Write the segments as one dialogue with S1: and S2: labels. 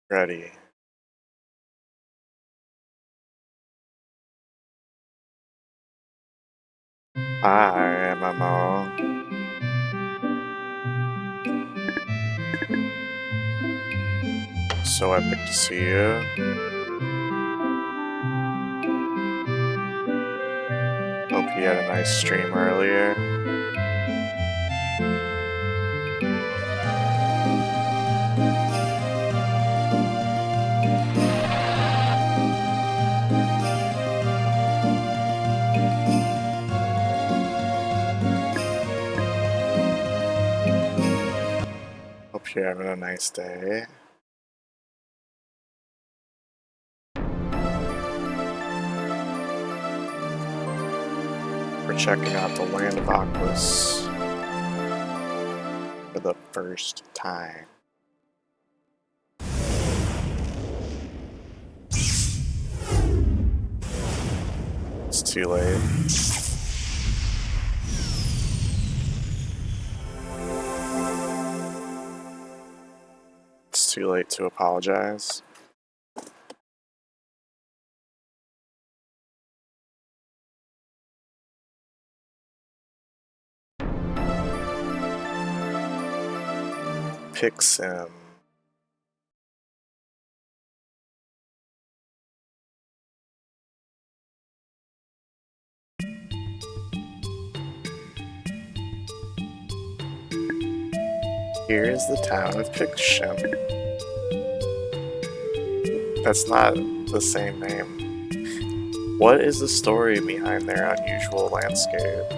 S1: Ready. Hi, MMO. So epic to see you. Hope you had a nice stream earlier. Hope you're having a nice day. We're checking out the land of Aquas for the first time. It's too late. It's too late to apologize. Pixim. Here is the town of Pixim. That's not the same name. What is the story behind their unusual landscape?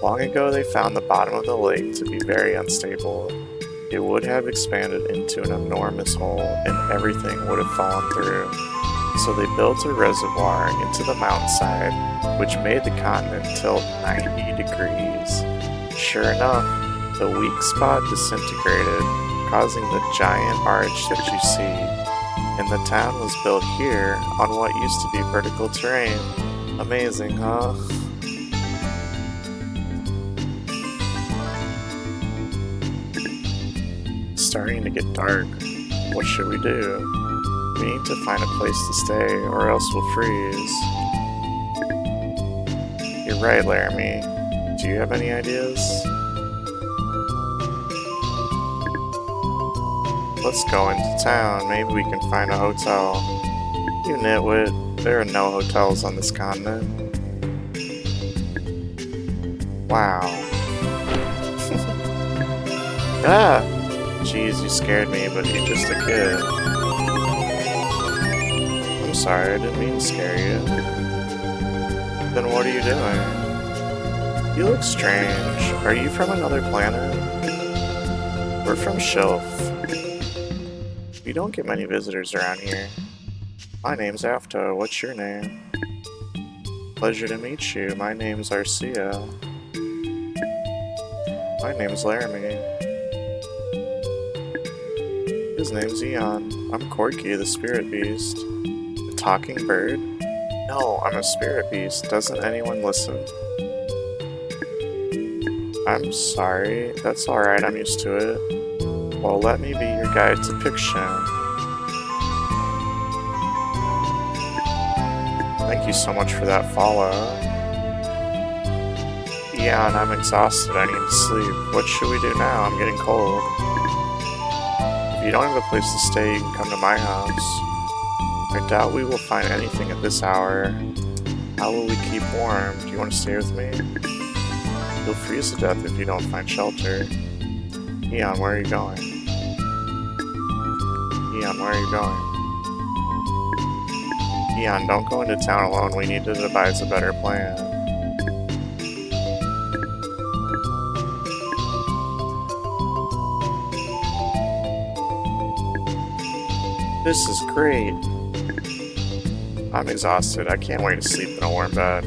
S1: Long ago they found the bottom of the lake to be very unstable. It would have expanded into an enormous hole and everything would have fallen through. So they built a reservoir into the mountainside, which made the continent tilt 90 degrees. Sure enough, the weak spot disintegrated, causing the giant arch that you see. And the town was built here on what used to be vertical terrain. Amazing, huh? It's starting to get dark. What should we do? We need to find a place to stay or else we'll freeze. You're right, Laramie. Do you have any ideas? Let's go into town. Maybe we can find a hotel. You nitwit, there are no hotels on this continent. Wow. Ah! Jeez, you scared me, but you're just a kid. I'm sorry, I didn't mean to scare you. Then what are you doing? You look strange. Are you from another planet? We're from Shelf. We don't get many visitors around here. My name's Afto. What's your name? Pleasure to meet you. My name's Arcia. My name's Laramie. His name's Eon. I'm Corky, the spirit beast. A talking bird? No, I'm a spirit beast. Doesn't anyone listen? I'm sorry. That's alright, I'm used to it. Well, let me be your guide to Pixim. Thank you so much for that follow. Yeah, and I'm exhausted. I need to sleep. What should we do now? I'm getting cold. If you don't have a place to stay, you can come to my house. I doubt we will find anything at this hour. How will we keep warm? Do you want to stay with me? You'll freeze to death if you don't find shelter. Eon, where are you going? Eon, where are you going? Eon, don't go into town alone. We need to devise a better plan. This is great. I'm exhausted. I can't wait to sleep in a warm bed.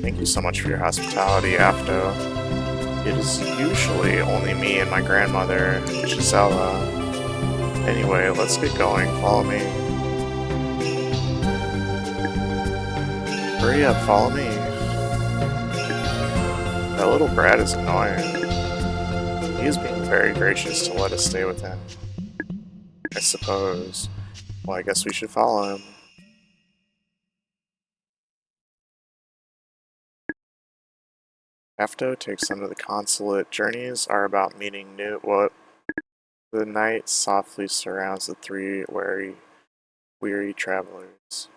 S1: Thank you so much for your hospitality, Afto. It is usually only me and my grandmother, Gisela. Anyway, let's get going. Follow me. Hurry up, follow me. That little brat is annoying. He is being very gracious to let us stay with him. I suppose. Well, I guess we should follow him. Afto takes them to the consulate. Journeys are about meeting new. What? The night softly surrounds the three weary travelers.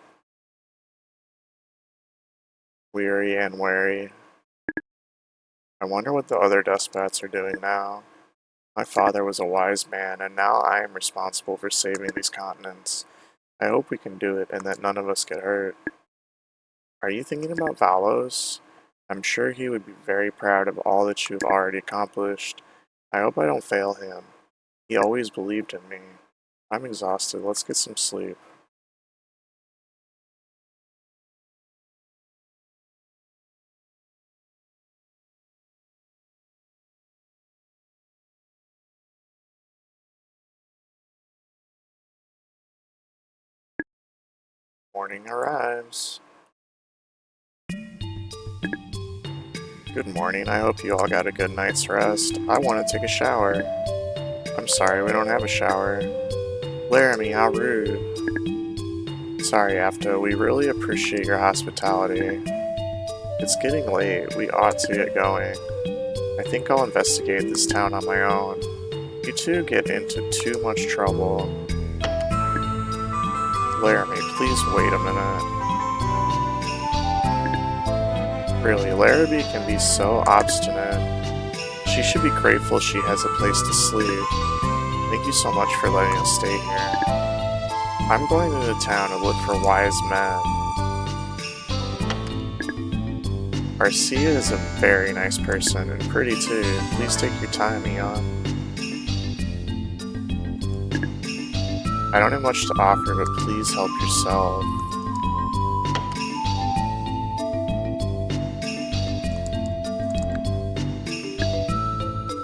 S1: Weary and wary. I wonder what the other despots are doing now. My father was a wise man, and now I am responsible for saving these continents. I hope we can do it and that none of us get hurt. Are you thinking about Valos? I'm sure he would be very proud of all that you've already accomplished. I hope I don't fail him. He always believed in me. I'm exhausted. Let's get some sleep. Morning arrives. Good morning. I hope you all got a good night's rest. I want to take a shower. I'm sorry, we don't have a shower. Laramie, how rude. Sorry, Afto. We really appreciate your hospitality. It's getting late. We ought to get going. I think I'll investigate this town on my own. You two get into too much trouble. Laramie, please wait a minute. Really, Larrabee can be so obstinate. She should be grateful she has a place to sleep. Thank you so much for letting us stay here. I'm going into town to look for wise men. Arcia is a very nice person, and pretty too. Please take your time, Eon. I don't have much to offer, but please help yourself.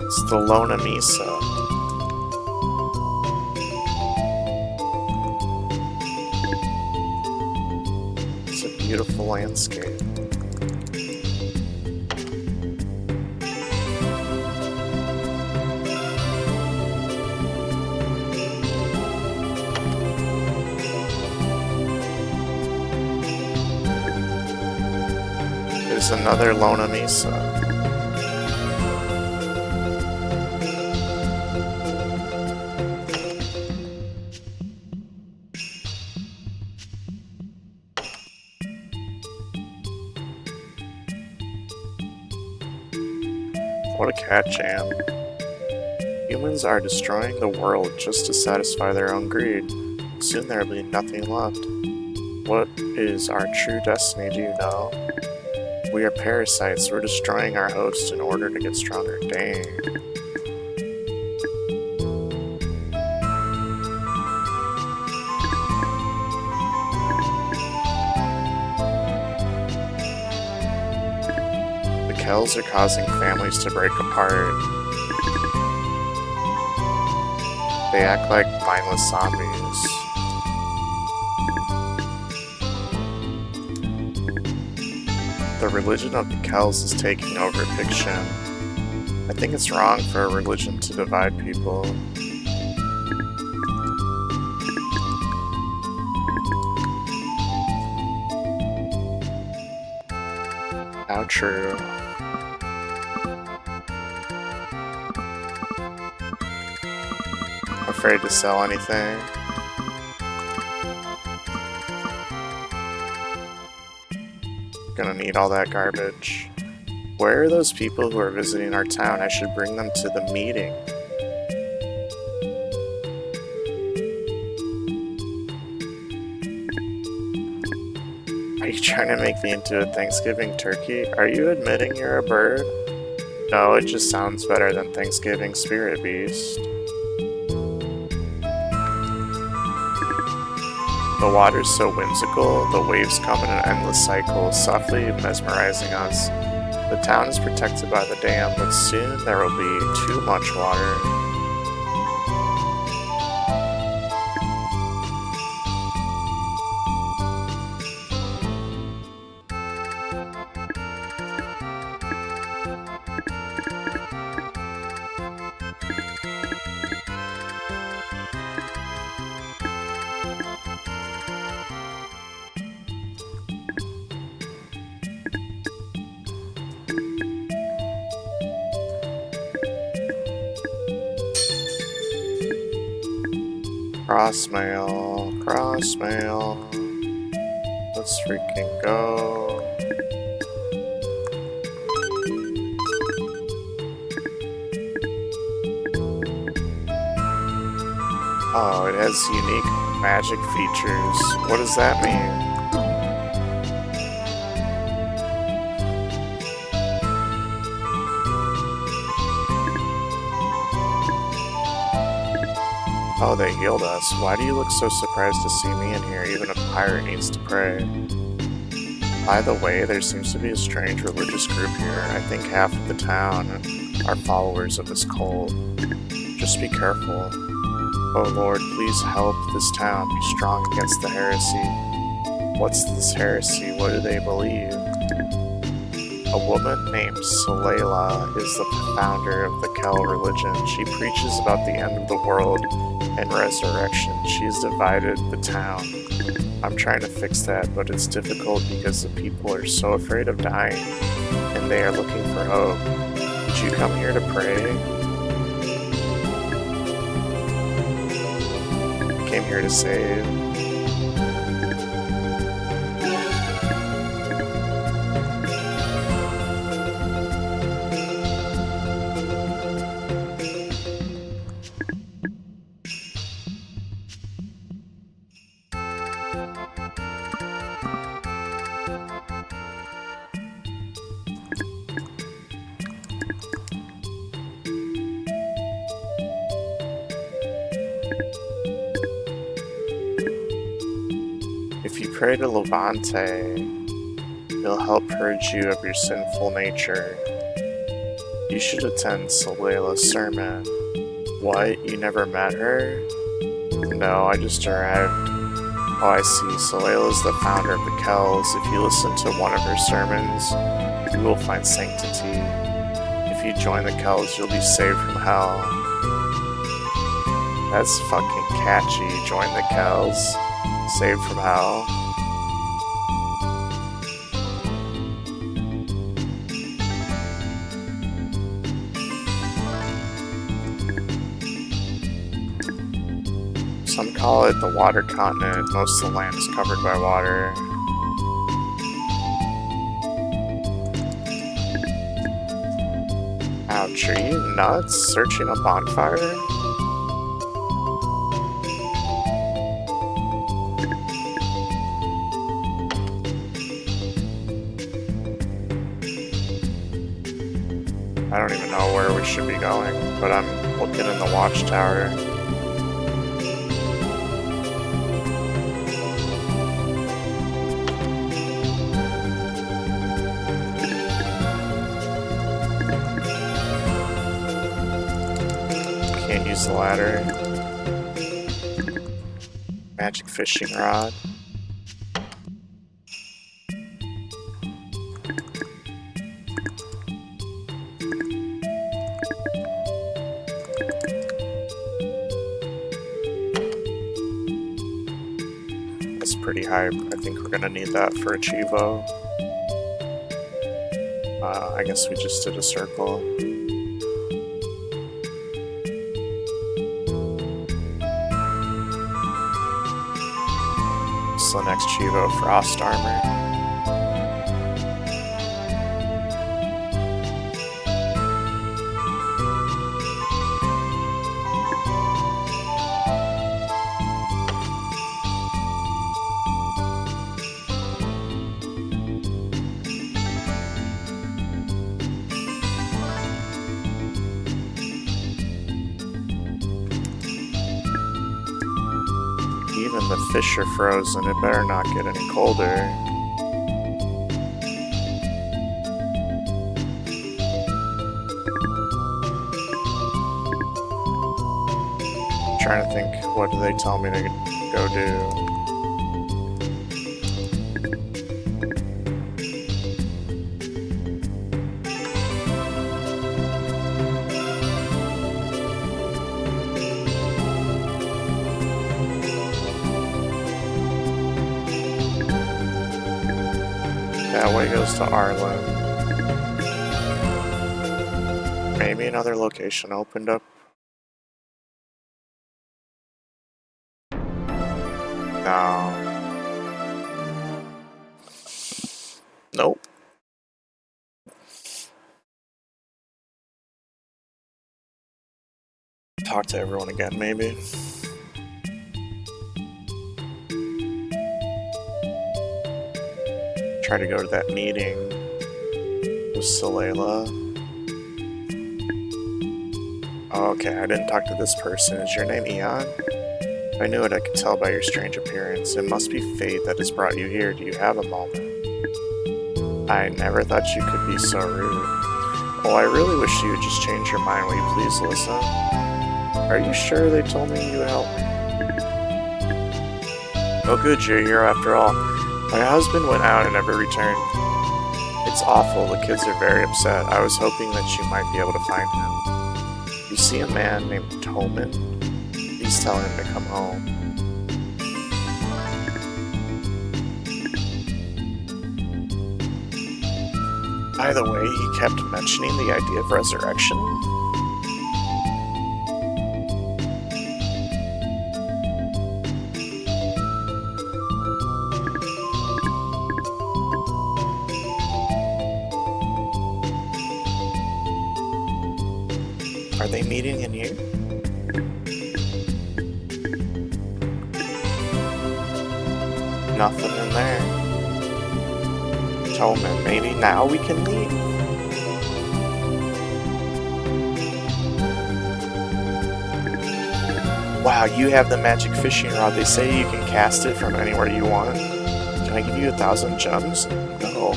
S1: It's the Lona Misa. It's a beautiful landscape. There's another Lona Misa. What a cat jam. Humans are destroying the world just to satisfy their own greed. Soon there will be nothing left. What is our true destiny, do you know? We are parasites. We're destroying our host in order to get stronger. Dang. The Kells are causing families to break apart. They act like mindless zombies. The religion of the Kells is taking over fiction. I think it's wrong for a religion to divide people. How true. Afraid to sell anything? Gonna need all that garbage. Where are those people who are visiting our town? I should bring them to the meeting. Are you trying to make me into a Thanksgiving turkey? Are you admitting you're a bird? No, it just sounds better than Thanksgiving spirit beast. The water's so whimsical, the waves come in an endless cycle, softly mesmerizing us. The town is protected by the dam, but soon there will be too much water. Cross mail, cross mail. Let's freaking go. Oh, it has unique magic features. What does that mean? Oh, they healed us. Why do you look so surprised to see me in here? Even a pirate needs to pray. By the way, there seems to be a strange religious group here. I think half of the town are followers of this cult. Just be careful. Oh Lord, please help this town be strong against the heresy. What's this heresy? What do they believe? A woman named Salela is the founder of the Kel religion. She preaches about the end of the world and resurrection. She has divided the town. I'm trying to fix that, but it's difficult because the people are so afraid of dying, and they are looking for hope. Did you come here to pray? I came here to save. If you pray to Levante, he'll help purge you of your sinful nature. You should attend Salela's sermon. What? You never met her? No, I just arrived. Oh, I see. Salela's the founder of the Kells. If you listen to one of her sermons, you will find sanctity. If you join the Kells, you'll be saved from hell. That's fucking catchy. Join the Kells. Saved from hell. Some call it the water continent. Most of the land is covered by water. Ouch, are you nuts? Searching a bonfire? I don't even know where we should be going, but I'm looking in the watchtower. Can't use the ladder. Magic fishing rod. That's pretty high. I think we're gonna need that for a Chivo. I guess we just did a circle. It's the next Chivo, Frost Armor. Even the fish are frozen, it better not get any colder. I'm trying to think, what do they tell me to go do? That way goes to Arlen. Maybe another location opened up No. Nope. Talk to everyone again, maybe. Try to go to that meeting with Salela. Oh, okay, I didn't talk to this person. Is your name Eon? If I knew it, I could tell by your strange appearance. It must be fate that has brought you here. Do you have a moment? I never thought you could be so rude. Oh, I really wish you would just change your mind. Will you please listen? Are you sure they told me you would help me? Oh good, you're here after all. My husband went out and never returned. It's awful, the kids are very upset. I was hoping that you might be able to find him. You see a man named Toman? Please tell him to come home. By the way, he kept mentioning the idea of resurrection. Are they meeting in here? Nothing in there. Toman, maybe now we can leave? Wow, you have the magic fishing rod. They say you can cast it from anywhere you want. Can I give you 1,000 gems? No.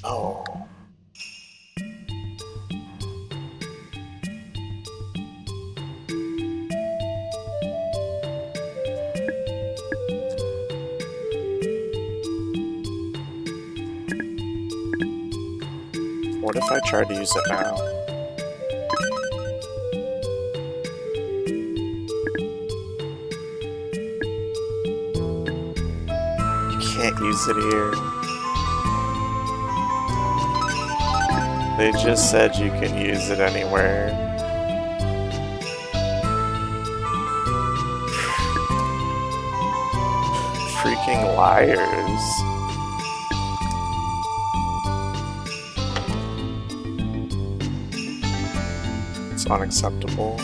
S1: Oh. What if I tried to use it now? You can't use it here. They just said you can use it anywhere. Freaking liars. It's unacceptable.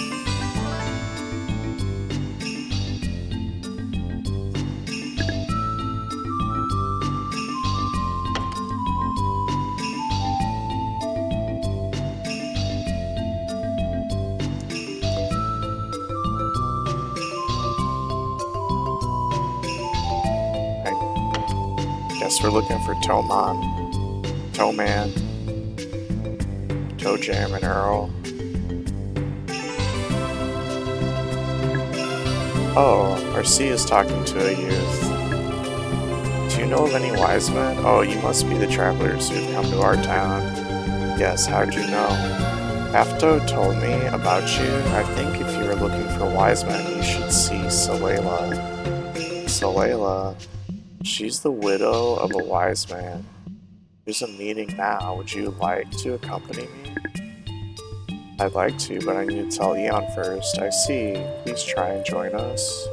S1: We're looking for Toman, Toe Jam, and Earl. Oh, Arcee is talking to a youth. Do you know of any wise men? Oh, you must be the travelers who've come to our town. Yes, how'd you know? Afto told me about you. I think if you were looking for wise men, you should see Salela. Salela? She's the widow of a wise man. There's a meeting now. Would you like to accompany me? I'd like to, but I need to tell Eon first. I see. Please try and join us.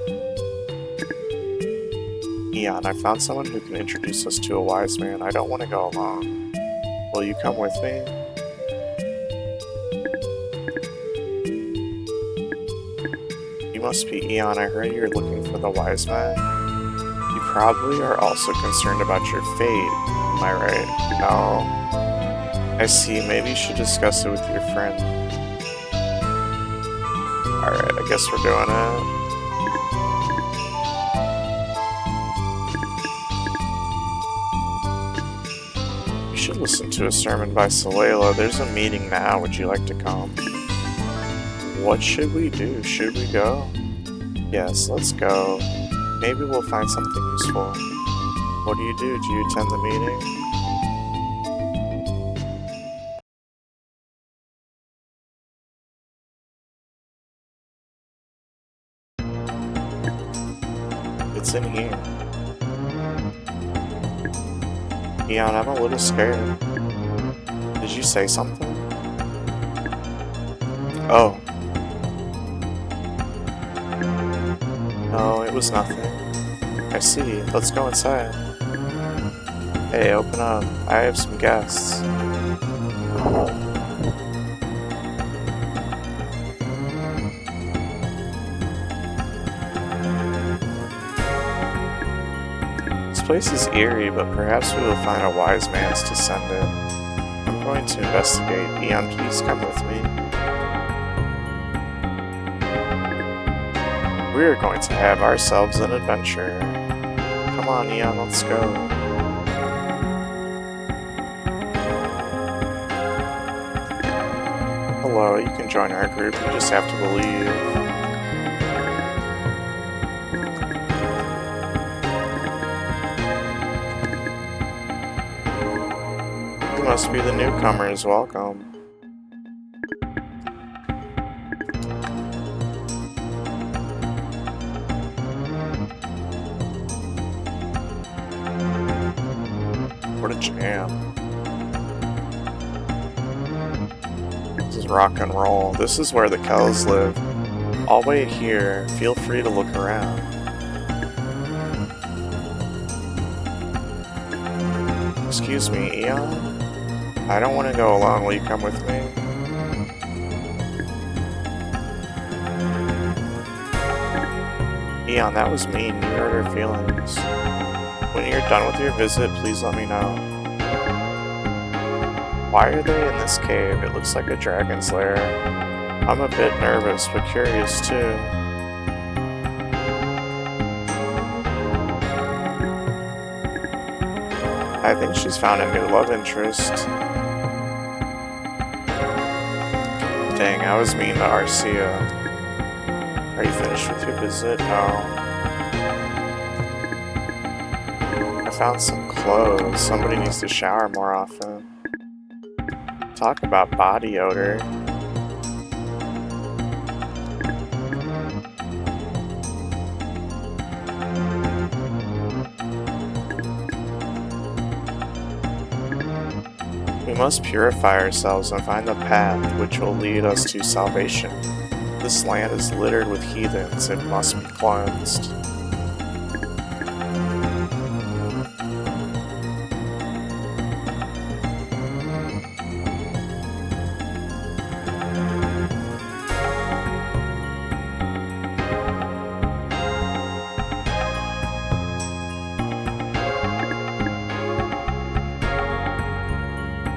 S1: Eon, I found someone who can introduce us to a wise man. I don't want to go alone. Will you come with me? You must be Eon. I heard you're looking for the wise man. You probably are also concerned about your fate, am I right? No. I see, maybe you should discuss it with your friend. Alright, I guess we're doing it. You should listen to a sermon by Salela. There's a meeting now, would you like to come? What should we do? Should we go? Yes, let's go. Maybe we'll find something useful. What do? Do you attend the meeting? It's in here. Eon, I'm a little scared. Did you say something? Oh. was nothing. I see. Let's go inside. Hey, open up. I have some guests. This place is eerie, but perhaps we will find a wise man's to send it. I'm going to investigate. Eon, please come with me. We are going to have ourselves an adventure. Come on, Eon, let's go. Hello, you can join our group, you just have to believe. You must be the newcomers, welcome. What a jam. This is rock and roll. This is where the Kells live. I'll wait here. Feel free to look around. Excuse me, Eon? I don't want to go along. Will you come with me? Eon, that was mean. You hurt her feelings. When you're done with your visit, please let me know. Why are they in this cave? It looks like a dragon's lair. I'm a bit nervous, but curious too. I think she's found a new love interest. Dang, I was mean to Arcia. Are you finished with your visit? No. I found some clothes. Somebody needs to shower more often. Talk about body odor. We must purify ourselves and find the path which will lead us to salvation. This land is littered with heathens. It must be cleansed.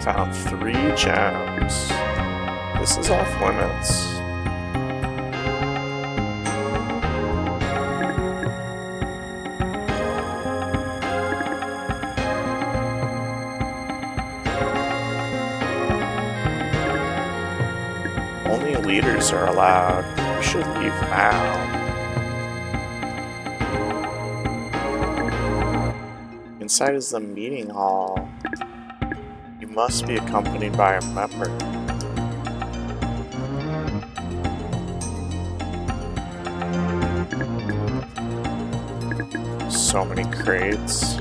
S1: Found 3 gems. This is off limits. Only leaders are allowed. We should leave now. Inside is the meeting hall. You must be accompanied by a member. So many crates.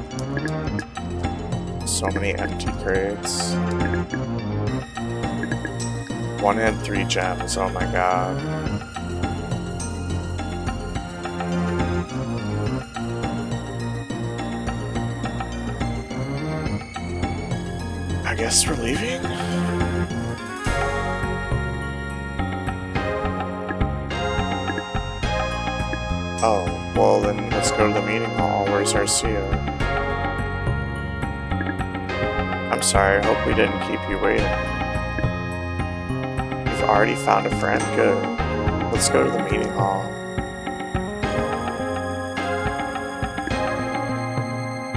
S1: So many empty crates. One had 3 gems, oh my god. I guess we're leaving? Oh, well then let's go to the meeting hall. Where's Arcia? I'm sorry, I hope we didn't keep you waiting. You've already found a friend? Good. Let's go to the meeting hall.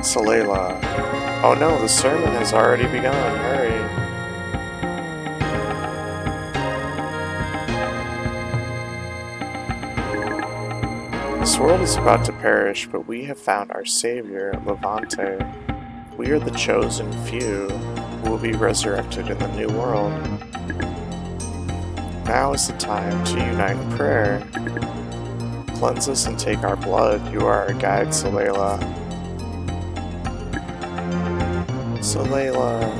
S1: Salela. Oh no, the sermon has already begun. Hurry. This world is about to perish, but we have found our savior, Levante. We are the chosen few who will be resurrected in the new world. Now is the time to unite in prayer. Cleanse us and take our blood. You are our guide, Salela. Salela.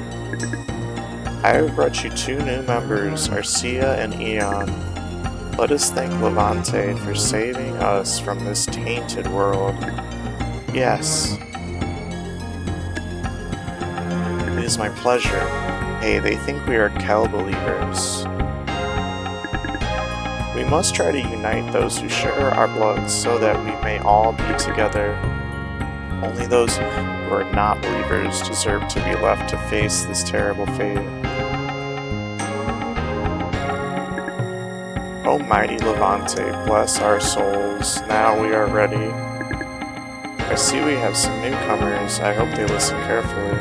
S1: I have brought you 2 new members, Arcia and Eon. Let us thank Levante for saving us from this tainted world. Yes. It is my pleasure. Hey, they think we are Kel believers. We must try to unite those who share our blood so that we may all be together. Only those who are not believers deserve to be left to face this terrible fate. Almighty Levante, bless our souls. Now we are ready. I see we have some newcomers. I hope they listen carefully.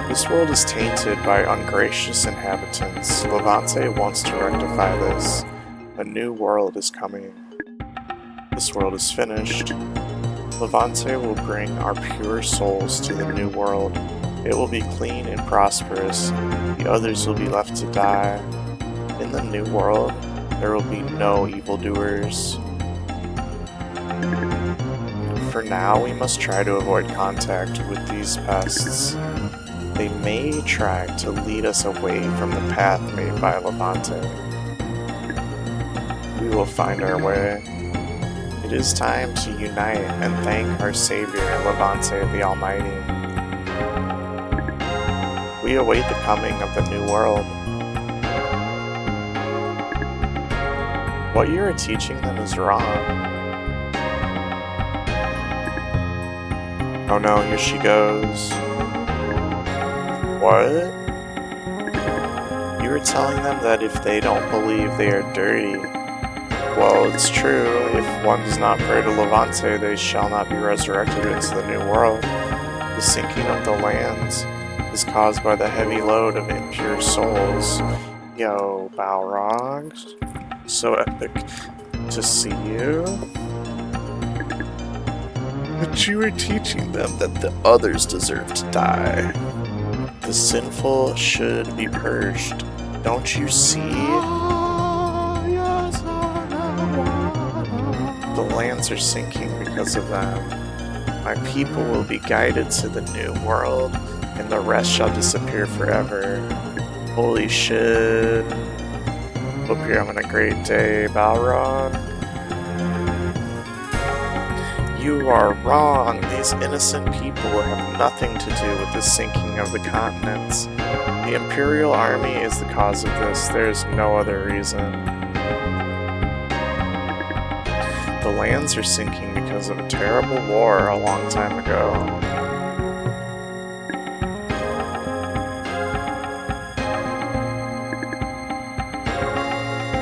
S1: This world is tainted by ungracious inhabitants. Levante wants to rectify this. A new world is coming. This world is finished. Levante will bring our pure souls to the new world. It will be clean and prosperous. The others will be left to die. In the new world, there will be no evildoers. For now, we must try to avoid contact with these pests. They may try to lead us away from the path made by Levante. We will find our way. It is time to unite and thank our Savior, Levante the Almighty. We await the coming of the new world. What you are teaching them is wrong. Oh no, here she goes. What? You were telling them that if they don't believe they are dirty. Well, it's true. If one does not pray to Levante, they shall not be resurrected into the new world. The sinking of the lands is caused by the heavy load of impure souls. Yo, Balrog. So epic to see you. But you were teaching them that the others deserve to die. The sinful should be purged. Don't you see? The lands are sinking because of them. My people will be guided to the new world, and the rest shall disappear forever. Holy shit. Hope you're having a great day, Balrog. You are wrong. These innocent people have nothing to do with the sinking of the continents. The Imperial Army is the cause of this. There is no other reason. The lands are sinking because of a terrible war a long time ago.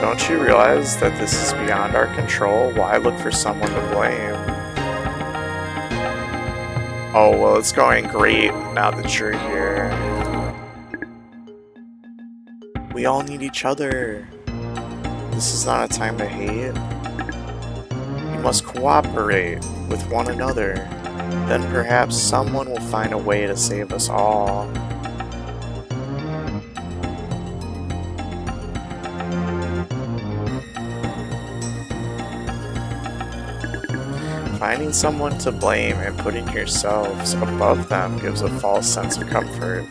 S1: Don't you realize that this is beyond our control? Why look for someone to blame? Oh, well, it's going great now that you're here. We all need each other. This is not a time to hate. We must cooperate with one another. Then perhaps someone will find a way to save us all. Finding someone to blame and putting yourselves above them gives a false sense of comfort.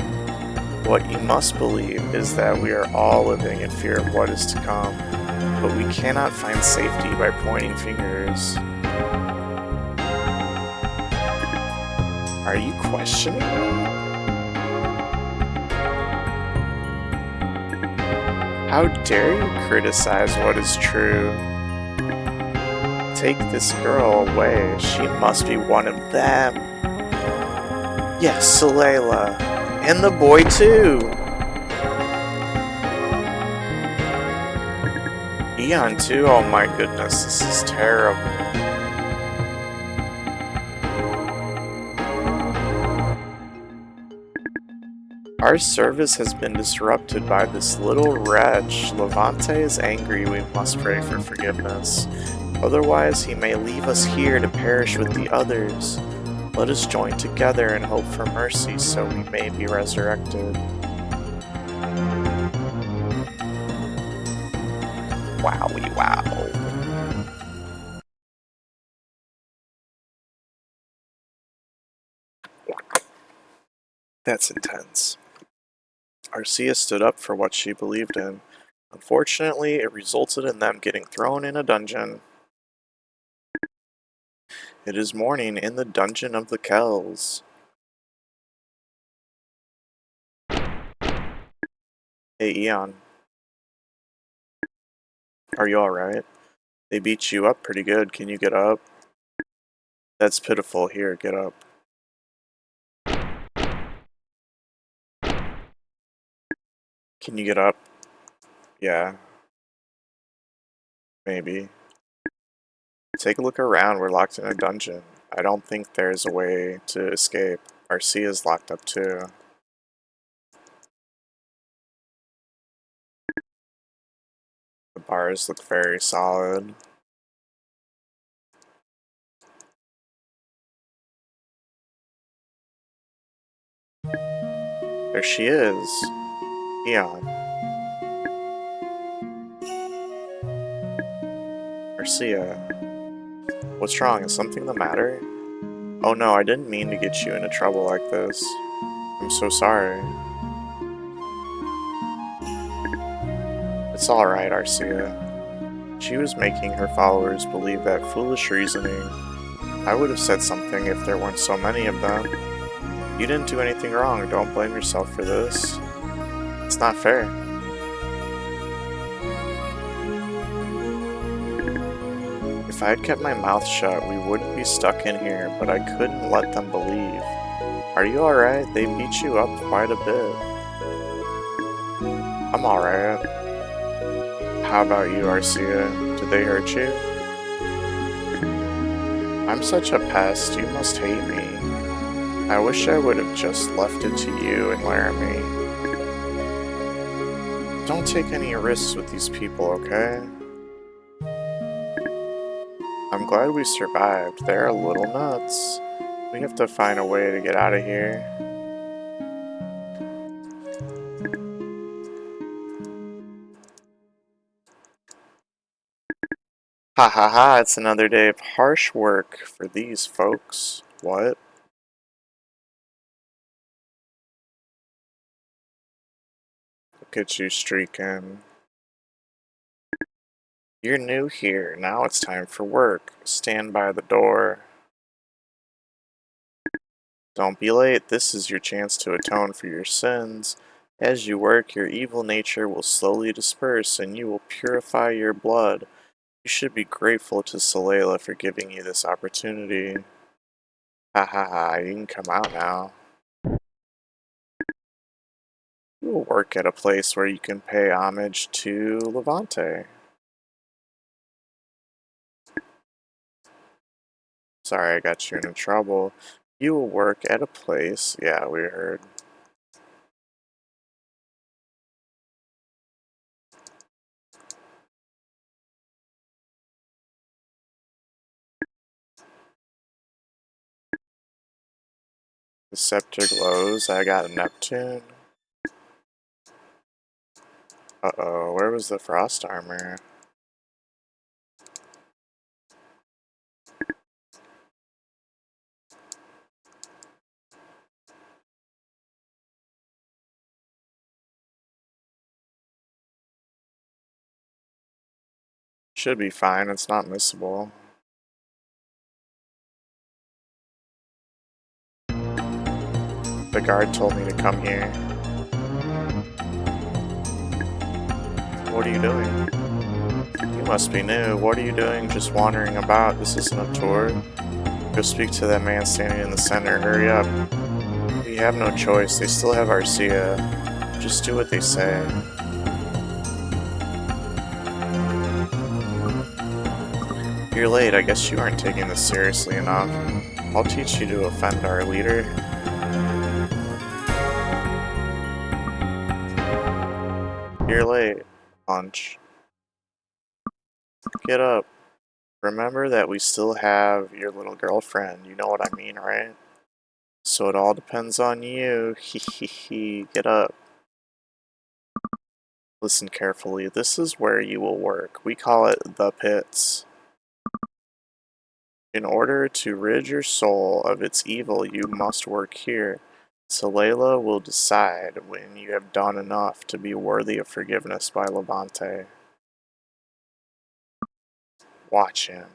S1: What you must believe is that we are all living in fear of what is to come, but we cannot find safety by pointing fingers. Are you questioning me? How dare you criticize what is true? Take this girl away. She must be one of them. Yes, Salela. And the boy too. Eon too? Oh my goodness, this is terrible. Our service has been disrupted by this little wretch. Levante is angry. We must pray for forgiveness. Otherwise, he may leave us here to perish with the others. Let us join together and hope for mercy so we may be resurrected. Wowie wow. That's intense. Arcia stood up for what she believed in. Unfortunately, it resulted in them getting thrown in a dungeon. It is morning in the dungeon of the Kells. Hey, Eon. Are you alright? They beat you up pretty good. Can you get up? That's pitiful. Here, get up. Can you get up? Yeah. Maybe. Take a look around. We're locked in a dungeon. I don't think there's a way to escape. Arcea's locked up too. The bars look very solid. There she is. Eon. Arcea. What's wrong? Is something the matter? Oh no, I didn't mean to get you into trouble like this. I'm so sorry. It's alright, Arcea. She was making her followers believe that foolish reasoning. I would have said something if there weren't so many of them. You didn't do anything wrong, don't blame yourself for this. It's not fair. If I had kept my mouth shut, we wouldn't be stuck in here, but I couldn't let them believe. Are you alright? They beat you up quite a bit. I'm alright. How about you, Arcea? Did they hurt you? I'm such a pest, you must hate me. I wish I would have just left it to you and Laramie. Don't take any risks with these people, okay? I'm glad we survived. They're a little nuts. We have to find a way to get out of here. Ha ha ha, it's another day of harsh work for these folks. What? Look at you streaking. You're new here. Now it's time for work. Stand by the door. Don't be late. This is your chance to atone for your sins. As you work, your evil nature will slowly disperse and you will purify your blood. You should be grateful to Salela for giving you this opportunity. Ha ha ha, you can come out now. You will work at a place where you can pay homage to Levante. Sorry I got you into trouble. You will work at a place, yeah, we heard. The scepter glows, I got a Neptune. Uh-oh, where was the frost armor? Should be fine, it's not missable. The guard told me to come here. What are you doing? You must be new. What are you doing just wandering about? This isn't a tour. Go speak to that man standing in the center. Hurry up. We have no choice. They still have Arcea. Just do what they say. You're late. I guess you aren't taking this seriously enough. I'll teach you to offend our leader. You're late. Punch. Get up. Remember that we still have your little girlfriend. You know what I mean, right? So it all depends on you. Hee hee hee. Get up. Listen carefully. This is where you will work. We call it the pits. In order to rid your soul of its evil, you must work here. Salela will decide when you have done enough to be worthy of forgiveness by Levante. Watch him.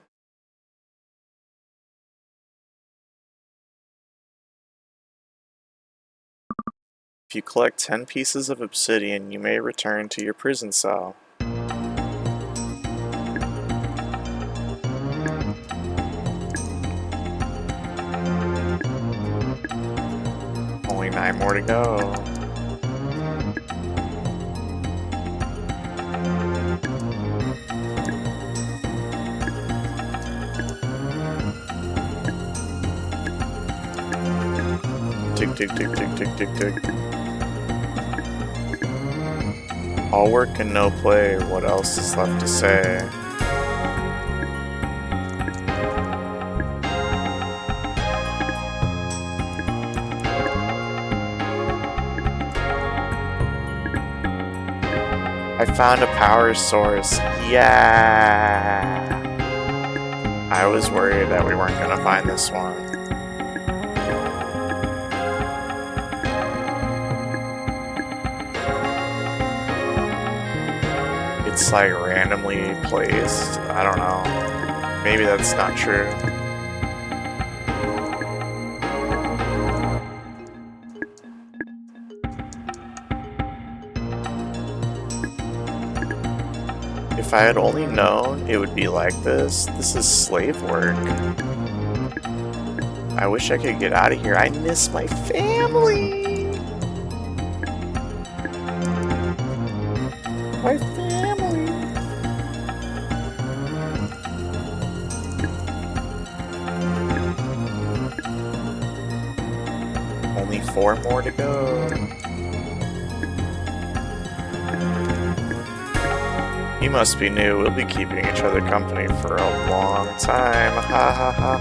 S1: If you collect 10 pieces of obsidian, you may return to your prison cell. Only 9 more to go. Tick, tick, tick, tick, tick, tick, tick. All work and no play, what else is left to say? I found a power source. Yeah! I was worried that we weren't gonna find this one. It's like randomly placed. I don't know. Maybe that's not true. If I had only known it would be like this. This is slave work. I wish I could get out of here. I miss my family. My family. Only 4 more to go. You must be new. We'll be keeping each other company for a long time. Ha ha ha.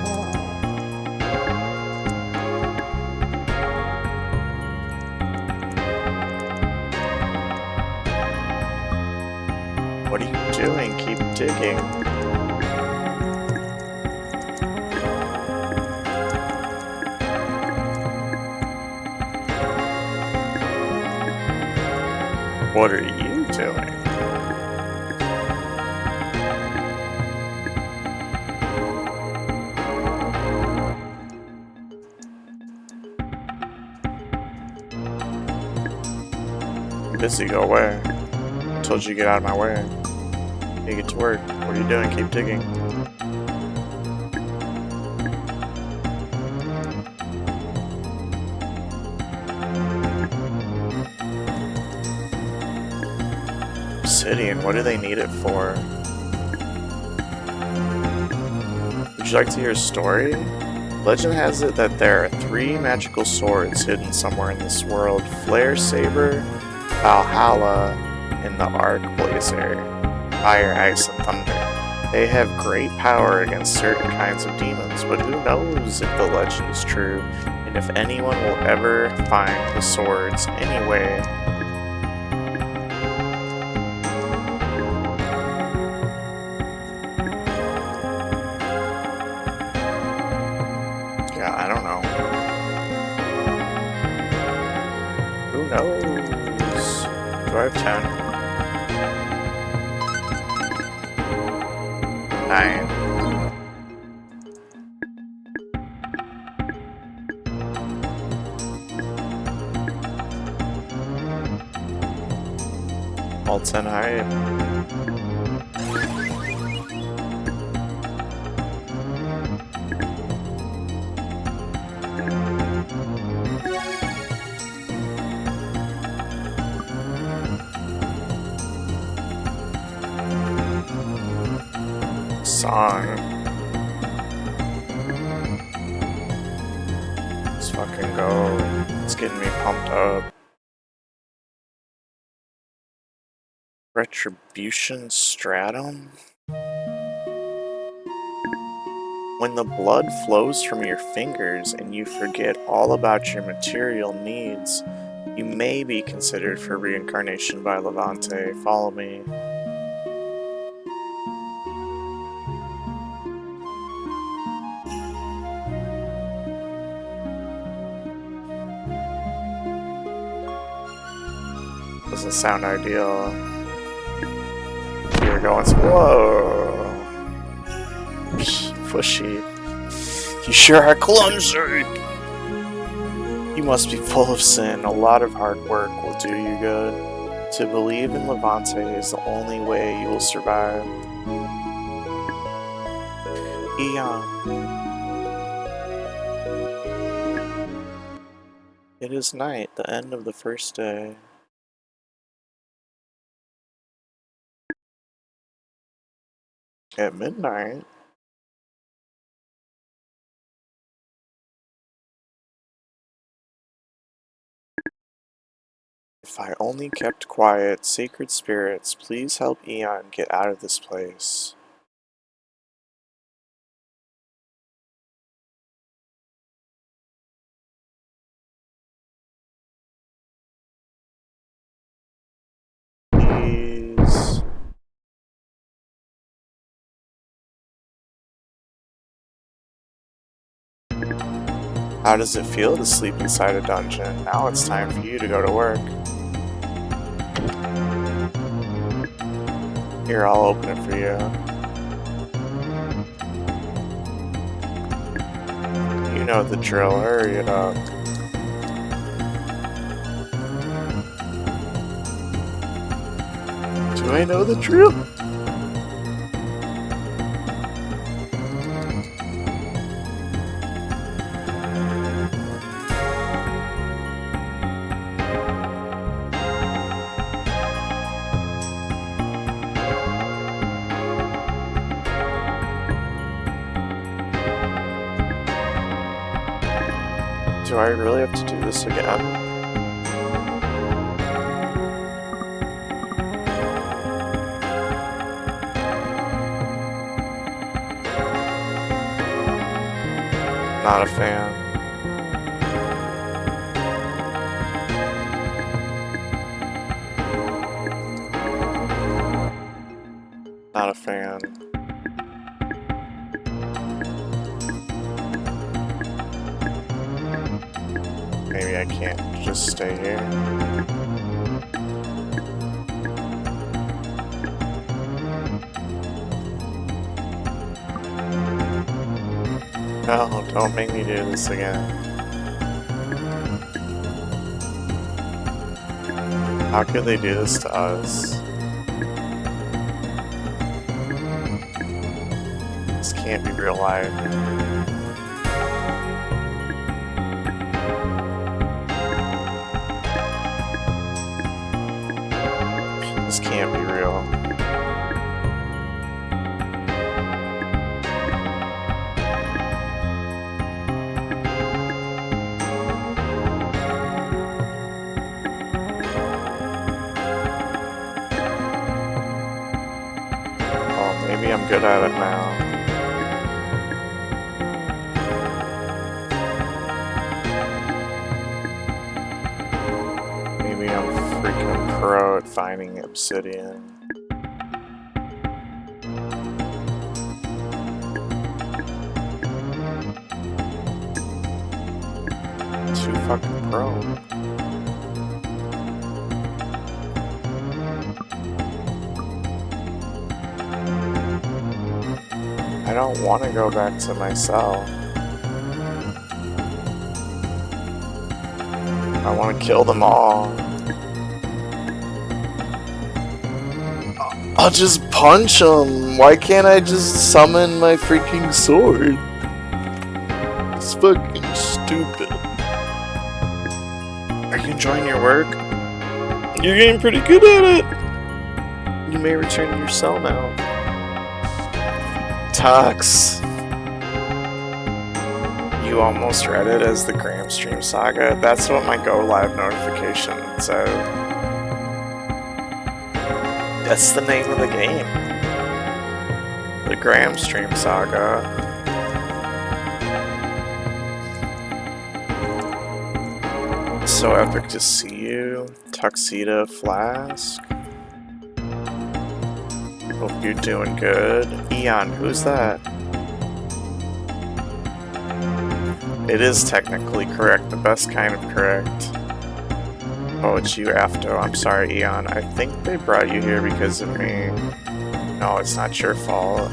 S1: What are you doing? Keep digging. What are you doing? Busy, go away. I told you to get out of my way. You get to work. What are you doing? Keep digging. Obsidian, what do they need it for? Would you like to hear a story? Legend has it that there are 3 magical swords hidden somewhere in this world. Flare Saber, Valhalla, and the Arc Blazer. Fire, ice, and thunder. They have great power against certain kinds of demons, but who knows if the legend is true, and if anyone will ever find the swords anyway. Yeah, I don't know. Who knows? Do I have 10? 9. All 10 high. Song. Let's fucking go. It's getting me pumped up. Retribution Stratum? When the blood flows from your fingers and you forget all about your material needs, you may be considered for reincarnation by Levante. Follow me. doesn't sound ideal. You're going to... Whoa! Pushy. You sure are clumsy! You must be full of sin. A lot of hard work will do you good. To believe in Levante is the only way you will survive. Eon. It is night, the end of the first day. At midnight? If I only kept quiet, sacred spirits, please help Eon get out of this place. Please. How does it feel to sleep inside a dungeon? Now it's time for you to go to work. Here, I'll open it for you. You know the drill, hurry it up. Do I know the drill? Do I really have to do this again? Not a fan. Not a fan. Maybe I can't just stay here. No, don't make me do this again. How could they do this to us? This can't be real life. This can't be real. Oh, maybe I'm good at it now. Maybe I'm freaking pro at finding obsidian. Too fucking pro. I don't want to go back to my cell. I want to kill them all. I'll just punch them. Why can't I just summon my freaking sword? It's fucking stupid. Are you enjoying your work? You're getting pretty good at it. You may return to your cell now. Tux. You almost read it as the Granstream Saga. That's what my go live notification said. That's the name of the game. The Granstream Saga. So epic to see you. Tuxedo Flask. Hope you're doing good. Eon, who's that? It is technically correct, the best kind of correct. Oh, it's you, Afto. I'm sorry, Eon. I think they brought you here because of me. No, it's not your fault.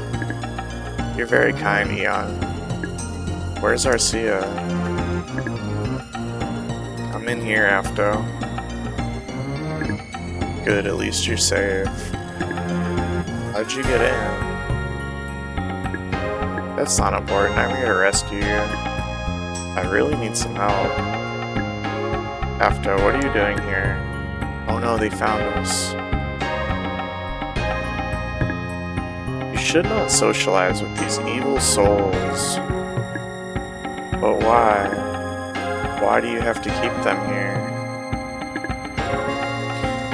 S1: You're very kind, Eon. Where's Arcia? I'm in here, Afto. Good, at least you're safe. How'd you get in? That's not important. I'm here to rescue you. I really need some help. Afto, what are you doing here? Oh no, they found us. You should not socialize with these evil souls. But why? Why do you have to keep them here?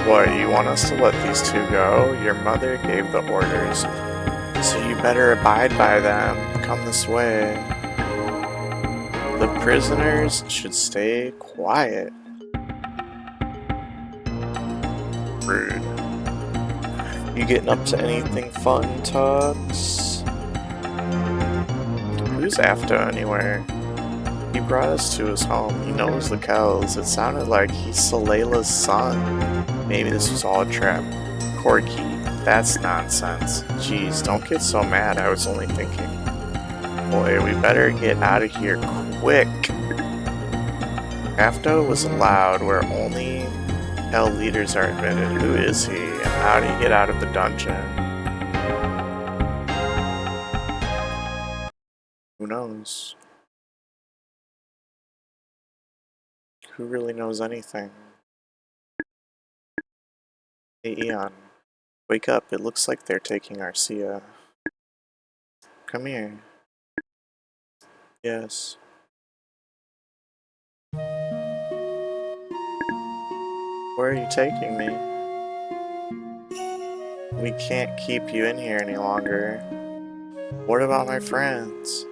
S1: What, you want us to let these two go? Your mother gave the orders, so you better abide by them. Come this way. The prisoners should stay quiet. Rude. You getting up to anything fun, Tux? Who's After anywhere? He brought us to his home. He knows the Kells. It sounded like he's Soleila's son. Maybe this was all a trap. Corky, that's nonsense. Jeez, don't get so mad. I was only thinking. Boy, we better get out of here quick. Afto was allowed where only Hell leaders are admitted. Who is he, and how do you get out of the dungeon? Who knows? Who really knows anything? Hey Eon, wake up. It looks like they're taking Arcia. Come here. Yes. Where are you taking me? We can't keep you in here any longer. What about my friends?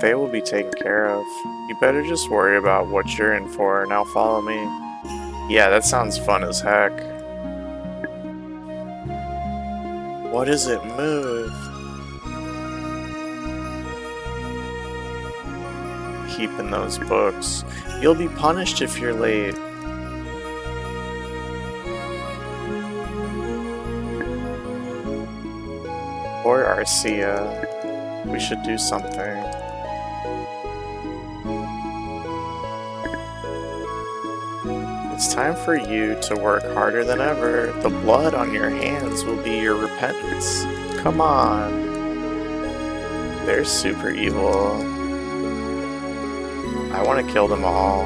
S1: They will be taken care of. You better just worry about what you're in for. Now follow me. Yeah, that sounds fun as heck. What does it move? Keeping those books. You'll be punished if you're late. Poor Arcia. We should do something. It's time for you to work harder than ever. The blood on your hands will be your repentance. Come on. They're super evil. I want to kill them all.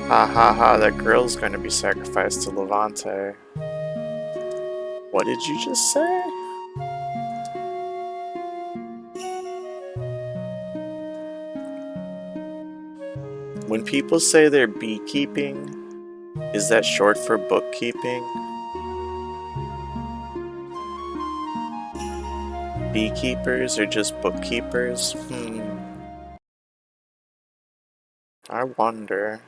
S1: Ha ha ha, that girl's going to be sacrificed to Levante. What did you just say? When people say they're beekeeping, is that short for bookkeeping? Beekeepers or just bookkeepers? I wonder.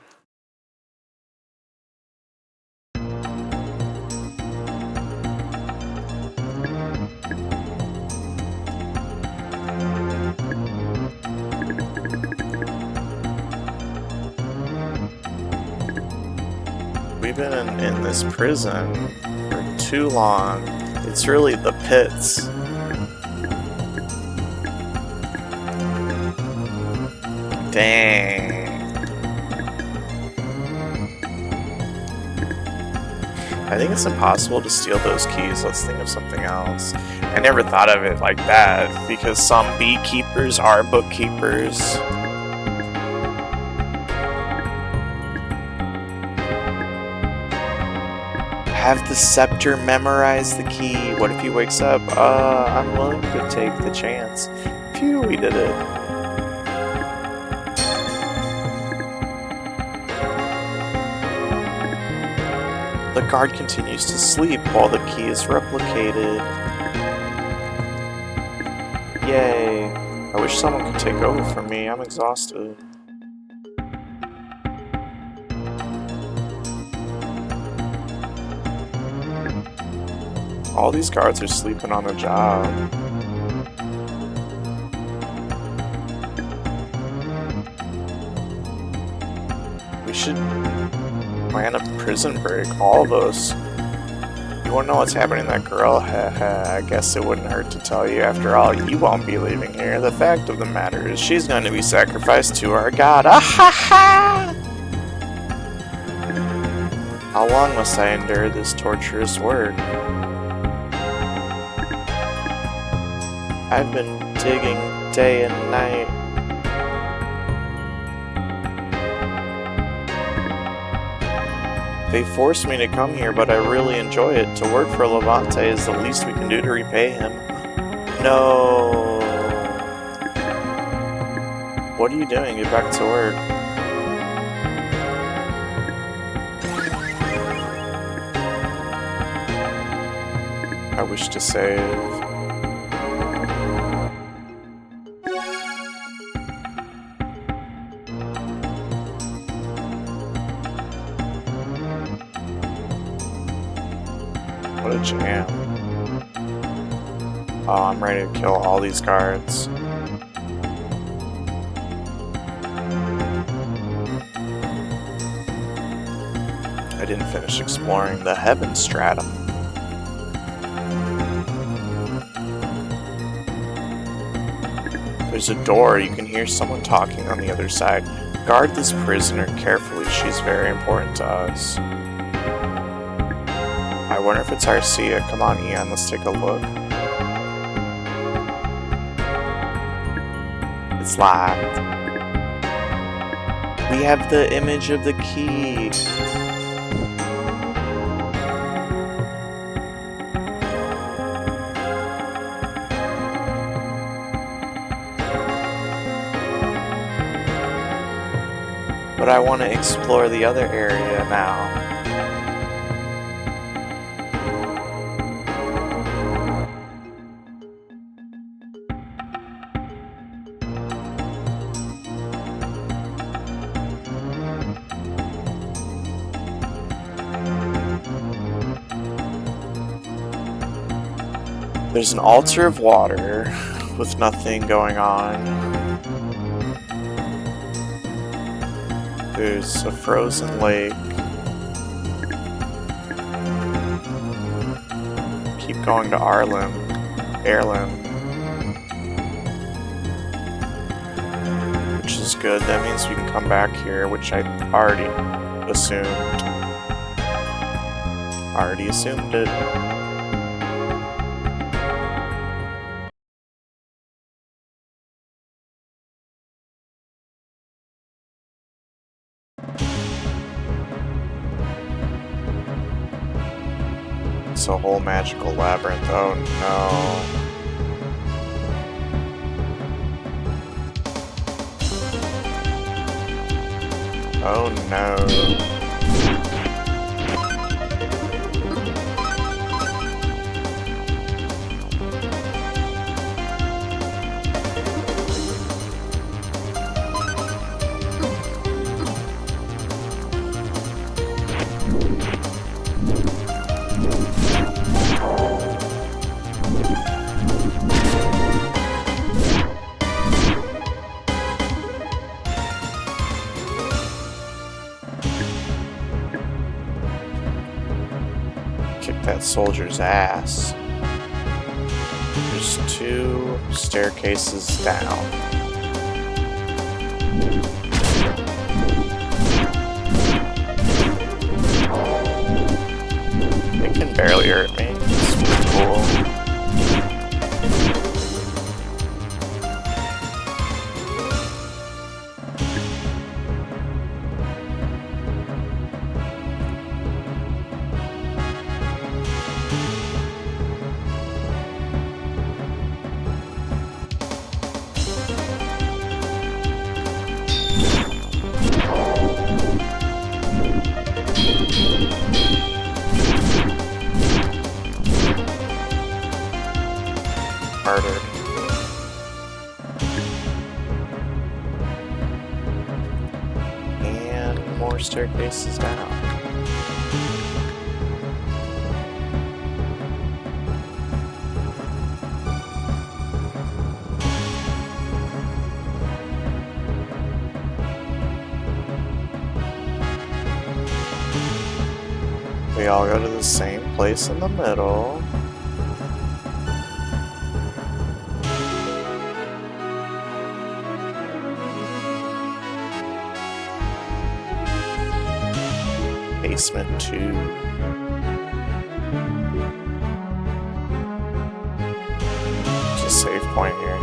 S1: We've been in this prison for too long. It's really the pits. Dang. I think it's impossible to steal those keys. Let's think of something else. I never thought of it like that, because some beekeepers are bookkeepers. Have the scepter memorize the key. What if he wakes up? I'm willing to take the chance. Phew, we did it. The guard continues to sleep while the key is replicated. Yay. I wish someone could take over for me. I'm exhausted. All these guards are sleeping on the job. should plan a prison break, all of us. You wanna know what's happening to that girl? I guess it wouldn't hurt to tell you. After all, you won't be leaving here. The fact of the matter is she's going to be sacrificed to our god. Ah ha ha! How long must I endure this torturous work? I've been digging day and night. They forced me to come here, but I really enjoy it. To work for Levante is the least we can do to repay him. No. What are you doing? Get back to work. I wish to save. What a jam. Oh, I'm ready to kill all these guards. I didn't finish exploring the heaven stratum. There's a door. You can hear someone talking on the other side. Guard this prisoner carefully. She's very important to us. I wonder if it's Arcia. Come on, Ian, let's take a look. It's locked. We have the image of the key. But I want to explore the other area now. There's an altar of water with nothing going on. There's a frozen lake. Keep going to Erlen. Which is good. That means we can come back here, which I already assumed. Already assumed it. It's a whole magical labyrinth. Oh no. Oh no. Kick that soldier's ass. There's 2 staircases down. It can barely hurt me. It's pretty cool. Murdered. And more staircases down. We all go to the same place in the middle. Basement 2. There's a save point here.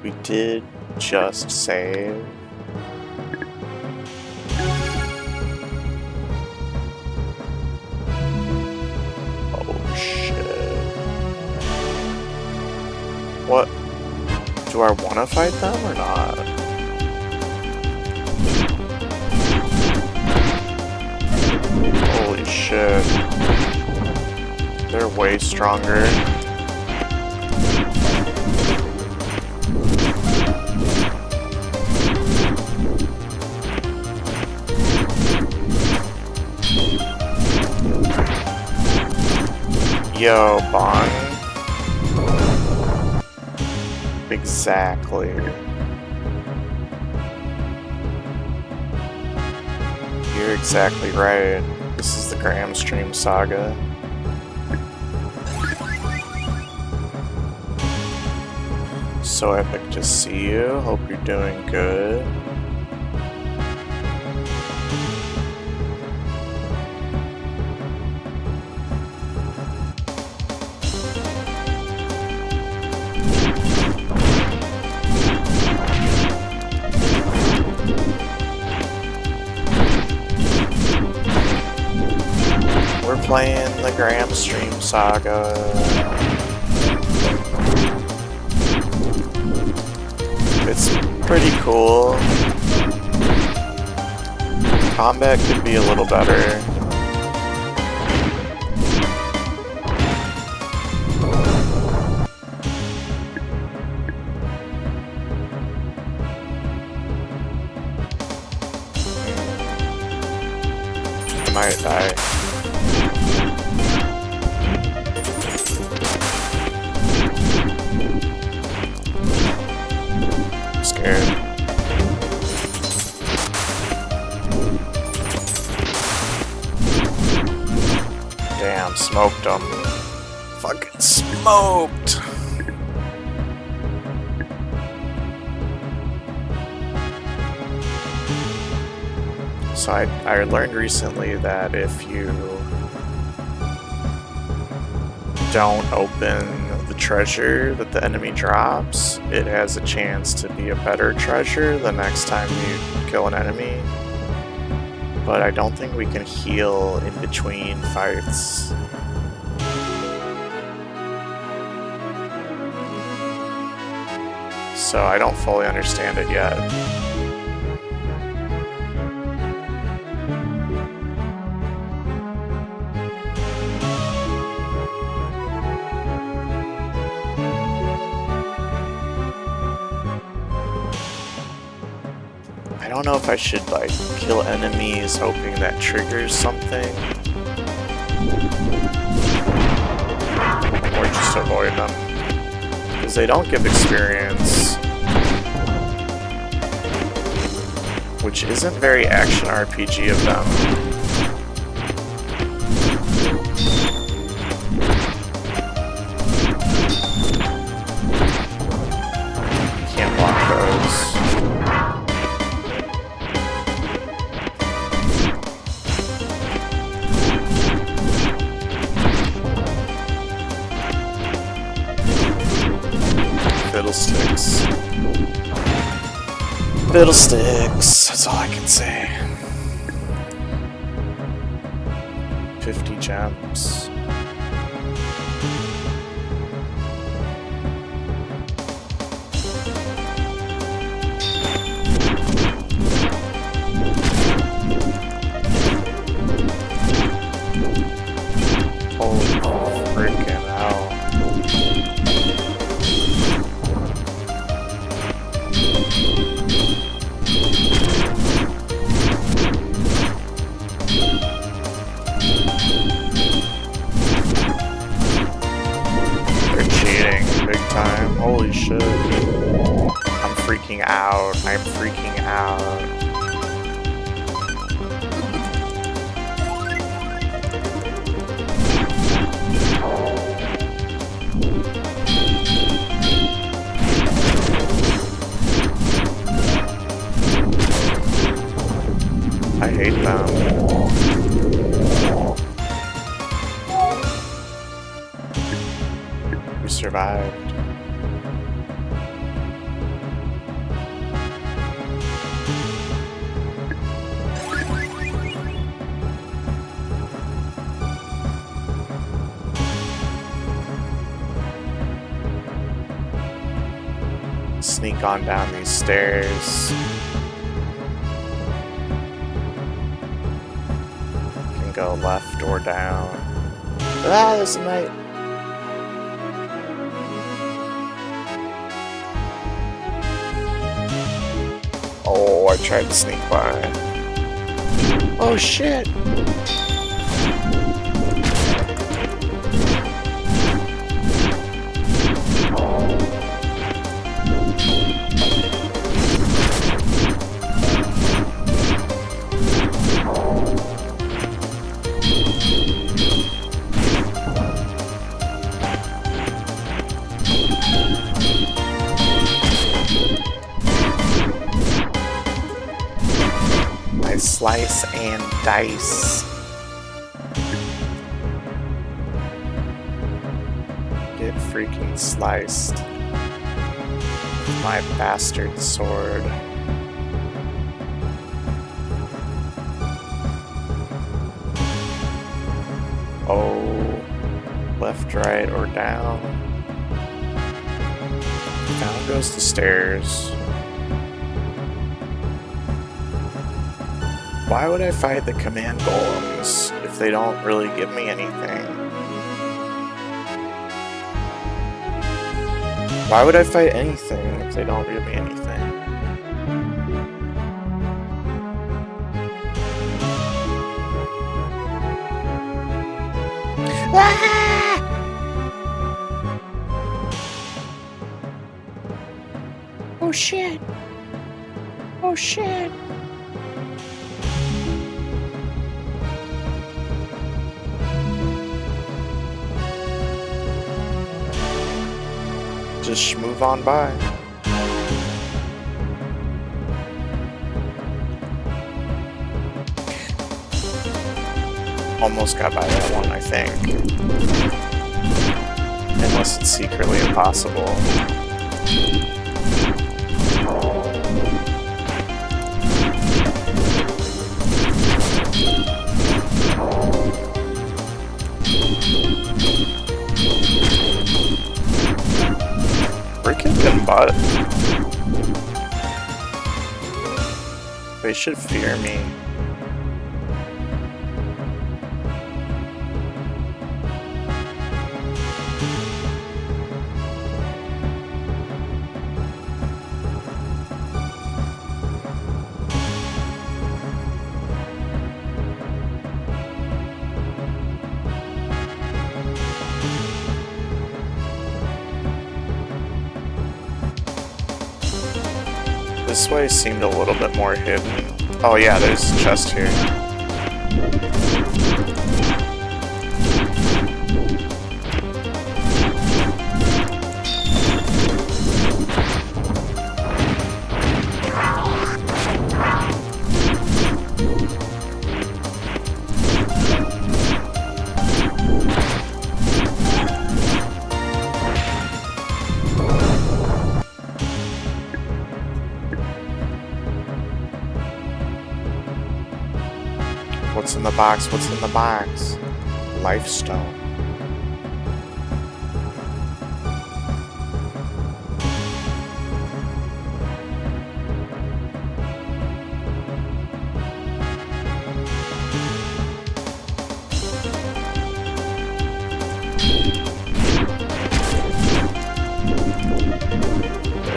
S1: We did just save. Oh shit. What? Do I want to fight them or not? Holy shit. They're way stronger. Yo, Bond. Exactly. You're exactly right. This is the Granstream Saga. So epic to see you. Hope you're doing good. We're playing the Granstream Saga. It's pretty cool. Combat could be a little better. I might die. Damn, smoked them. Fucking smoked! So I learned recently that if you don't open the treasure that the enemy drops, it has a chance to be a better treasure the next time you kill an enemy. But I don't think we can heal in between fights. So I don't fully understand it yet. I don't know if I should like kill enemies hoping that triggers something, or just avoid them, because they don't give experience, which isn't very action RPG of them. Can't block those. Fiddlesticks. Fiddlesticks, that's all I can say. 50 gems. Holy freaking hell. They're cheating big time. Holy shit. I'm freaking out. I'm freaking out. I hate them. We survived. Sneak on down these stairs. Can go left or down. Ah, there's a knight. Oh, I tried to sneak by. Oh shit! Slice and dice. Get freaking sliced. My bastard sword. Oh, left, right, or down. Down goes the stairs. Why would I fight the command golems if they don't really give me anything? Why would I fight anything if they don't give me anything? Ah! Oh shit! Oh shit! Just move on by. Almost got by that one, I think. Unless it's secretly impossible. Freaking butt. They should fear me. This way seemed a little bit more hidden. Oh yeah, there's a chest here. What's in the box? What's in the box? Lifestone.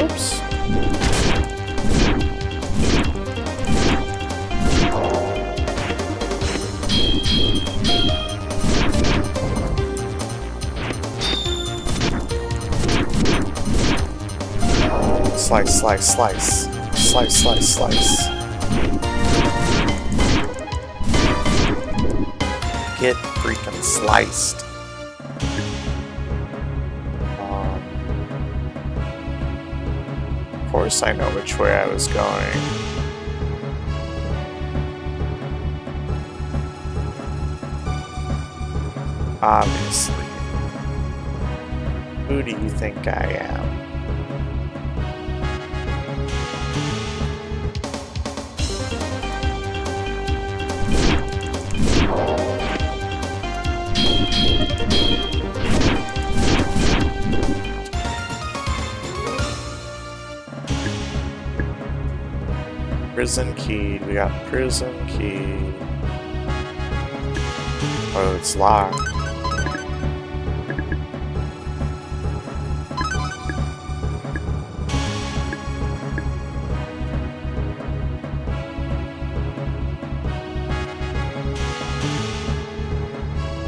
S1: Oops. Slice, slice, slice. Slice, slice, slice. Get freaking sliced. Of course I know which way I was going. Obviously. Who do you think I am? Prison key. We got prison key. Oh, it's locked.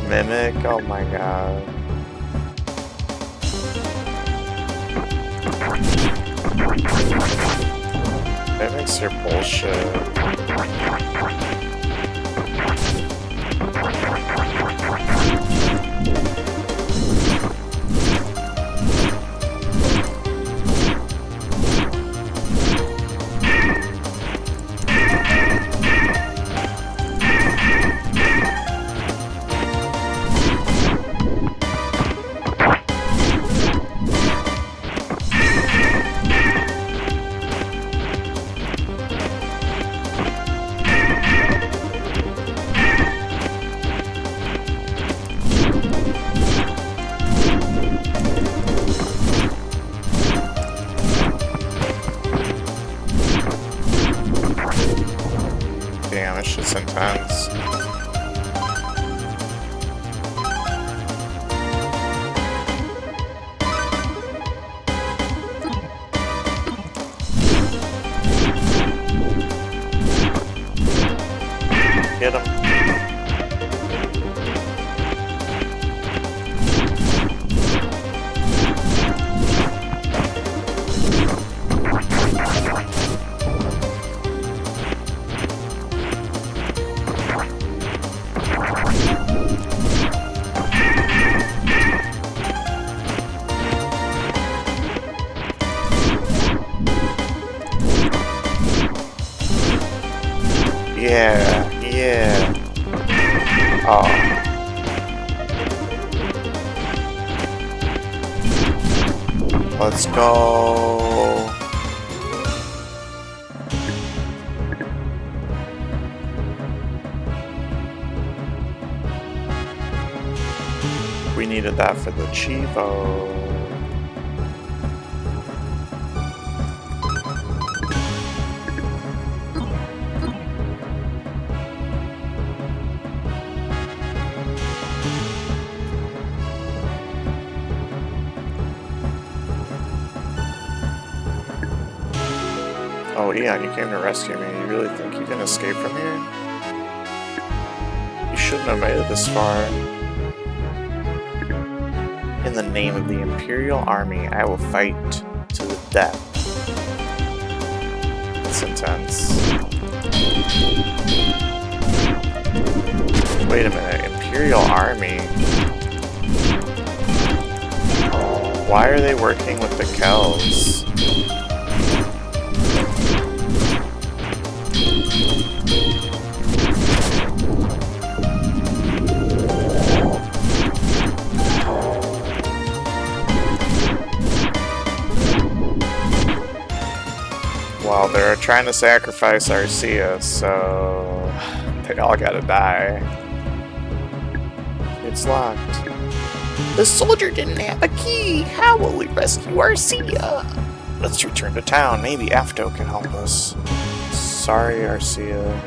S1: Mimic? Oh my god. Mimics are bullshit. Damn, it's just intense. Hit him. Yeah, yeah. Oh. Let's go. We needed that for the Chivo. Oh, Eon, you came to rescue me. You really think you can escape from here? You shouldn't have made it this far. In the name of the Imperial Army, I will fight to the death. It's intense. Wait a minute, Imperial Army? Why are they working with the Kells? Well, they're trying to sacrifice Arcia, so they all gotta die. It's locked. The soldier didn't have a key. How will we rescue Arcia? Let's return to town. Maybe Afto can help us. Sorry, Arcia.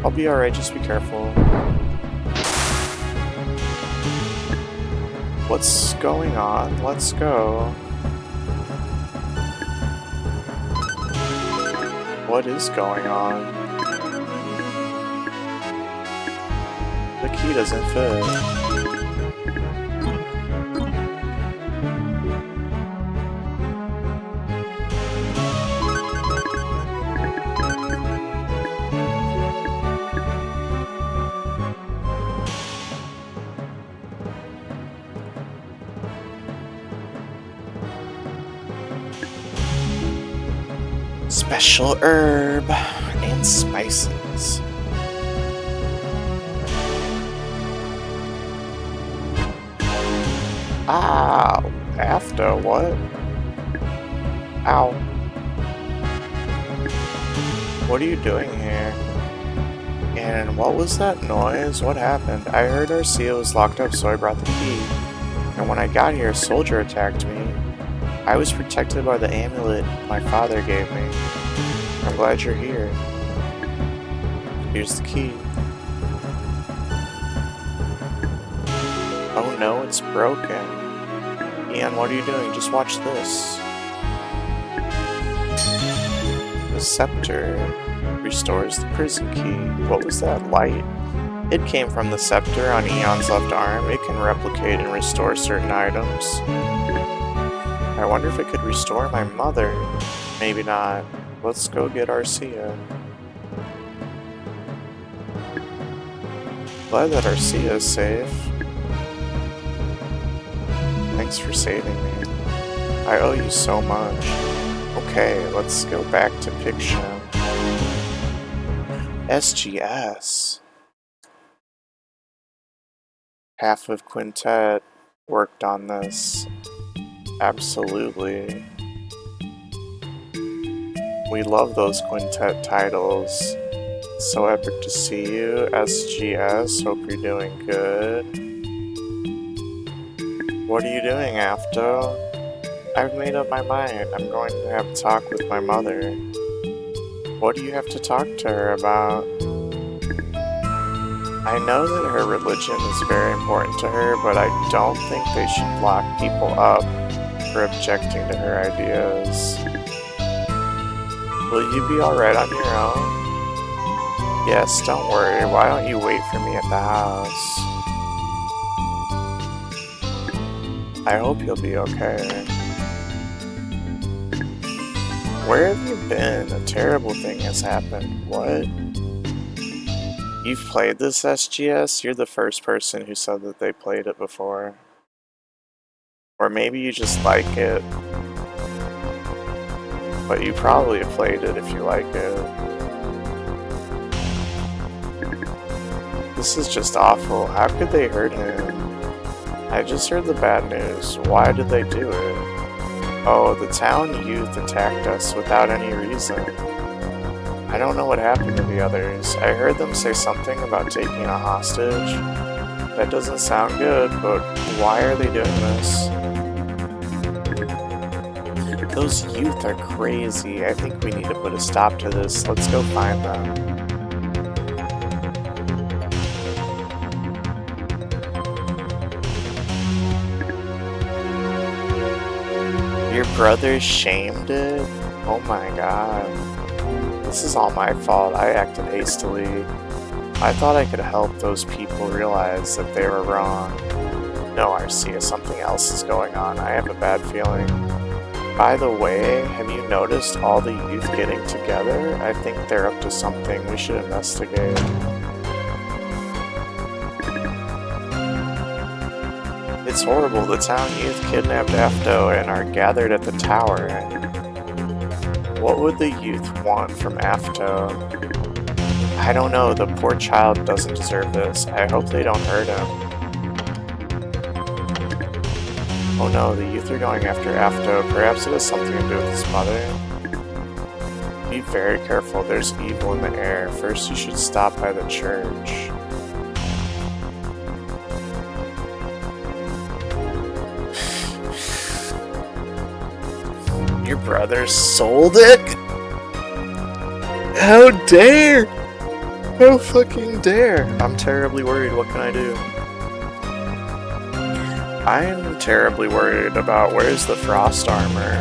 S1: I'll be alright, just be careful. What's going on? Let's go. What is going on? The key doesn't fit. Special herb and spices. Ow! After what? Ow. What are you doing here? And what was that noise? What happened? I heard Arcia was locked up, so I brought the key. And when I got here, a soldier attacked me. I was protected by the amulet my father gave me. I'm glad you're here. Here's the key. Oh no, it's broken. Ian, what are you doing? Just watch this. The scepter restores the prison key. What was that light? It came from the scepter on Eon's left arm. It can replicate and restore certain items. I wonder if it could restore my mother. Maybe not. Let's go get Arcia. Glad that Arcia is safe. Thanks for saving me. I owe you so much. Okay, let's go back to Picture. SGS. Half of Quintet worked on this. Absolutely. We love those Quintet titles. So epic to see you, SGS. Hope you're doing good. What are you doing, Afto? I've made up my mind. I'm going to have a talk with my mother. What do you have to talk to her about? I know that her religion is very important to her, but I don't think they should lock people up for objecting to her ideas. Will you be alright on your own? Yes, don't worry. Why don't you wait for me at the house? I hope you'll be okay. Where have you been? A terrible thing has happened. What? You've played this SGS? You're the first person who said that they played it before. Or maybe you just like it. But you probably have played it if you like it. This is just awful. How could they hurt him? I just heard the bad news. Why did they do it? Oh, the town youth attacked us without any reason. I don't know what happened to the others. I heard them say something about taking a hostage. That doesn't sound good, but why are they doing this? Those youth are crazy. I think we need to put a stop to this. Let's go find them. Your brother shamed it? Oh my god. This is all my fault. I acted hastily. I thought I could help those people realize that they were wrong. No, Arcia, something else is going on. I have a bad feeling. By the way, have you noticed all the youth getting together? I think they're up to something. We should investigate. It's horrible. The town youth kidnapped Afto and are gathered at the tower. What would the youth want from Afto? I don't know. The poor child doesn't deserve this. I hope they don't hurt him. Oh no, the youth are going after Afto. Perhaps it has something to do with his mother. Be very careful. There's evil in the air. First, you should stop by the church. Your brother sold it? How dare! How fucking dare! I'm terribly worried. What can I do? I am terribly worried about where's the frost armor.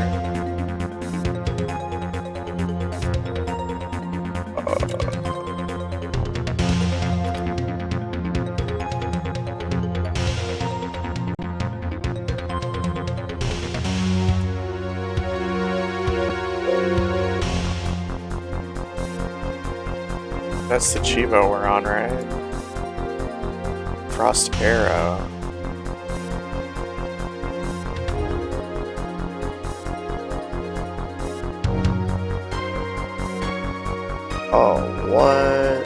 S1: That's the Chivo we're on, right? Frost Arrow. Oh, what?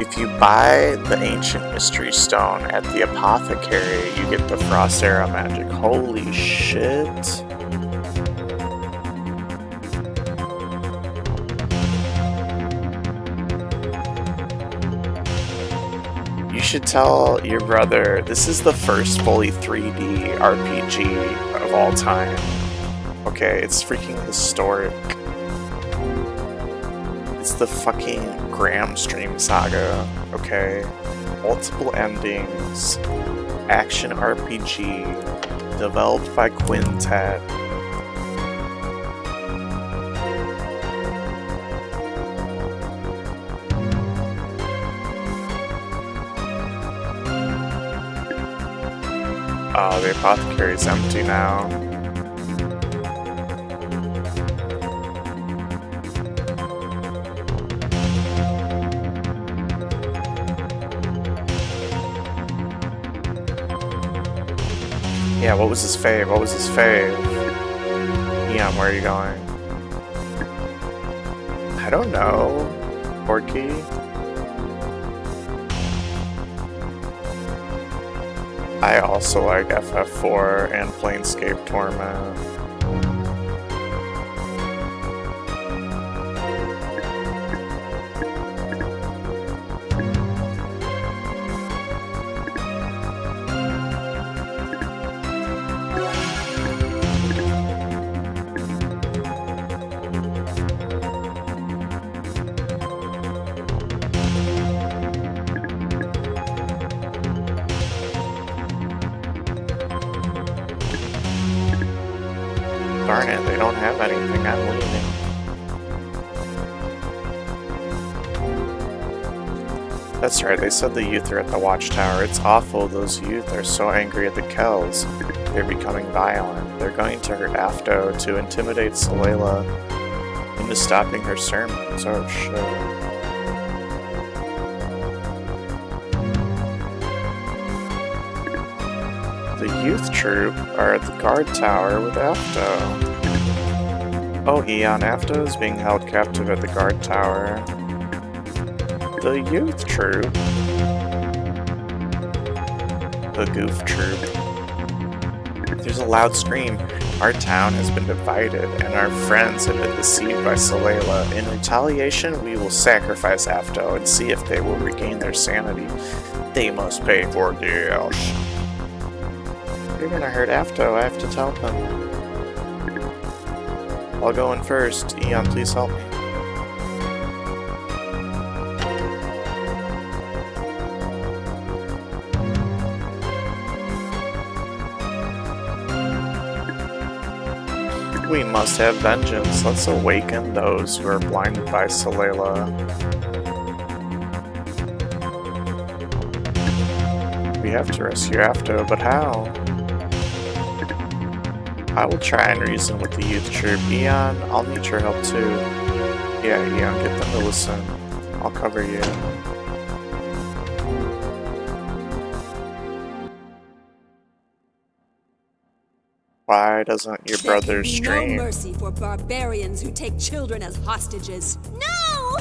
S1: If you buy the Ancient Mystery Stone at the Apothecary, you get the Frost Arrow magic. Holy shit. You should tell your brother, this is the first fully 3D RPG of all time. Okay, it's freaking historic. It's the fucking Granstream Saga, okay? Multiple endings, action RPG, developed by Quintet. Oh, the apothecary's empty now. Yeah, what was his fave? What was his fave? Eon, where are you going? I don't know. Porky? I also like FF4 and Planescape Torment. Darn it, they don't have anything, I'm leaving. That's right, they said the youth are at the watchtower. It's awful, those youth are so angry at the Kells. They're becoming violent. They're going to hurt Afto to intimidate Salela into stopping her sermons. Oh shit. The youth troop are at the guard tower with Afto. Oh, Eon, Afto is being held captive at the guard tower. The youth troop? The goof troop. There's a loud scream. Our town has been divided, and our friends have been deceived by Salela. In retaliation, we will sacrifice Afto and see if they will regain their sanity. They must pay for this. You're gonna hurt Afto, I have to tell them. I'll go in first. Eon, please help me. We must have vengeance. Let's awaken those who are blinded by Salela. We have to rescue Afto, but how? I will try and reason with the youth troop. Eon, I'll need your help too. Yeah, Eon, get them to listen. I'll cover you. Why doesn't your brother stream?
S2: There can be no mercy for barbarians who take children as hostages.
S3: No!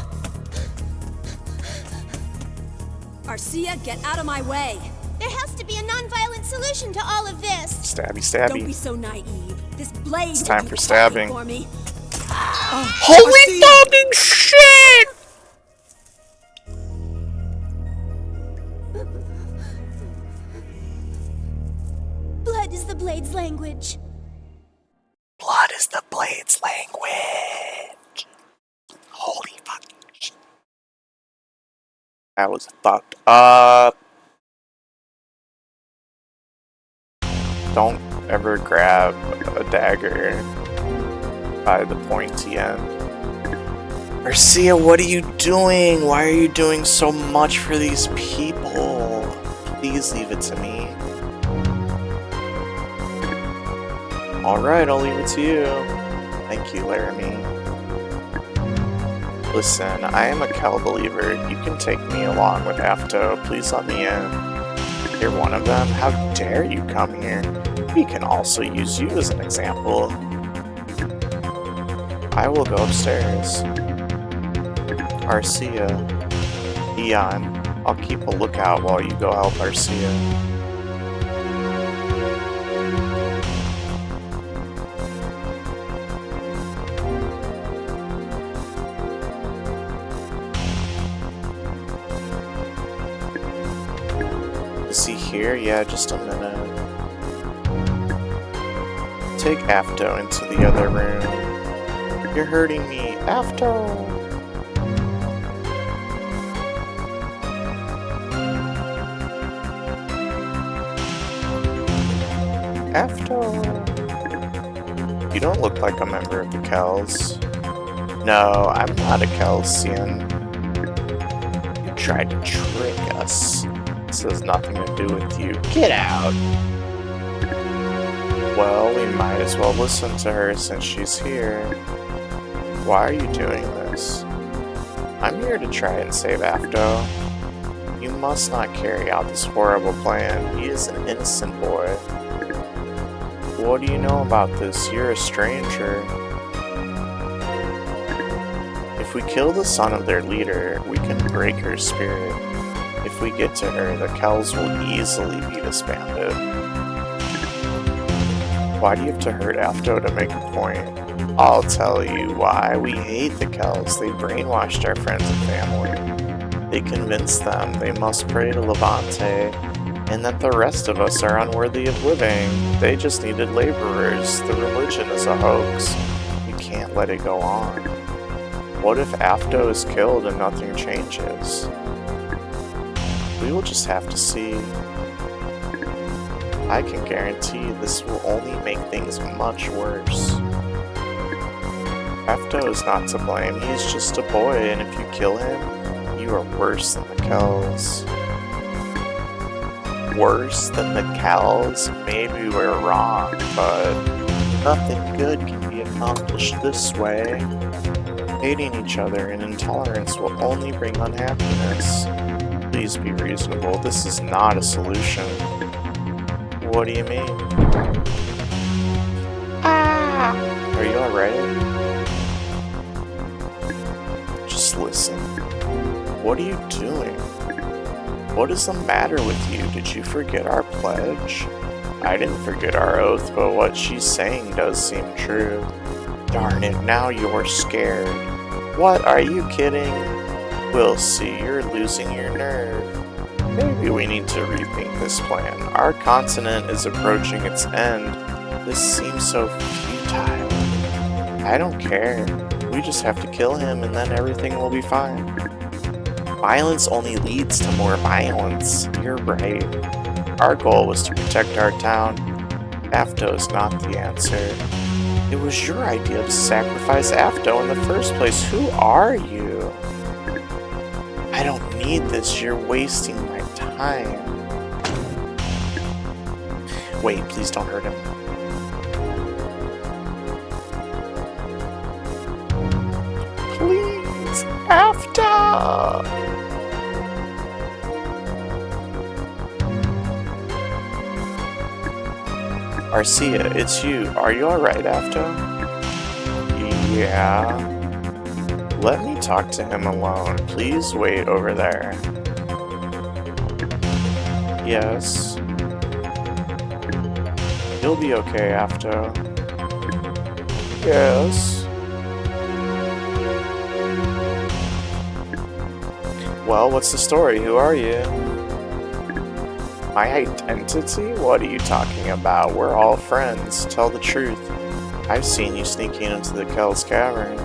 S2: Arcia, get out of my way!
S3: There has to be a non-violent solution to all of this.
S1: Stabby, stabby.
S2: Don't be so naive. This blade
S1: It's time
S2: will
S1: for
S2: do
S1: stabbing.
S2: for me.
S1: Holy fucking shit!
S3: Blood is the blade's language.
S1: Blood is the blade's language. Holy fucking shit. That was fucked up. Don't ever grab a dagger by the pointy end. Arcia, what are you doing? Why are you doing so much for these people? Please leave it to me. Alright, I'll leave it to you. Thank you, Laramie. Listen, I am a Kel believer. You can take me along with Afto. Please let me in. You're one of them? How dare you come here? We can also use you as an example. I will go upstairs. Arcia. Eon. I'll keep a lookout while you go help Arcia. Is he here? Yeah, just a minute. Take Afto into the other room. You're hurting me, Afto! Afto! You don't look like a member of the Kells. No, I'm not a Kelsian. You tried to trick us. This has nothing to do with you. Get out! Well, we might as well listen to her since she's here. Why are you doing this? I'm here to try and save Afto. You must not carry out this horrible plan. He is an innocent boy. What do you know about this? You're a stranger. If we kill the son of their leader, we can break her spirit. If we get to her, the Kells will easily be disbanded. Why do you have to hurt Afto to make a point? I'll tell you why. We hate the Kells. They brainwashed our friends and family. They convinced them they must pray to Levante, and that the rest of us are unworthy of living. They just needed laborers. The religion is a hoax. We can't let it go on. What if Afto is killed and nothing changes? We will just have to see. I can guarantee this will only make things much worse. Afto is not to blame. He's just a boy, and if you kill him, you are worse than the Kells. Worse than the Kells? Maybe we're wrong, but nothing good can be accomplished this way. Hating each other and intolerance will only bring unhappiness. Please be reasonable. This is not a solution. What do you mean? Ah! Are you alright? Just listen. What are you doing? What is the matter with you? Did you forget our pledge? I didn't forget our oath, but what she's saying does seem true. Darn it, now you're scared. What? Are you kidding? We'll see, you're losing your nerve. Maybe we need to rethink this plan. Our continent is approaching its end. This seems so futile. I don't care. We just have to kill him and then everything will be fine. Violence only leads to more violence. You're right. Our goal was to protect our town. Afto's not the answer. It was your idea to sacrifice Afto in the first place. Who are you? I don't need this. You're wasting my time. Wait, please don't hurt him. Please, Afto! Arcia, it's you. Are you alright, Afto? Yeah. Let me talk to him alone. Please wait over there. Yes. You'll be okay, Afto. Yes. Well, what's the story? Who are you? My identity? What are you talking about? We're all friends. Tell the truth. I've seen you sneaking into the Kells Cavern.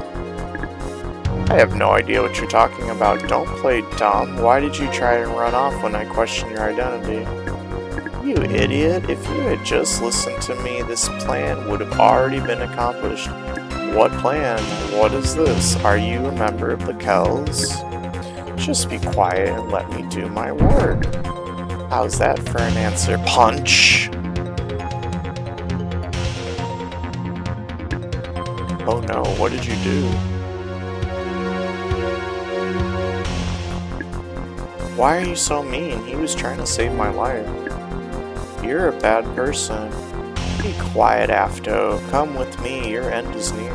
S1: I have no idea what you're talking about. Don't play dumb. Why did you try and run off when I questioned your identity? You idiot. If you had just listened to me, this plan would have already been accomplished. What plan? What is this? Are you a member of the Kells? Just be quiet and let me do my work. How's that for an answer? Punch! Oh no, what did you do? Why are you so mean? He was trying to save my life. You're a bad person. Be quiet, Afto. Come with me, your end is near.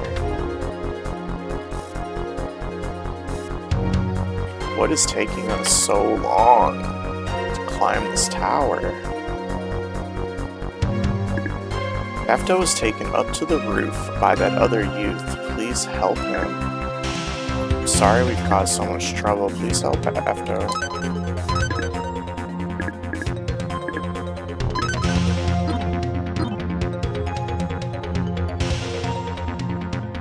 S1: What is taking us so long to climb this tower? Afto was taken up to the roof by that other youth. Please help him. I'm sorry we've caused so much trouble. Please help Afto.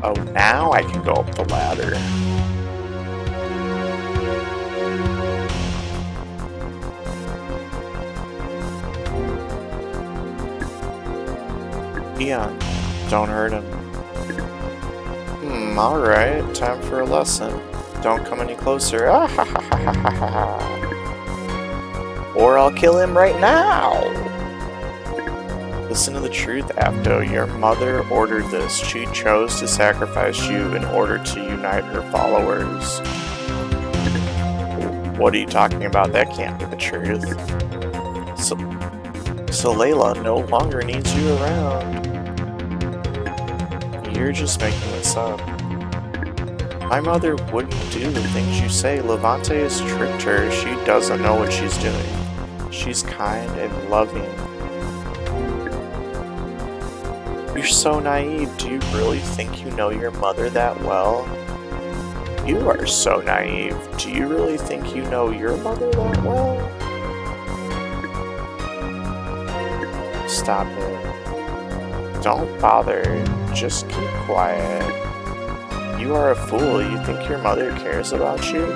S1: Oh, now I can go up the ladder. Eon, don't hurt him. Alright, time for a lesson. Don't come any closer. Or I'll kill him right now! Listen to the truth, Apto. Your mother ordered this. She chose to sacrifice you in order to unite her followers. What are you talking about? That can't be the truth. So Layla no longer needs you around. You're just making this up. My mother wouldn't do the things you say. Levante has tricked her. She doesn't know what she's doing. She's kind and loving. You're so naive. Do you really think you know your mother that well? You are so naive. Do you really think you know your mother that well? Stop it. Don't bother. Just keep quiet. You are a fool. You think your mother cares about you?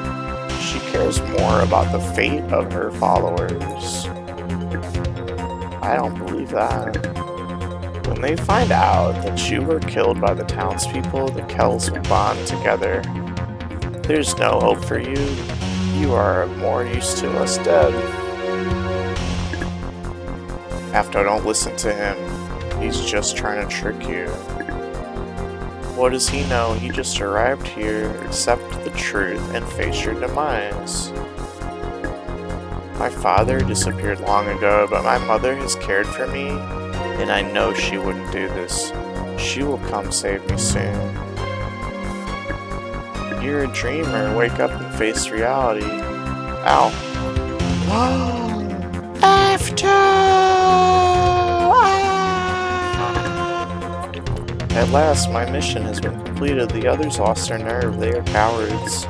S1: She cares more about the fate of her followers. I don't believe that. When they find out that you were killed by the townspeople, the Kells will bond together. There's no hope for you. You are more used to us dead. After, don't listen to him. He's just trying to trick you. What does he know? He just arrived here. Accept the truth and face your demise. My father disappeared long ago, but my mother has cared for me, and I know she wouldn't do this. She will come save me soon. You're a dreamer. Wake up and face reality. Ow. At last, my mission has been completed. The others lost their nerve. They are cowards.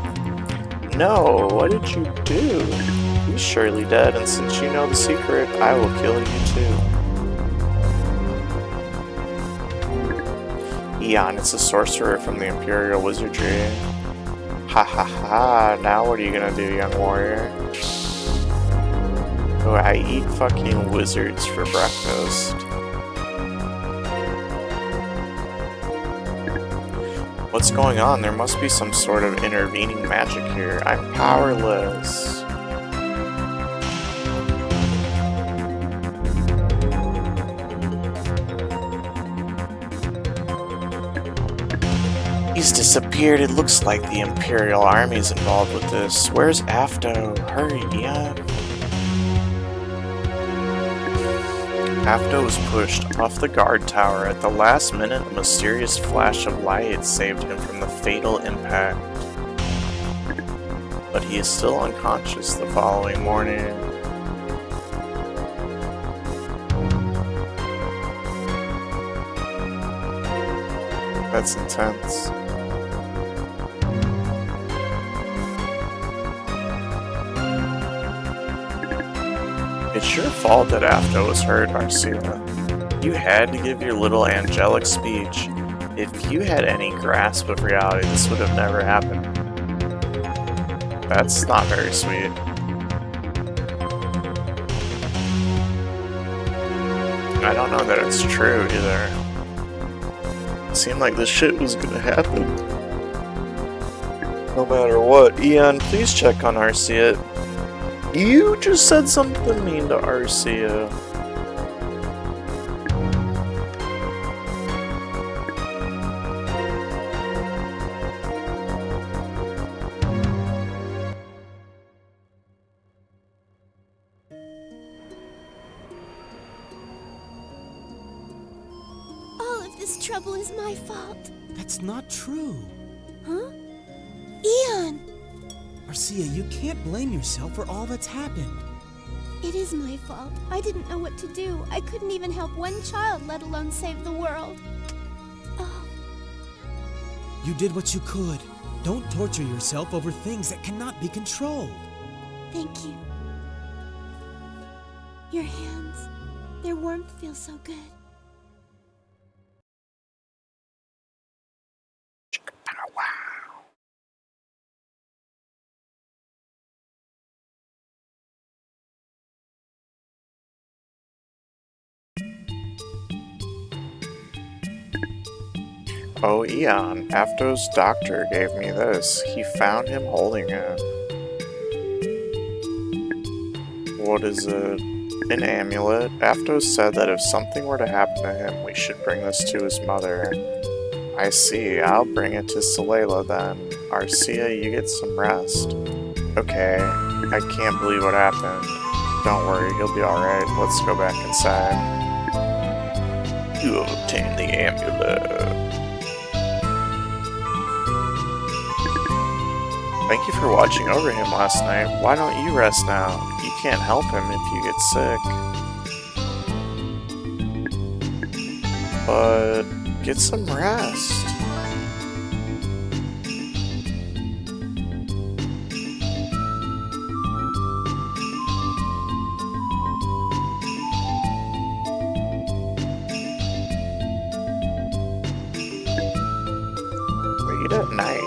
S1: No, what did you do? He's surely dead, and since you know the secret, I will kill you too. Eon, it's a sorcerer from the Imperial Wizardry. Ha ha ha, now what are you gonna do, young warrior? Oh, I eat fucking wizards for breakfast. What's going on? There must be some sort of intervening magic here. I'm powerless. He's disappeared. It looks like the Imperial Army's involved with this. Where's Afto? Hurry, Eon. Afto was pushed off the guard tower. At the last minute, a mysterious flash of light saved him from the fatal impact. But he is still unconscious the following morning. That's intense. It's your fault that Afto was hurt, Arcia. You had to give your little angelic speech. If you had any grasp of reality, this would have never happened. That's not very sweet. I don't know that it's true either. It seemed like this shit was gonna happen. No matter what. Eon, please check on Arcia. You just said something mean to Arcia.
S3: All of this trouble is my fault.
S4: That's not true.
S3: Huh? Eon!
S4: Arcia, you can't blame yourself for all that's happened.
S3: It is my fault. I didn't know what to do. I couldn't even help one child, let alone save the world. Oh,
S4: You did what you could. Don't torture yourself over things that cannot be controlled.
S3: thank you. Your hands, their warmth feels so good.
S1: Oh, Eon, Apto's doctor gave me this. He found him holding it. What is it? An amulet. Apto said that if something were to happen to him, we should bring this to his mother. I see. I'll bring it to Salela then. Arcia, you get some rest. Okay. I can't believe what happened. Don't worry, he'll be alright. Let's go back inside. You have obtained the amulet. Thank you for watching over him last night. Why don't you rest now? You can't help him if you get sick. But get some rest. Late at night.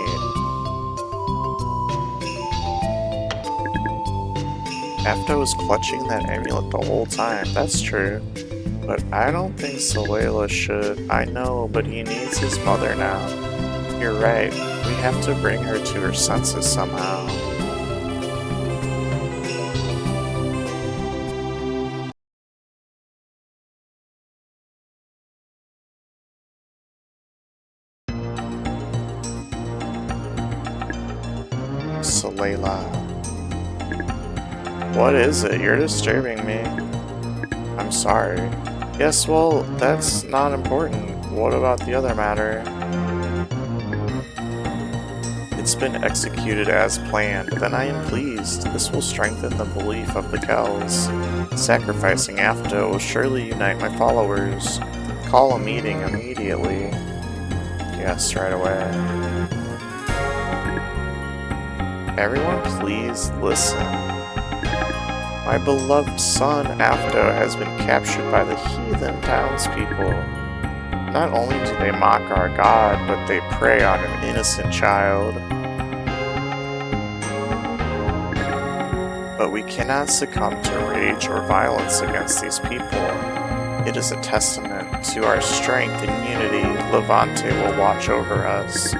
S1: Apto was clutching that amulet the whole time, that's true. But I don't think Salela should. I know, but he needs his mother now. You're right, we have to bring her to her senses somehow. Salela. What is it? You're disturbing me. I'm sorry. Yes, well, that's not important. What about the other matter? It's been executed as planned, then I am pleased. This will strengthen the belief of the Kells. Sacrificing Apto will surely unite my followers. Call a meeting immediately. Yes, right away. Everyone please listen. My beloved son, Apto, has been captured by the heathen townspeople. Not only do they mock our god, but they prey on an innocent child. But we cannot succumb to rage or violence against these people. It is a testament to our strength and unity. Levante will watch over us.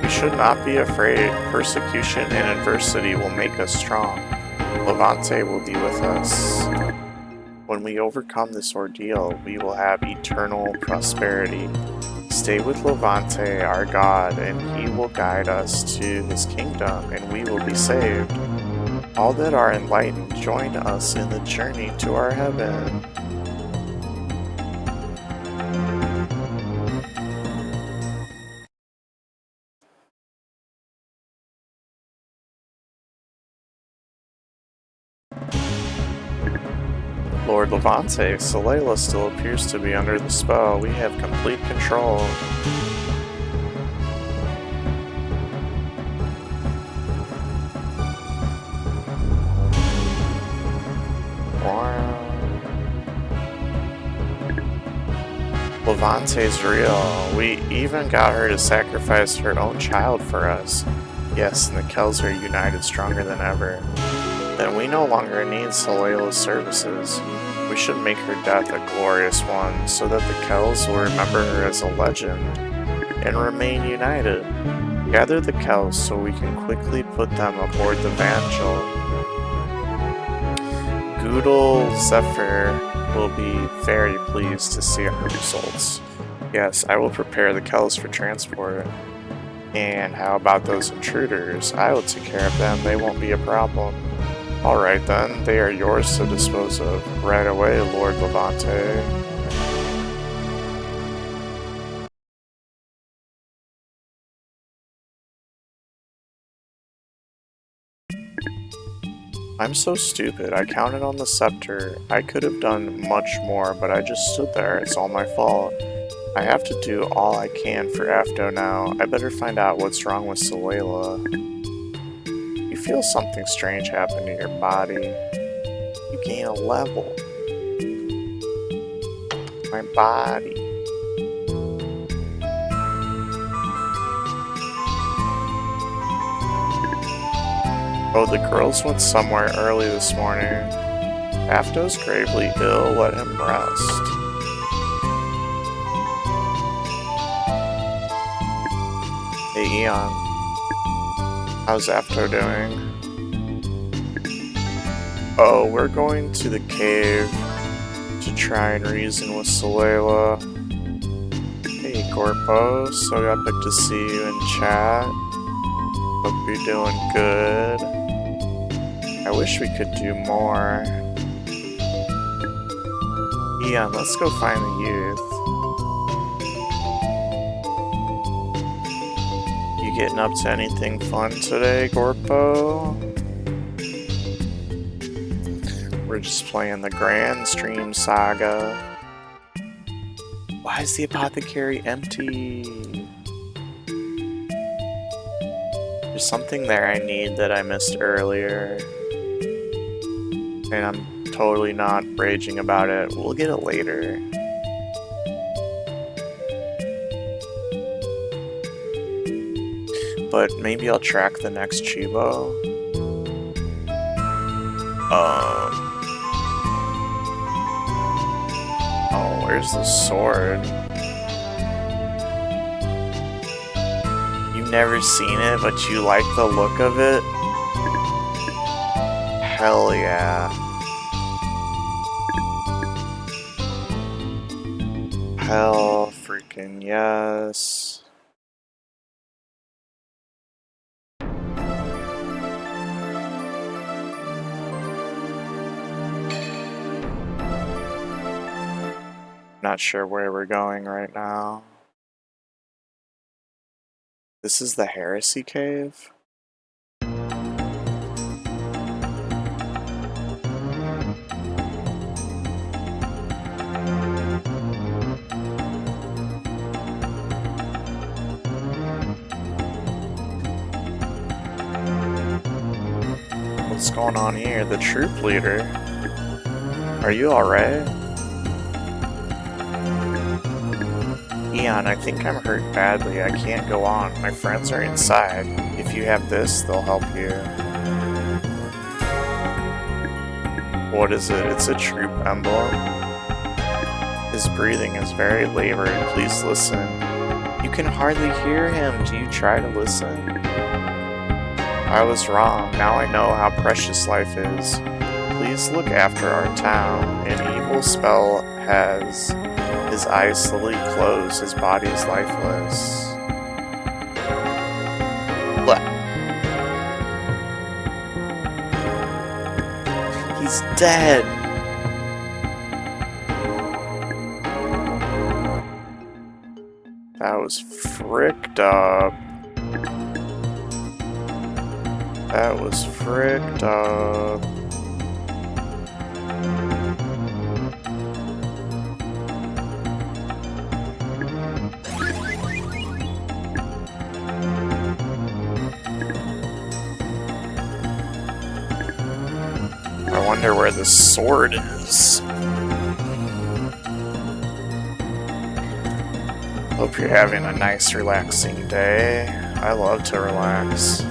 S1: We should not be afraid. Persecution and adversity will make us strong. Levante will be with us. When we overcome this ordeal, we will have eternal prosperity. Stay with Levante, our God, and he will guide us to his kingdom, and we will be saved. All that are enlightened, join us in the journey to our heaven. Lord Levante, Salela still appears to be under the spell. We have complete control. Wow. Levante's real. We even got her to sacrifice her own child for us. Yes, and the Kells are united stronger than ever. Then we no longer need Salela's services. We should make her death a glorious one, so that the Kells will remember her as a legend, and remain united. Gather the Kells so we can quickly put them aboard the Vangel. Goodle Zephyr will be very pleased to see our results. Yes, I will prepare the Kells for transport. And how about those intruders? I will take care of them, they won't be a problem. Alright then, they are yours to dispose of. Right away, Lord Levante. I'm so stupid. I counted on the scepter. I could have done much more, but I just stood there. It's all my fault. I have to do all I can for Afto now. I better find out what's wrong with Salela. You feel something strange happen to your body. You gain a level. My body. Oh, the girls went somewhere early this morning. Afto's gravely ill, let him rest. Hey Eon, how's Afto doing? Oh, we're going to the cave to try and reason with Salela. Hey Corpo, so epic to see you in chat. Hope you're doing good. I wish we could do more. Eon, let's go find the youth. You getting up to anything fun today, Gorpo? We're just playing the Granstream Saga. Why is the apothecary empty? There's something there I need that I missed earlier. And I'm totally not raging about it. We'll get it later. But maybe I'll track the next Chibo. Oh, where's the sword? You've never seen it, but you like the look of it? Hell yeah. Hell freaking yes. Not sure where we're going right now. This is the Heresy Cave? What's going on here? The troop leader? Are you alright? Eon, I think I'm hurt badly. I can't go on. My friends are inside. If you have this, they'll help you. What is it? It's a troop emblem. His breathing is very labored. Please listen. You can hardly hear him. Do you try to listen? I was wrong. Now I know how precious life is. Please look after our town. An evil spell has his eyes slowly close. His body is lifeless. What? He's dead. That was fricked up. That was fricked up. I wonder where the sword is. Hope you're having a nice, relaxing day. I love to relax.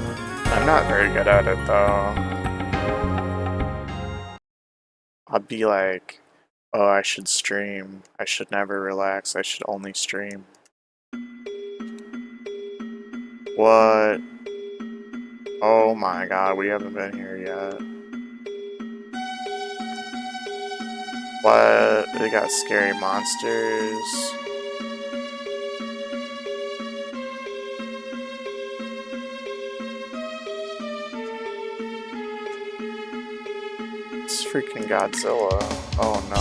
S1: I'm not very good at it, though. I'll be like, oh, I should stream. I should never relax. I should only stream. What? Oh my god, we haven't been here yet. What? They got scary monsters. It's freaking Godzilla. Oh no.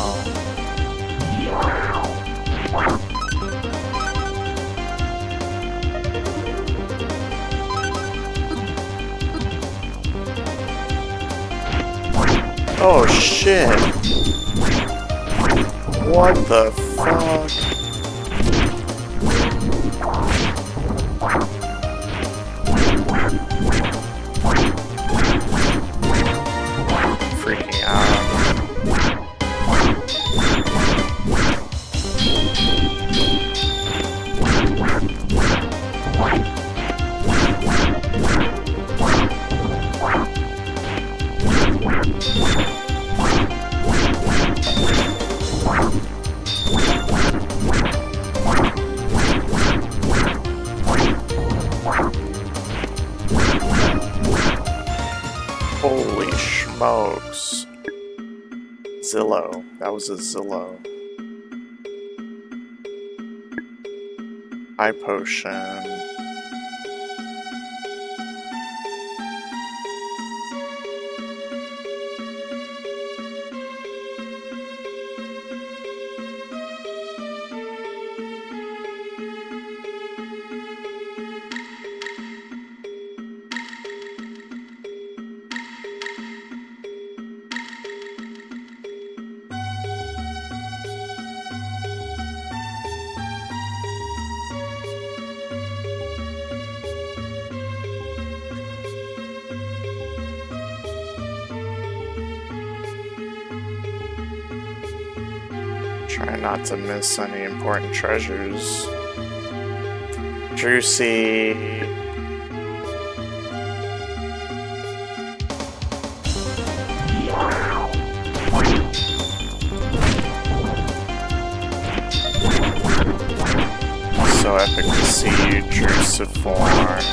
S1: Oh shit! What the fuck? Freaking out. Holy smokes. Zillow. That was a Zillow. Eye potion. Try not to miss any important treasures. Juicy. So epic to see you, Druciform.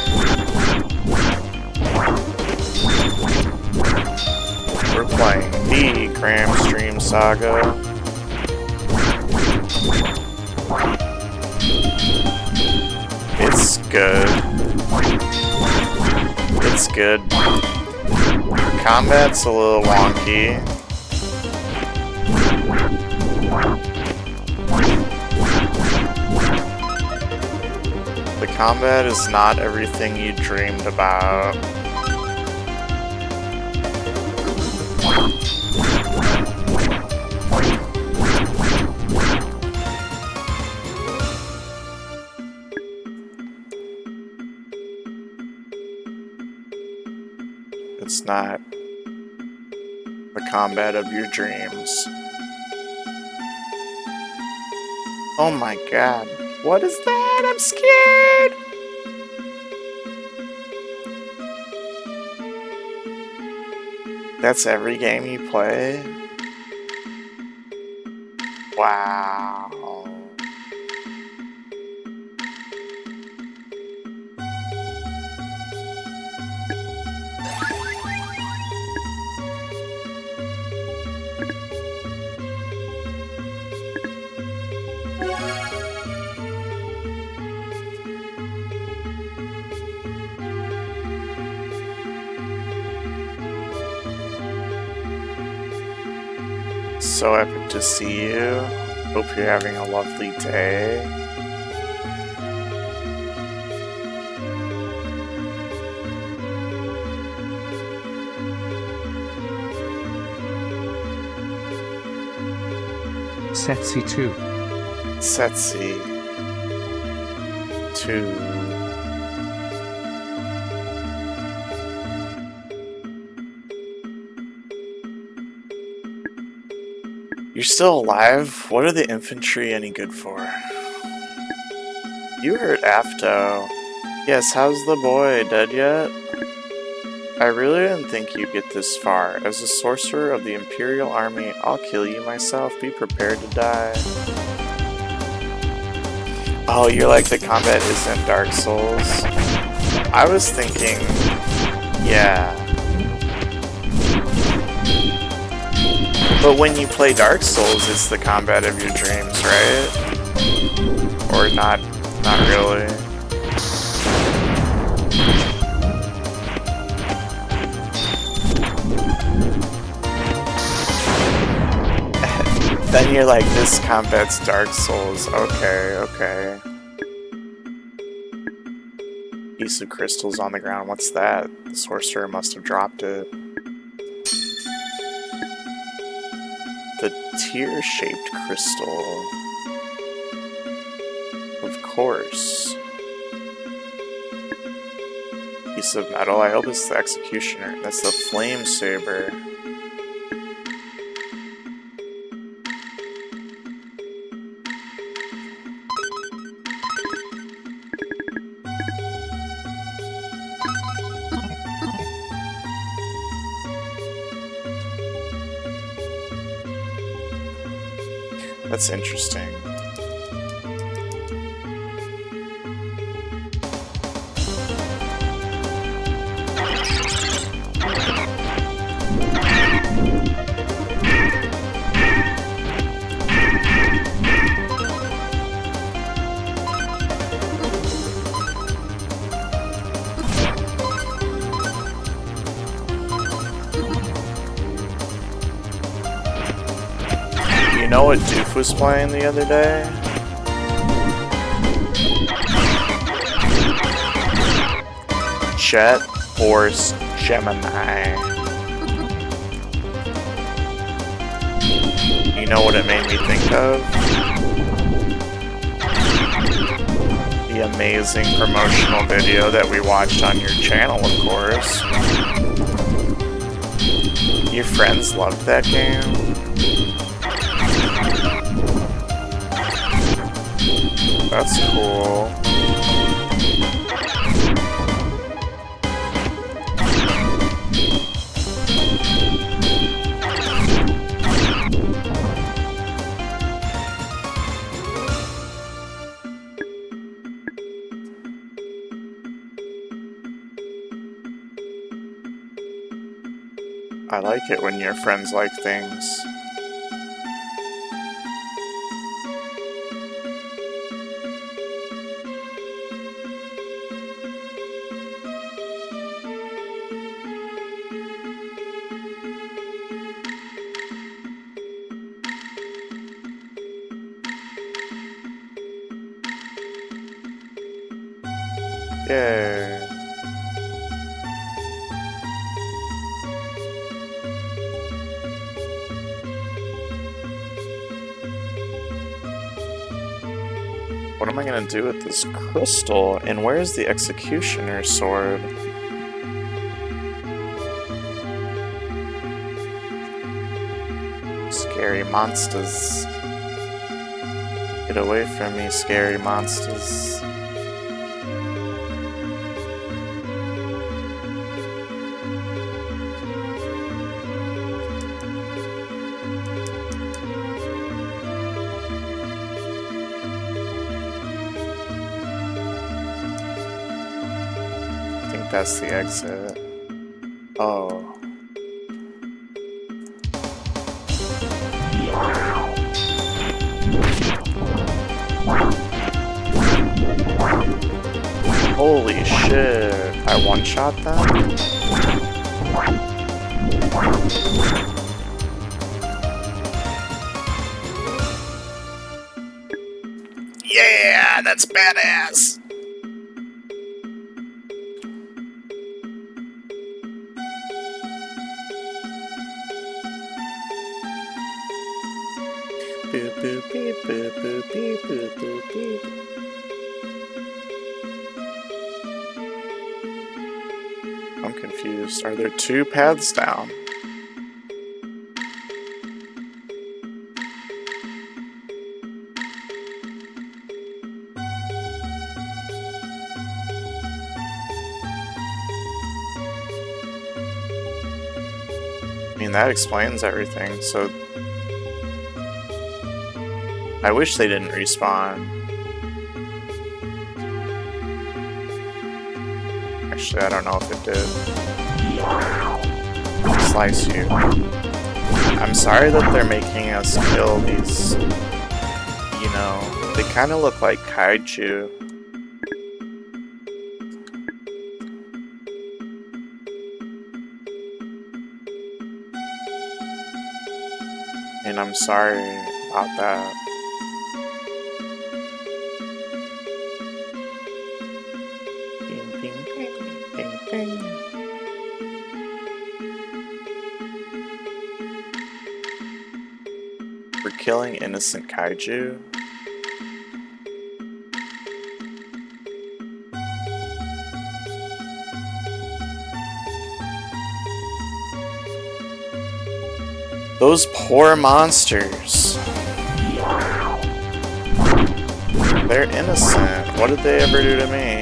S1: We're playing the Granstream Saga. It's good. It's good. Combat's a little wonky. The combat is not everything you dreamed about. It's not the combat of your dreams. Oh my god. What is that? I'm scared! That's every game you play? Wow. So epic to see you. Hope you're having a lovely day.
S5: Setsy 2.
S1: Setsy 2. You're still alive? What are the infantry any good for? You heard Afto. Yes, how's the boy? Dead yet? I really didn't think you'd get this far. As a sorcerer of the Imperial Army, I'll kill you myself. Be prepared to die. Oh, you're like the combat isn't Dark Souls? I was thinking... yeah. But when you play Dark Souls, it's the combat of your dreams, right? Or not really. Then you're like, this combat's Dark Souls. Okay. Piece of crystals on the ground. What's that? The sorcerer must have dropped it. tear-shaped crystal. Of course. Piece of metal. I hope it's the executioner. That's the flame saber. That's interesting. You know what Doof was playing the other day? Jet Force Gemini. You know what it made me think of? The amazing promotional video that we watched on your channel, of course. Your friends loved that game? That's cool. I like it when your friends like things. Yay. What am I gonna do with this crystal? And where's the executioner sword? Scary monsters. Get away from me, scary monsters. That's the exit. Oh. Holy shit. I one-shot that? Yeah, that's badass! Boop, boop, beep, boop, boop, beep, boop, boop, beep. I'm confused. Are there two paths down? I mean, that explains everything, so... I wish they didn't respawn. Actually, I don't know if it did. Slice you. I'm sorry that they're making us kill these... You know, they kind of look like kaiju. And I'm sorry about that. Bing, bing, bing, bing, bing. killing innocent kaiju? Those poor monsters. They're innocent. What did they ever do to me?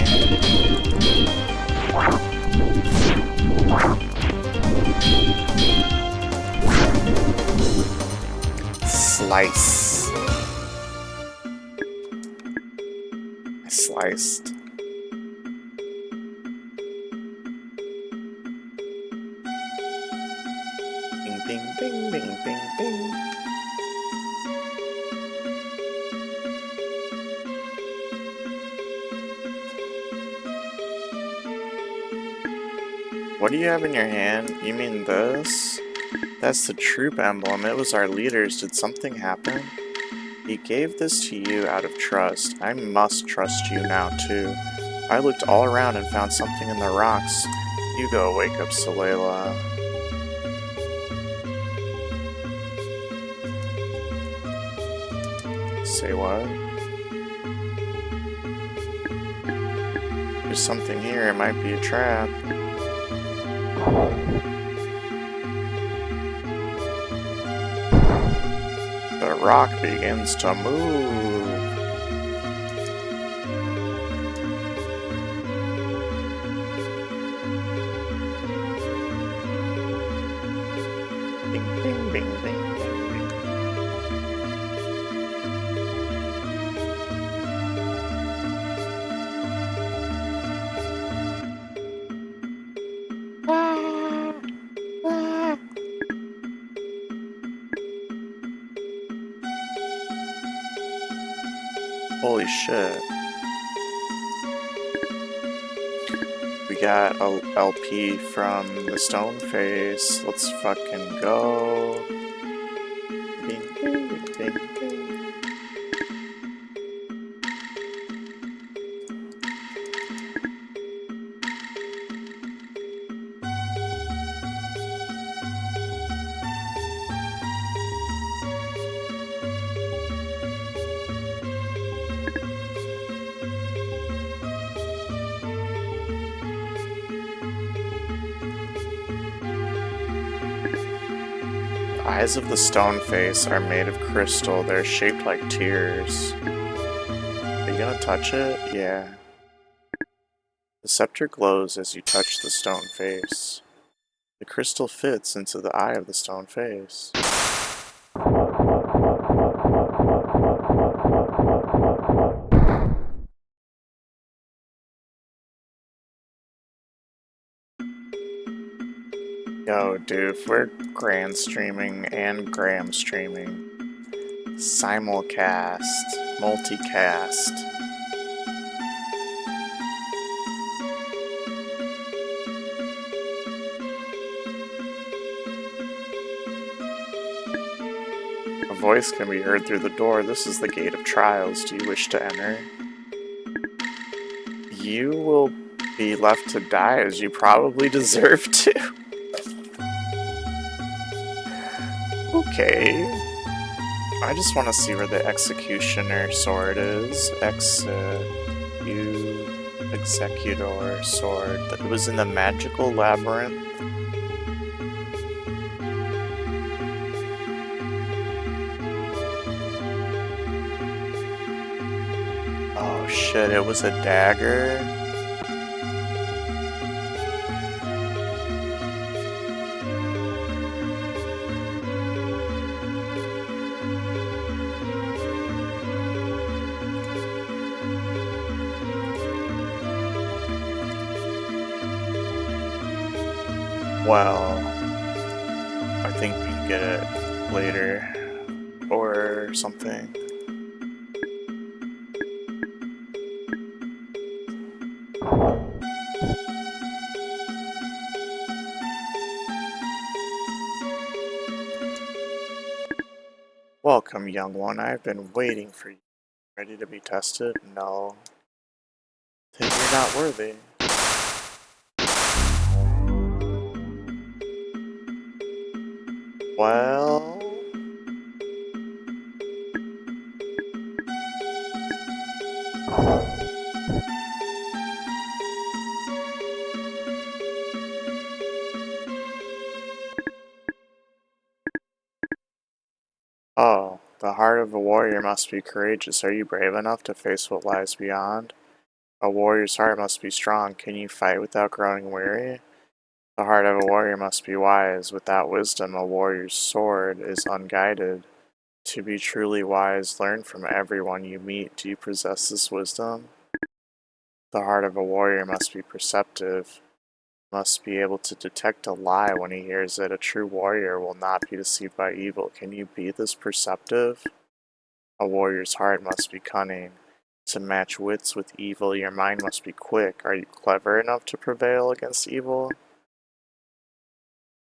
S1: Slice. I sliced. Bing, bing, bing, bing, bing, bing. What do you have in your hand? You mean this? That's the troop emblem. It was our leader's. Did something happen? He gave this to you out of trust. I must trust you now, too. I looked all around and found something in the rocks. You go wake up Salela. Say what? There's something here. It might be a trap. The rock begins to move. Bing, bing, bing, bing, bing, bing. Ah, ah. Holy shit. We got a LP from the Stone Face. Let's fucking go. Bing, bing, bing, bing. The eyes of the Stone Face are made of crystal. They're shaped like tears. Are you gonna touch it? Yeah. The scepter glows as you touch the Stone Face. The crystal fits into the eye of the Stone Face. Yo, dude, if we're grand streaming and gram streaming, simulcast, multicast. A voice can be heard through the door. This is the gate of trials. Do you wish to enter? You will be left to die as you probably deserve to. Okay. I just want to see where the executioner sword is. Executor sword. It was in the magical labyrinth. Oh shit, it was a dagger. Well, I think we can get it later or something. Welcome, young one. I've been waiting for you. Ready to be tested? No. Then you're not worthy. Well, Oh, the heart of a warrior must be courageous. Are you brave enough to face what lies beyond? A warrior's heart must be strong. Can you fight without growing weary? The heart of a warrior must be wise. Without wisdom, a warrior's sword is unguided. To be truly wise, learn from everyone you meet. Do you possess this wisdom? The heart of a warrior must be perceptive, must be able to detect a lie when he hears it. A true warrior will not be deceived by evil. Can you be this perceptive? A warrior's heart must be cunning. To match wits with evil, your mind must be quick. Are you clever enough to prevail against evil?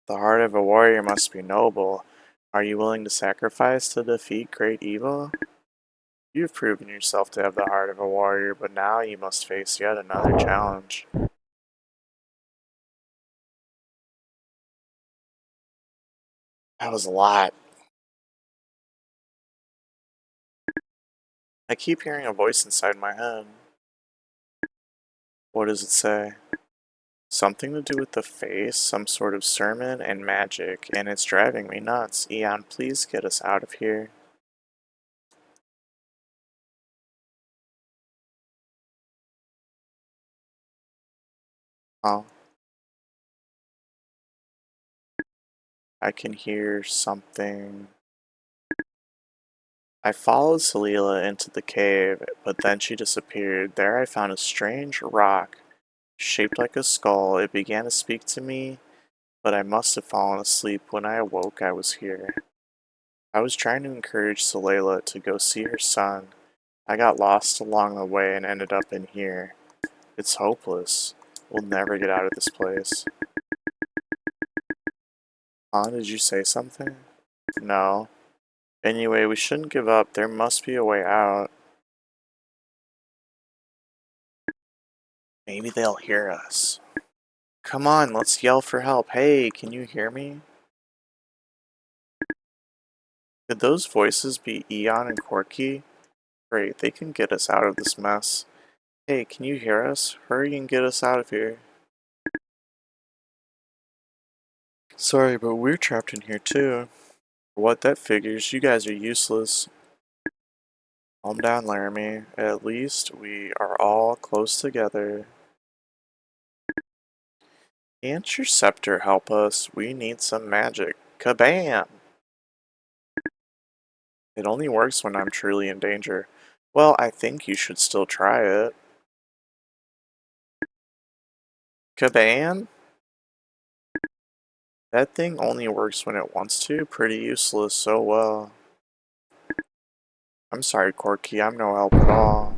S1: The heart of a warrior must be noble. Are you willing to sacrifice to defeat great evil? You've proven yourself to have the heart of a warrior, but now you must face yet another challenge. That was a lot. I keep hearing a voice inside my head. What does it say? Something to do with the face, some sort of sermon and magic, and it's driving me nuts. Eon, please get us out of here. Oh, I can hear something. I followed Salila into the cave, but then she disappeared. There I found a strange rock, shaped like a skull. It began to speak to me, but I must have fallen asleep. When I awoke, I was here. I was trying to encourage Salela to go see her son. I got lost along the way and ended up in here. It's hopeless. We'll never get out of this place. Huh? Did you say something? No. Anyway, we shouldn't give up. There must be a way out. Maybe they'll hear us. Come on, let's yell for help. Hey, can you hear me? Could those voices be Eon and Corky? Great, they can get us out of this mess. Hey, can you hear us? Hurry and get us out of here. Sorry, but we're trapped in here too. What, that figures. You guys are useless. Calm down, Laramie. At least we are all close together. Can't your scepter help us? We need some magic. Kabam! It only works when I'm truly in danger. Well, I think you should still try it. Kabam? That thing only works when it wants to. Pretty useless, so well. I'm sorry, Corky, I'm no help at all.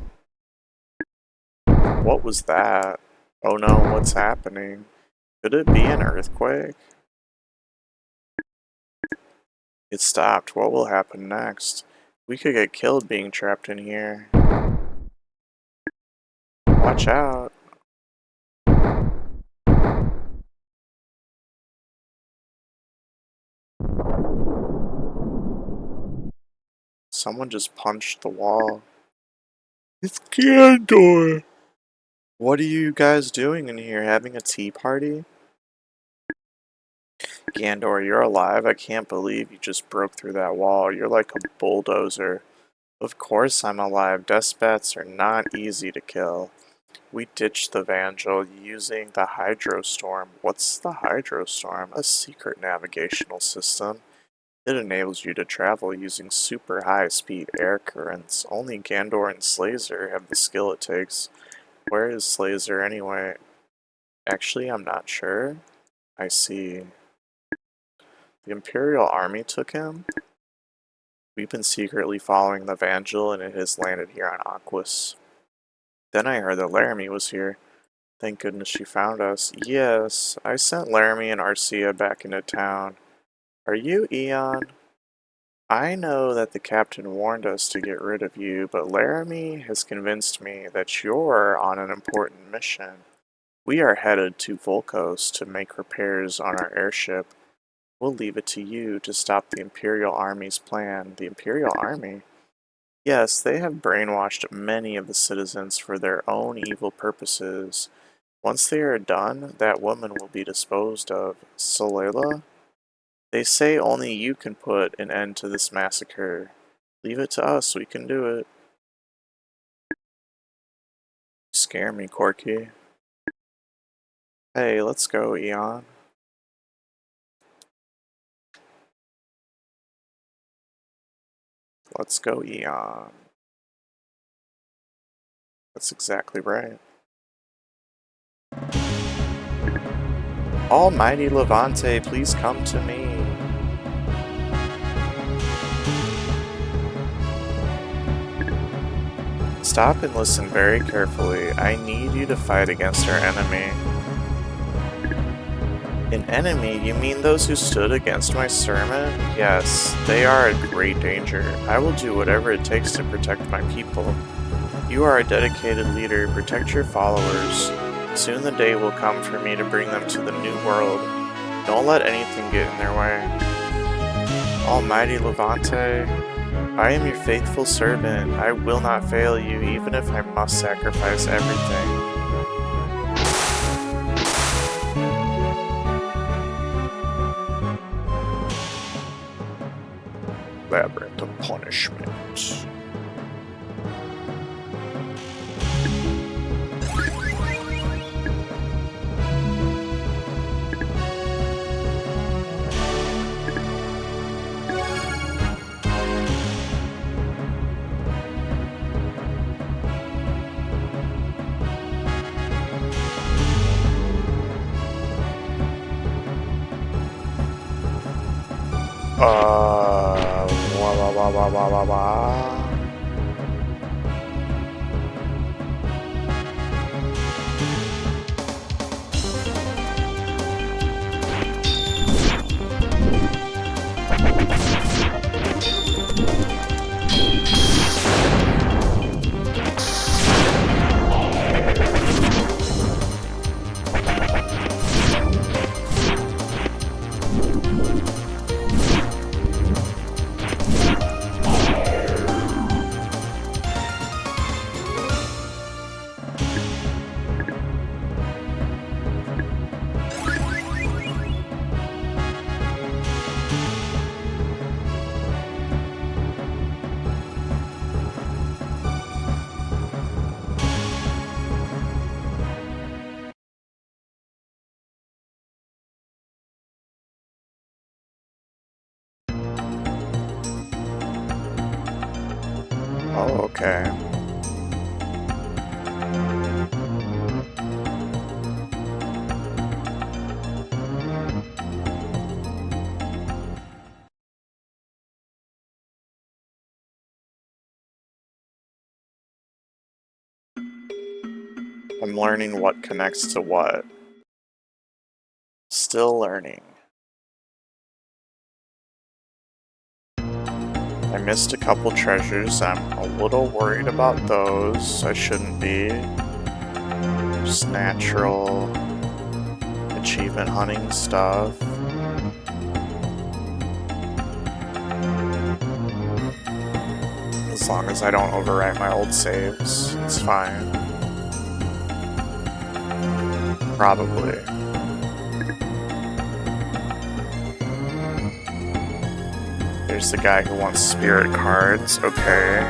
S1: What was that? Oh no, what's happening? Could it be an earthquake? It stopped. What will happen next? We could get killed being trapped in here. Watch out. Someone just punched the wall. It's Gandor! What are you guys doing in here? Having a tea party? Gandor, you're alive? I can't believe you just broke through that wall. You're like a bulldozer. Of course I'm alive. Deathbats are not easy to kill. We ditched the Vangel using the Hydrostorm. What's the Hydrostorm? A secret navigational system. It enables you to travel using super high-speed air currents. Only Gandor and Slazer have the skill it takes. Where is Slazer anyway? Actually, I'm not sure. I see. The Imperial Army took him? We've been secretly following the Vangel and it has landed here on Aquas. Then I heard that Laramie was here. Thank goodness she found us. Yes, I sent Laramie and Arcia back into town. Are you Eon? I know that the captain warned us to get rid of you, but Laramie has convinced me that you're on an important mission. We are headed to Volcos to make repairs on our airship. We'll leave it to you to stop the Imperial Army's plan. The Imperial Army? Yes, they have brainwashed many of the citizens for their own evil purposes. Once they are done, that woman will be disposed of. Solela? They say only you can put an end to this massacre. Leave it to us, we can do it. You scare me, Corky. Hey, let's go, Eon. Let's go, Eon. That's exactly right. Almighty Levante, please come to me. Stop and listen very carefully. I need you to fight against our enemy. An enemy? You mean those who stood against my sermon? Yes, they are a great danger. I will do whatever it takes to protect my people. You are a dedicated leader. Protect your followers. Soon the day will come for me to bring them to the new world. Don't let anything get in their way. Almighty Levante, I am your faithful servant. I will not fail you, even if I must sacrifice everything. Labyrinth of Punishment. Wah. Oh, okay. I'm learning what connects to what. Still learning. I missed a couple treasures. I'm a little worried about those. I shouldn't be. Just natural achievement hunting stuff. As long as I don't overwrite my old saves, it's fine. Probably. There's the guy who wants spirit cards. Okay.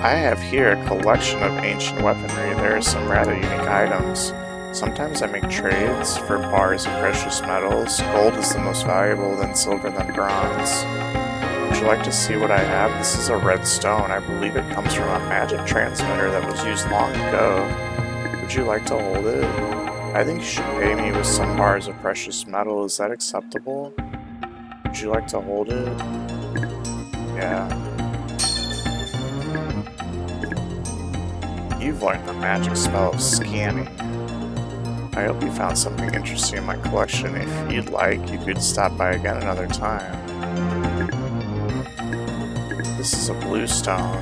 S1: I have here a collection of ancient weaponry. There are some rather unique items. Sometimes I make trades for bars of precious metals. Gold is the most valuable, then silver, then bronze. Would you like to see what I have? This is a red stone. I believe it comes from a magic transmitter that was used long ago. Would you like to hold it? I think you should pay me with some bars of precious metal. Is that acceptable? Would you like to hold it? Yeah. You've learned the magic spell of scanning. I hope you found something interesting in my collection. If you'd like, you could stop by again another time. This is a blue stone.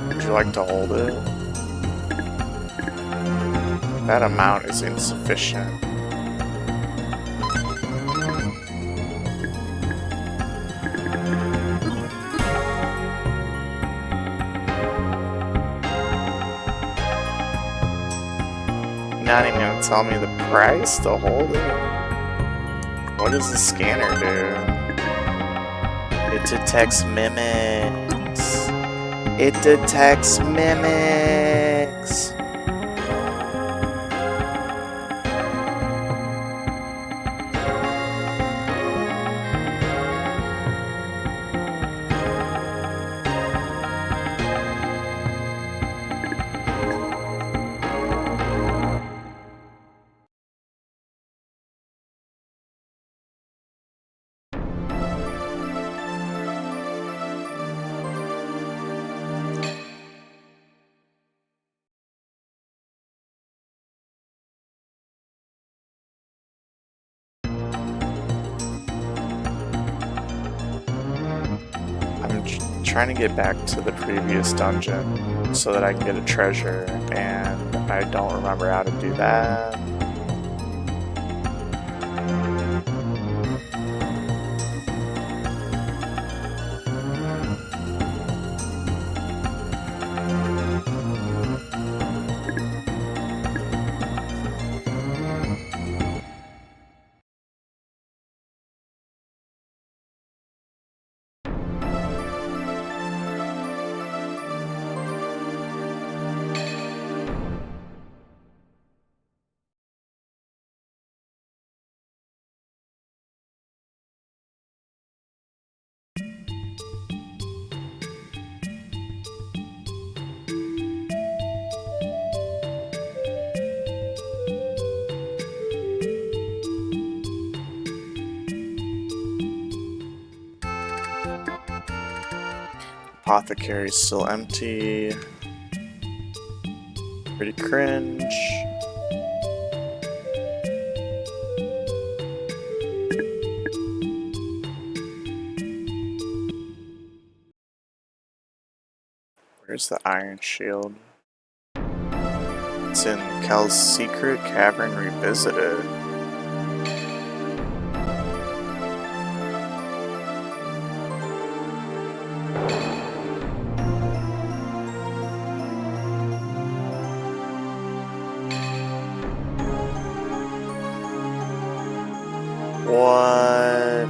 S1: Would you like to hold it? That amount is insufficient. not even gonna tell me the price to hold it? What does the scanner do? It detects mimics. It detects mimics. Trying to get back to the previous dungeon so that I can get a treasure, and I don't remember how to do that. Apothecary's still empty. Pretty cringe. Where's the Iron Shield? It's in Kel's Secret Cavern Revisited. What?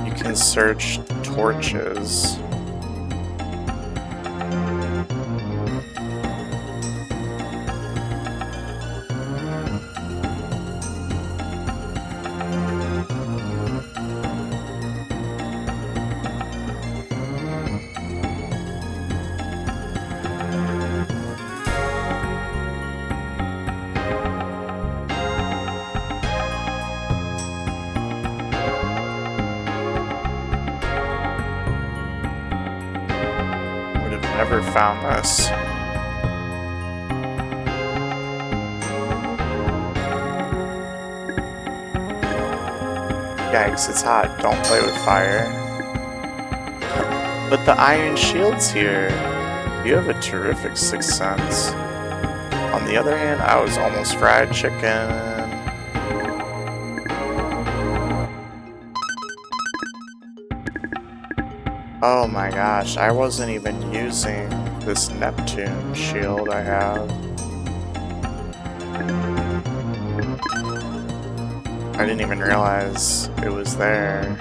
S1: You can search torches. Never found this. Yikes, it's hot. Don't play with fire. But the Iron Shield's here. You have a terrific sixth sense. On the other hand, I was almost fried chicken. Oh my gosh, I wasn't even using this Neptune shield I have. I didn't even realize it was there.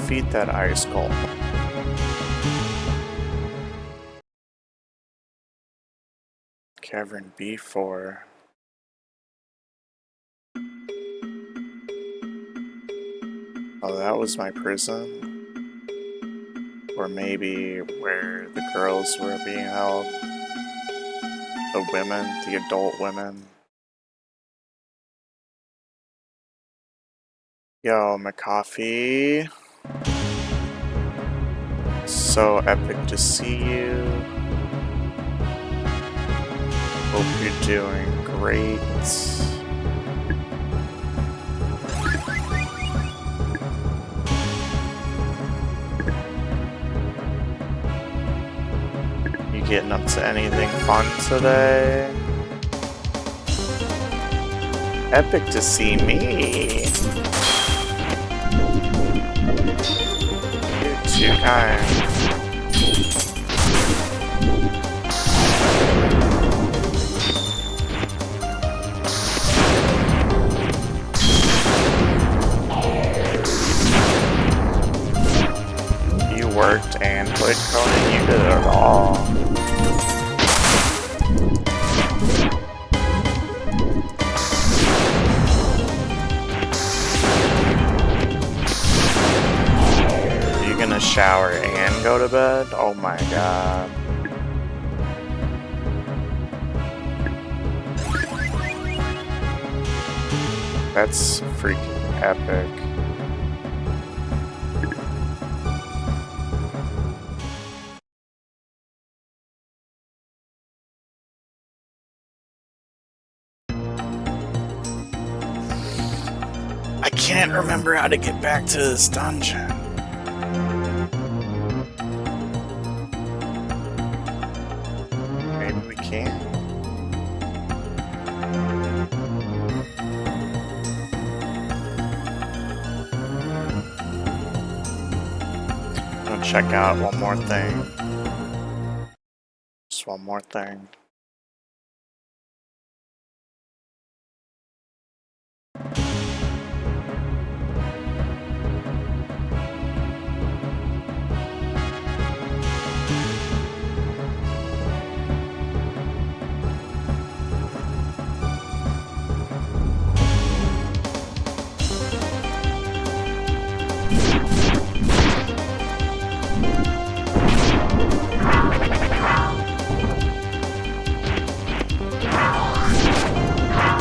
S1: defeat that ice golem. Cavern B4. Oh, that was my prison? Or maybe where the girls were being held? The women, the adult women. Yo, McCoffee. So epic to see you. Hope you're doing great. You getting up to anything fun today? Epic to see me. You're too kind. You worked and played Conan, you did it all. Gonna shower and go to bed? Oh my god. That's freaking epic. I can't remember how to get back to this dungeon. Check out one more thing. Just one more thing.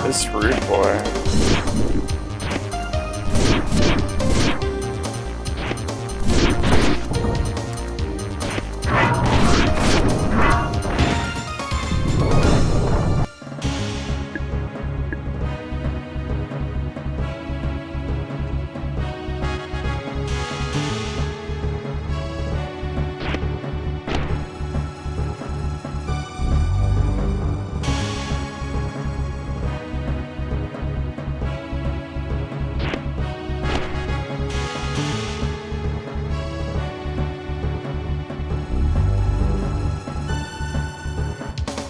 S1: This rude boy.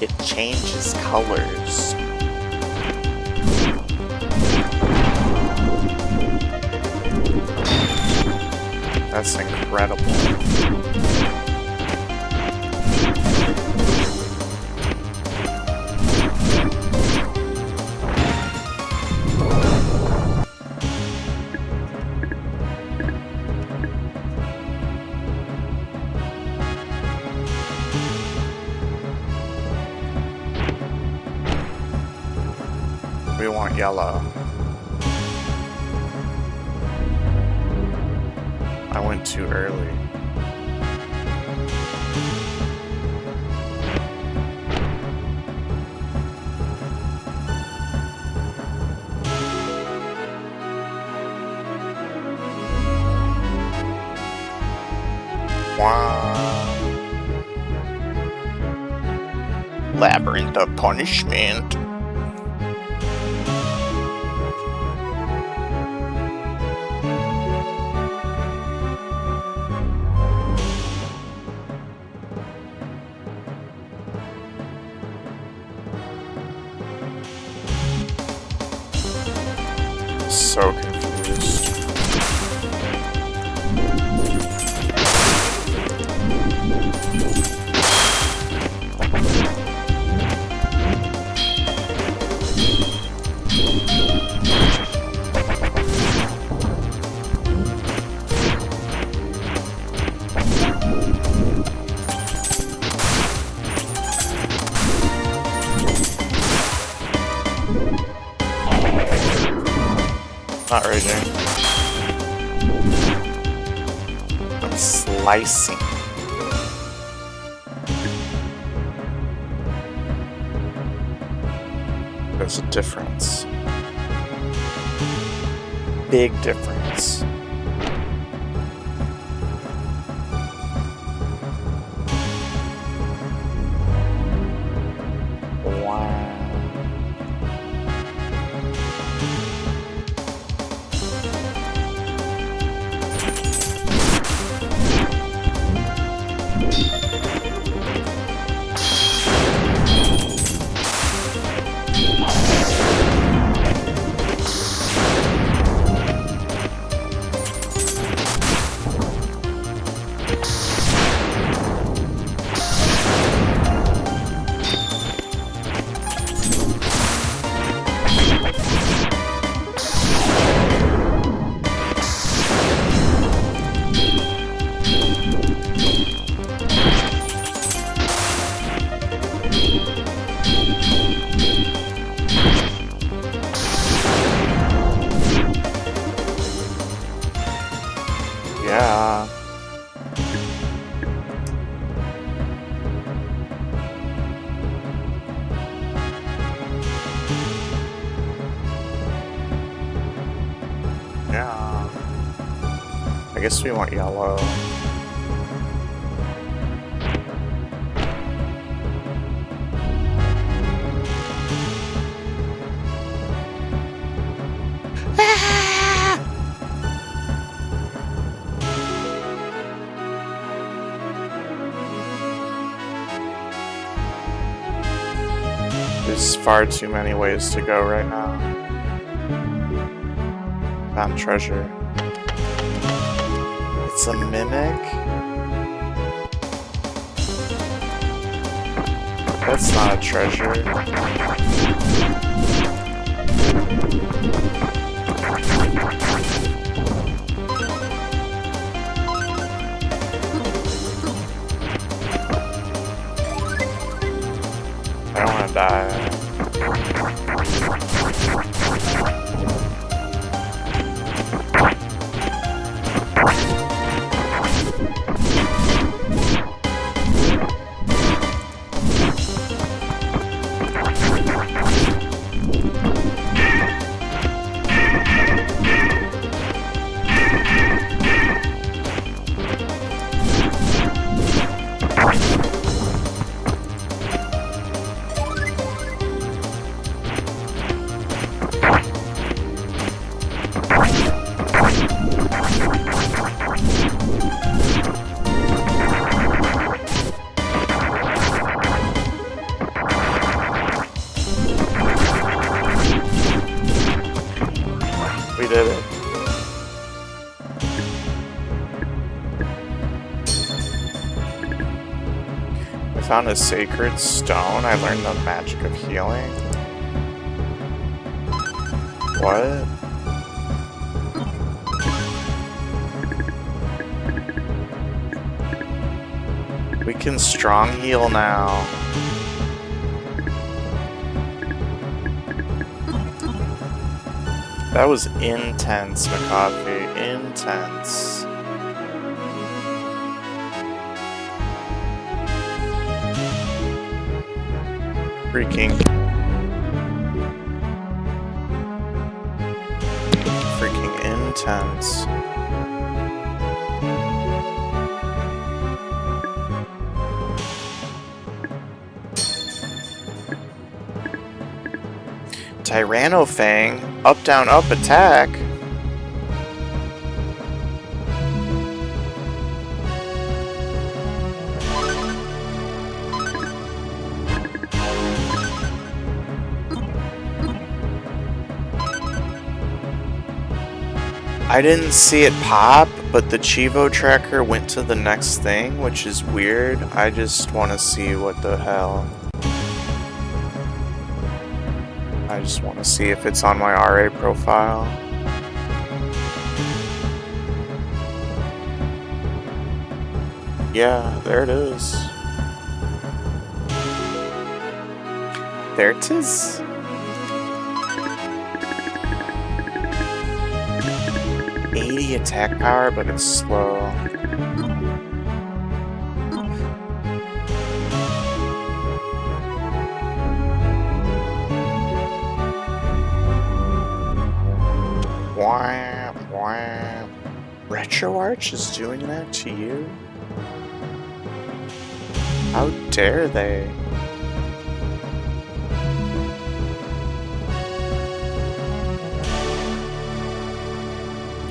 S1: It changes colors. That's incredible. We want yellow. I went too early. Wow. Labyrinth of punishment. So confused. Not raging. I'm slicing. There's a difference. Big difference. Yeah. Yeah. I guess we want yellow. There's far too many ways to go right now. Found treasure. It's a mimic? That's not a treasure. I don't want to die. We did it. I found a sacred stone. I learned the magic of healing. What? We can strong heal now. That was intense, McCoffee. Intense. Freaking intense. Tyrannofang, up, down, up, attack. I didn't see it pop, but the Chivo tracker went to the next thing, which is weird. I just want to see what the hell. I just want to see if it's on my RA profile. Yeah, there it is. There it is. the attack power, but it's slow. Wham, wham. RetroArch is doing that to you? How dare they?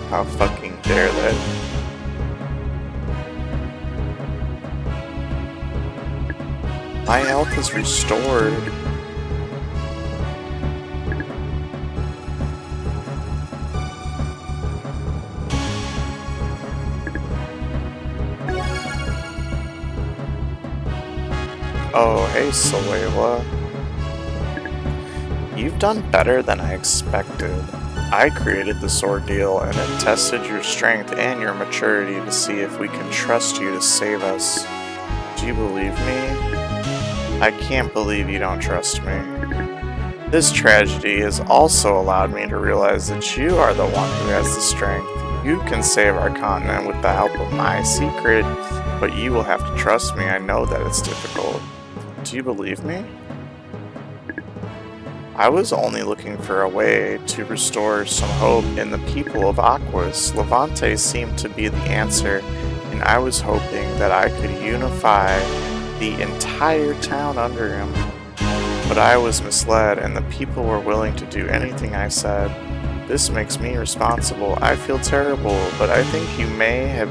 S1: How fucking dare they? My health is restored. Oh, hey, Salela. You've done better than I expected. I created this ordeal and it tested your strength and your maturity to see if we can trust you to save us. Do you believe me? I can't believe you don't trust me. This tragedy has also allowed me to realize that you are the one who has the strength. You can save our continent with the help of my secret, but you will have to trust me. I know that it's difficult. Do you believe me? I was only looking for a way to restore some hope in the people of Aquas. Levante seemed to be the answer, and I was hoping that I could unify the entire town under him. But I was misled, and the people were willing to do anything I said. This makes me responsible. I feel terrible, but I think you may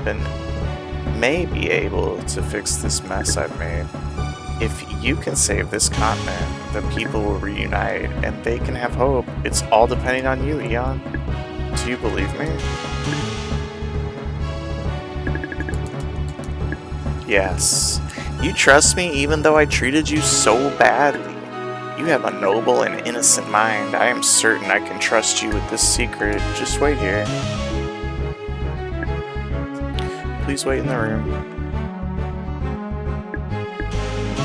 S1: be able to fix this mess I've made. If you can save this continent, the people will reunite, and they can have hope. It's all depending on you, Eon. Do you believe me? Yes. You trust me even though I treated you so badly. You have a noble and innocent mind. I am certain I can trust you with this secret. Just wait here. Please wait in the room.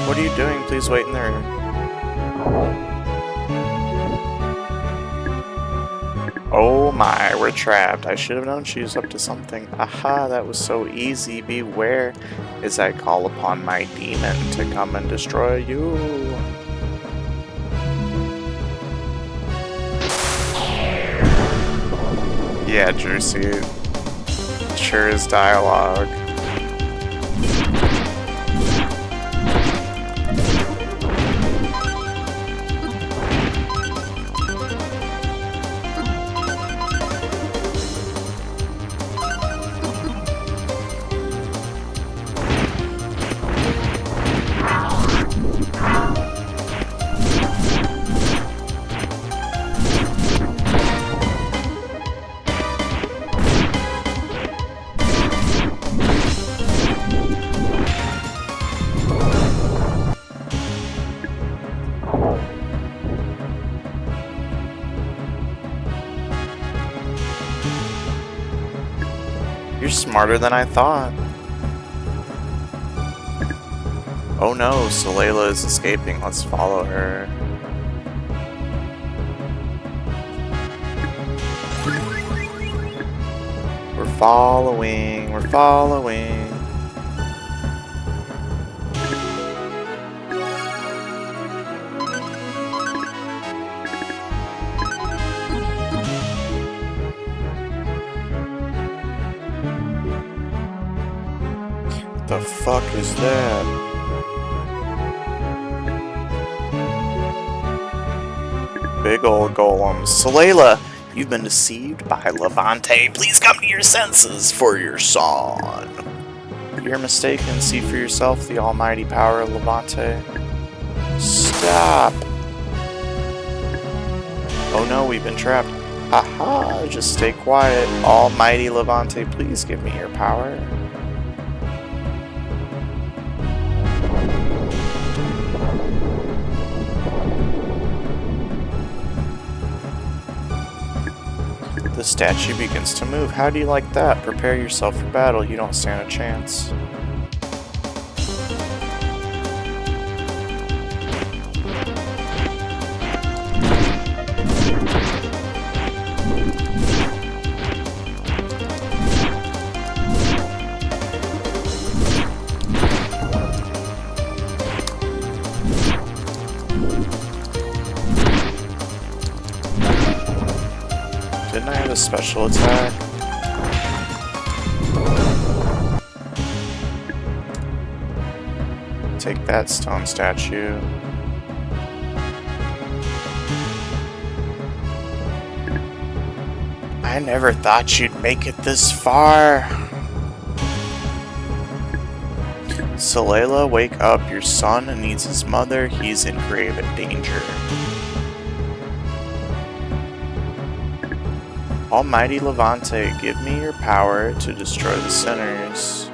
S1: What are you doing? Please wait in the room. Oh my, we're trapped. I should have known she was up to something. Aha, that was so easy. Beware as I call upon my demon to come and destroy you. Yeah, Juicy. Sure is dialogue. You're smarter than I thought. Oh no, Salela is escaping. Let's follow her. We're following. The fuck is that? Big ol' golem. Salela, you've been deceived by Levante. Please come to your senses for your son. You're mistaken. See for yourself the almighty power of Levante. Stop. Oh no, we've been trapped. Haha, just stay quiet. Almighty Levante, please give me your power. The statue begins to move. How do you like that? Prepare yourself for battle. You don't stand a chance. Shouldn't I have a special attack? Take that, stone statue. I never thought you'd make it this far. Salela, wake up. Your son needs his mother. He's in grave danger. Almighty Levante, give me your power to destroy the sinners.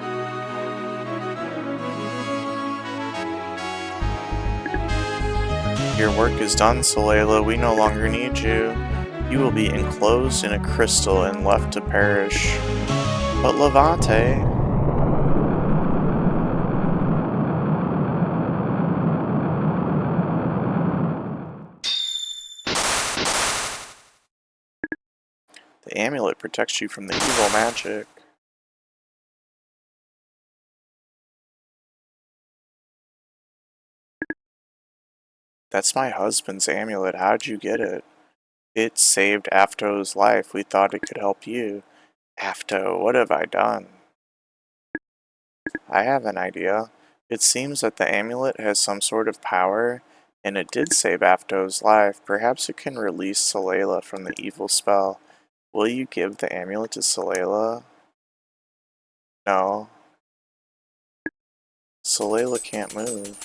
S1: Your work is done, Salela. We no longer need you. You will be enclosed in a crystal and left to perish. But Levante... The amulet protects you from the evil magic. That's my husband's amulet. How'd you get it? It saved Afto's life. We thought it could help you. Afto, what have I done? I have an idea. It seems that the amulet has some sort of power, and it did save Afto's life. Perhaps it can release Salela from the evil spell. Will you give the amulet to Salela? No. Salela can't move.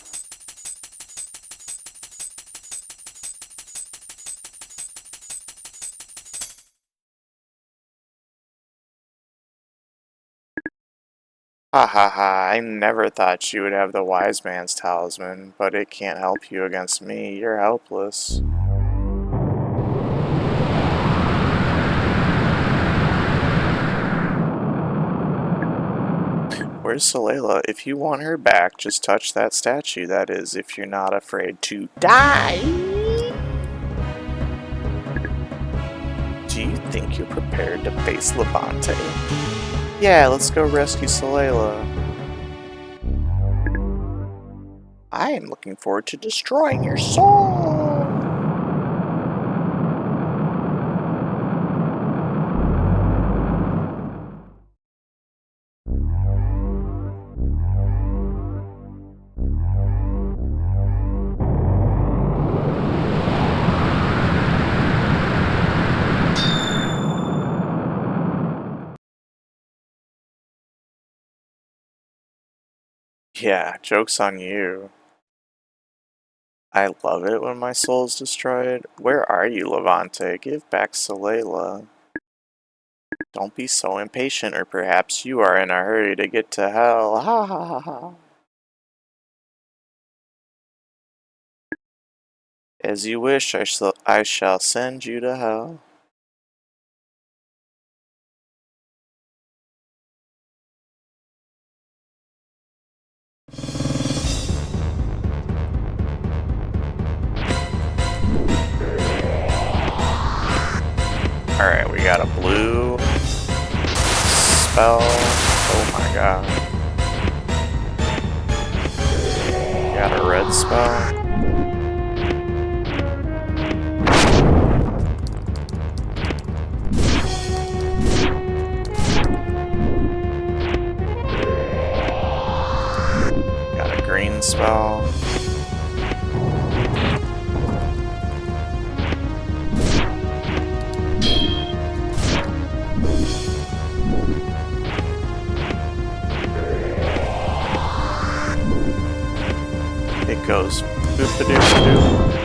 S1: Ha ha ha, I never thought you would have the wise man's talisman, but it can't help you against me. You're helpless. Where's Salela? If you want her back, just touch that statue. That is, if you're not afraid to die. Do you think you're prepared to face Levante? Yeah, let's go rescue Salela. I am looking forward to destroying your soul. Yeah, joke's on you. I love it when my soul's destroyed. Where are you, Levante? Give back Salela. Don't be so impatient, or perhaps you are in a hurry to get to hell. Ha ha ha ha. As you wish, I shall send you to hell. Alright, we got a blue spell. Oh my god. We got a red spell. Got a green spell. It goes boop-a-doop-a-doop.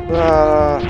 S1: Ah.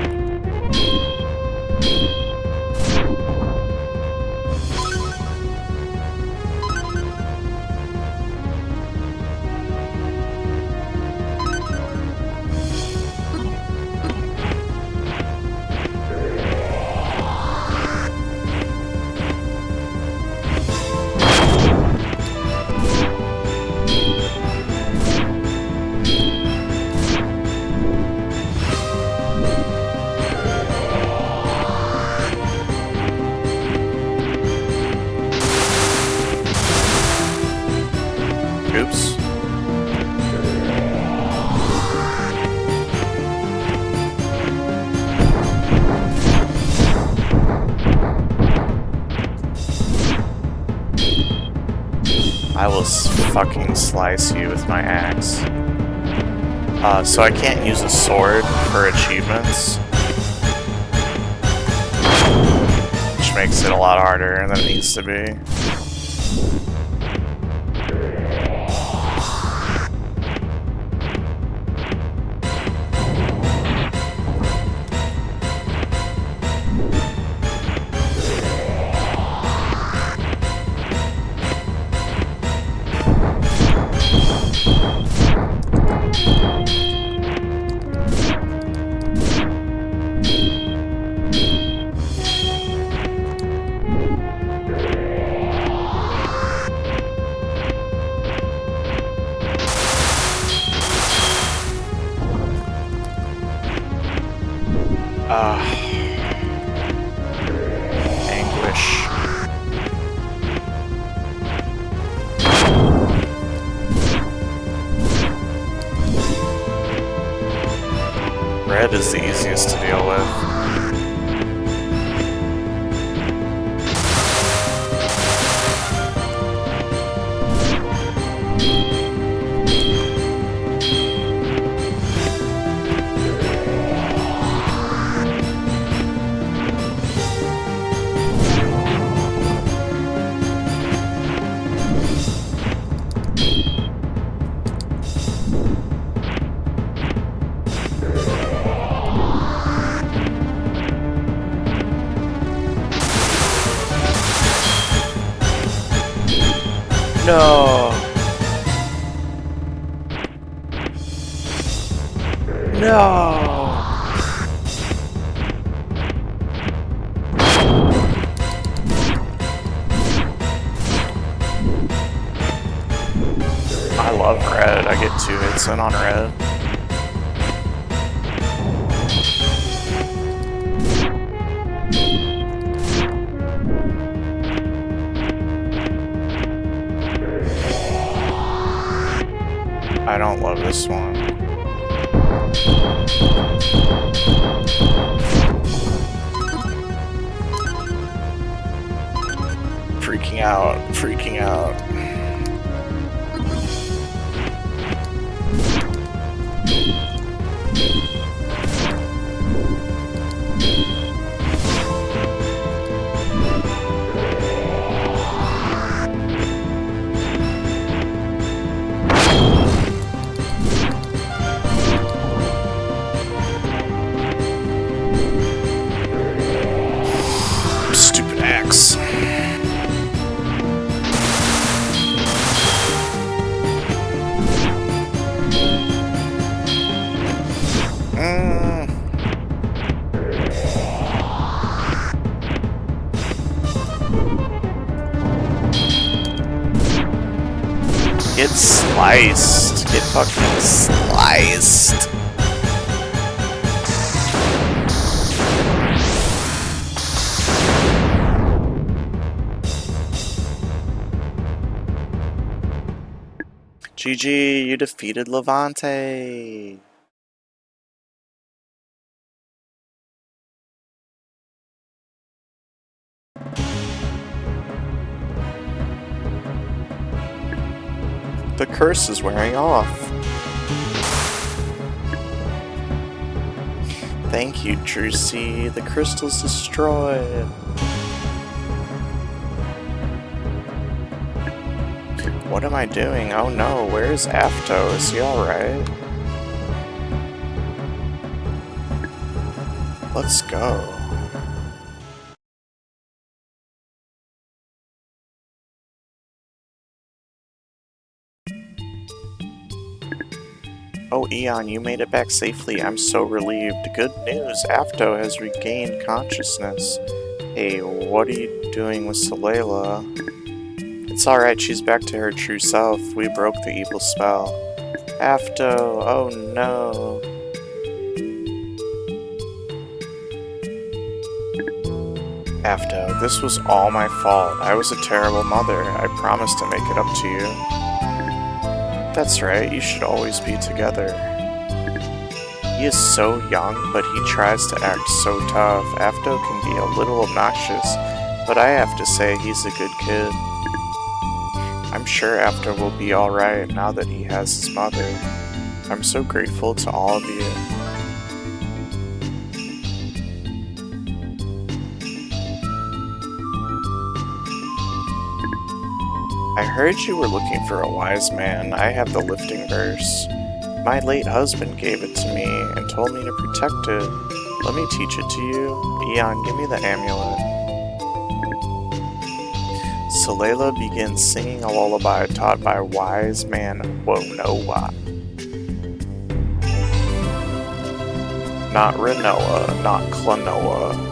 S1: Oops. I will fucking slice you with my axe. So I can't use a sword for achievements, which makes it a lot harder than it needs to be. Anguish. Red is the easiest to deal with. No. No. I love red. I get 2 hits in on red. I don't love this one. Freaking out, freaking out. Stupid axe. Get sliced. Get fucking sliced. GG, you defeated Levante. The curse is wearing off. Thank you, Drucy. The crystal's destroyed. What am I doing? Oh no, where's Afto? Is he alright? Let's go. Oh, Eon, you made it back safely. I'm so relieved. Good news, Afto has regained consciousness. Hey, what are you doing with Salela? It's alright, she's back to her true self. We broke the evil spell. Afto, oh no. Afto, this was all my fault. I was a terrible mother. I promised to make it up to you. That's right, you should always be together. He is so young, but he tries to act so tough. Afto can be a little obnoxious, but I have to say he's a good kid. I'm sure Afto will be alright now that he has his mother. I'm so grateful to all of you. I heard you were looking for a wise man. I have the lifting verse. My late husband gave it to me and told me to protect it. Let me teach it to you. Eon, give me the amulet. Salela begins singing a lullaby taught by wise man Wonoa. Not Renoa, not Klonoa.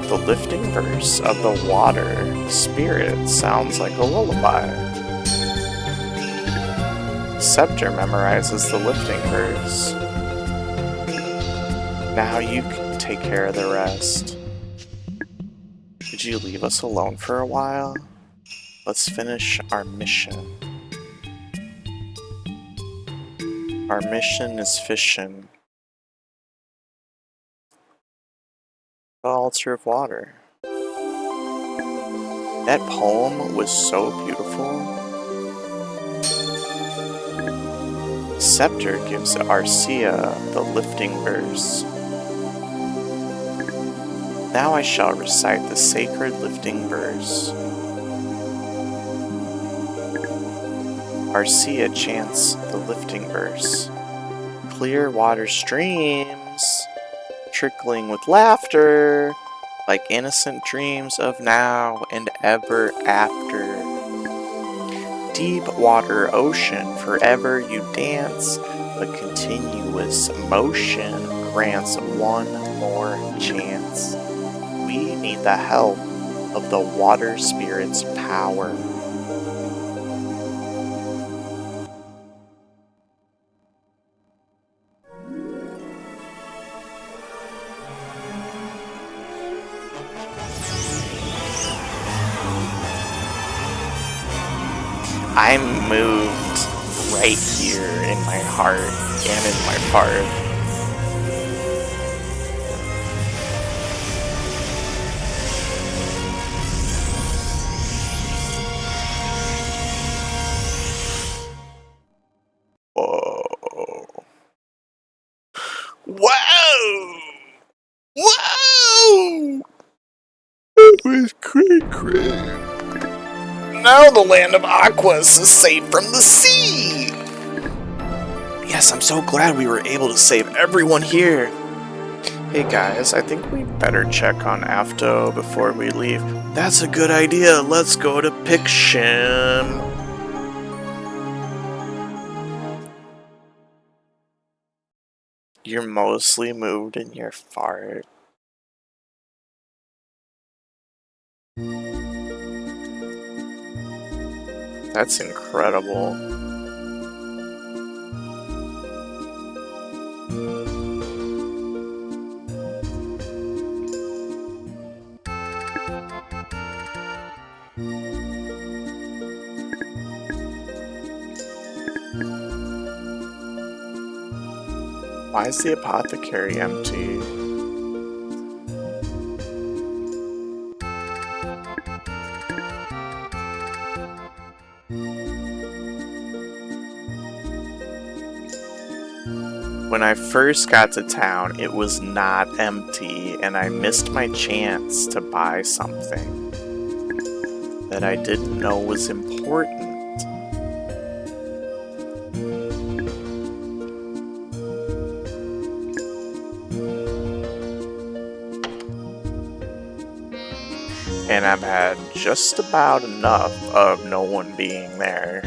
S1: The lifting verse of the water spirit sounds like a lullaby. Scepter memorizes the lifting verse. Now you can take care of the rest. Did you leave us alone for a while? Let's finish our mission. Our mission is fishing. The altar of water. That poem was so beautiful. Scepter gives Arcia the lifting verse. Now I shall recite the sacred lifting verse. Arcia chants the lifting verse. Clear water streams, trickling with laughter, like innocent dreams of now and ever after. Deep water ocean, forever you dance, but continuous motion grants one more chance. We need the help of the water spirit's power. I'm moved right here in my heart and in my fart. Whoa. Whoa! Whoa! It was cray-cray. Now the land of Aquas is safe from the sea! Yes, I'm so glad we were able to save everyone here. Hey guys, I think we better check on Afto before we leave. That's a good idea. Let's go to Picshim. You're mostly moved in your fart. That's incredible. Why is the apothecary empty? When I first got to town, it was not empty, and I missed my chance to buy something that I didn't know was important. and I've had just about enough of no one being there.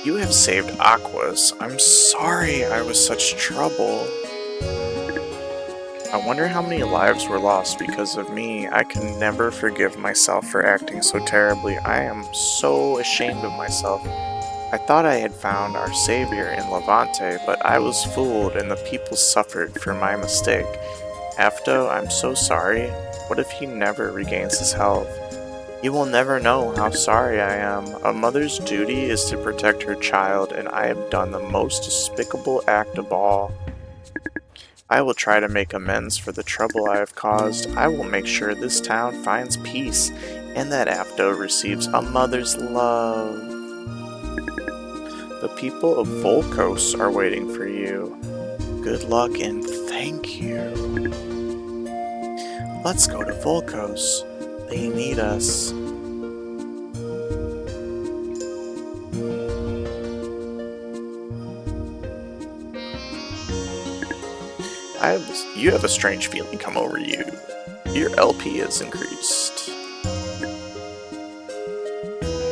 S1: You have saved Aquas. I'm sorry I was such trouble. I wonder how many lives were lost because of me. I can never forgive myself for acting so terribly. I am so ashamed of myself. I thought I had found our savior in Levante, but I was fooled and the people suffered for my mistake. Afto, I'm so sorry. What if he never regains his health? He will never know how sorry I am. A mother's duty is to protect her child, and I have done the most despicable act of all. I will try to make amends for the trouble I have caused. I will make sure this town finds peace, and that Apto receives a mother's love. The people of Volcos are waiting for you. Good luck and thank you. Let's go to Volcos. They need us. You have a strange feeling come over you. Your LP has increased.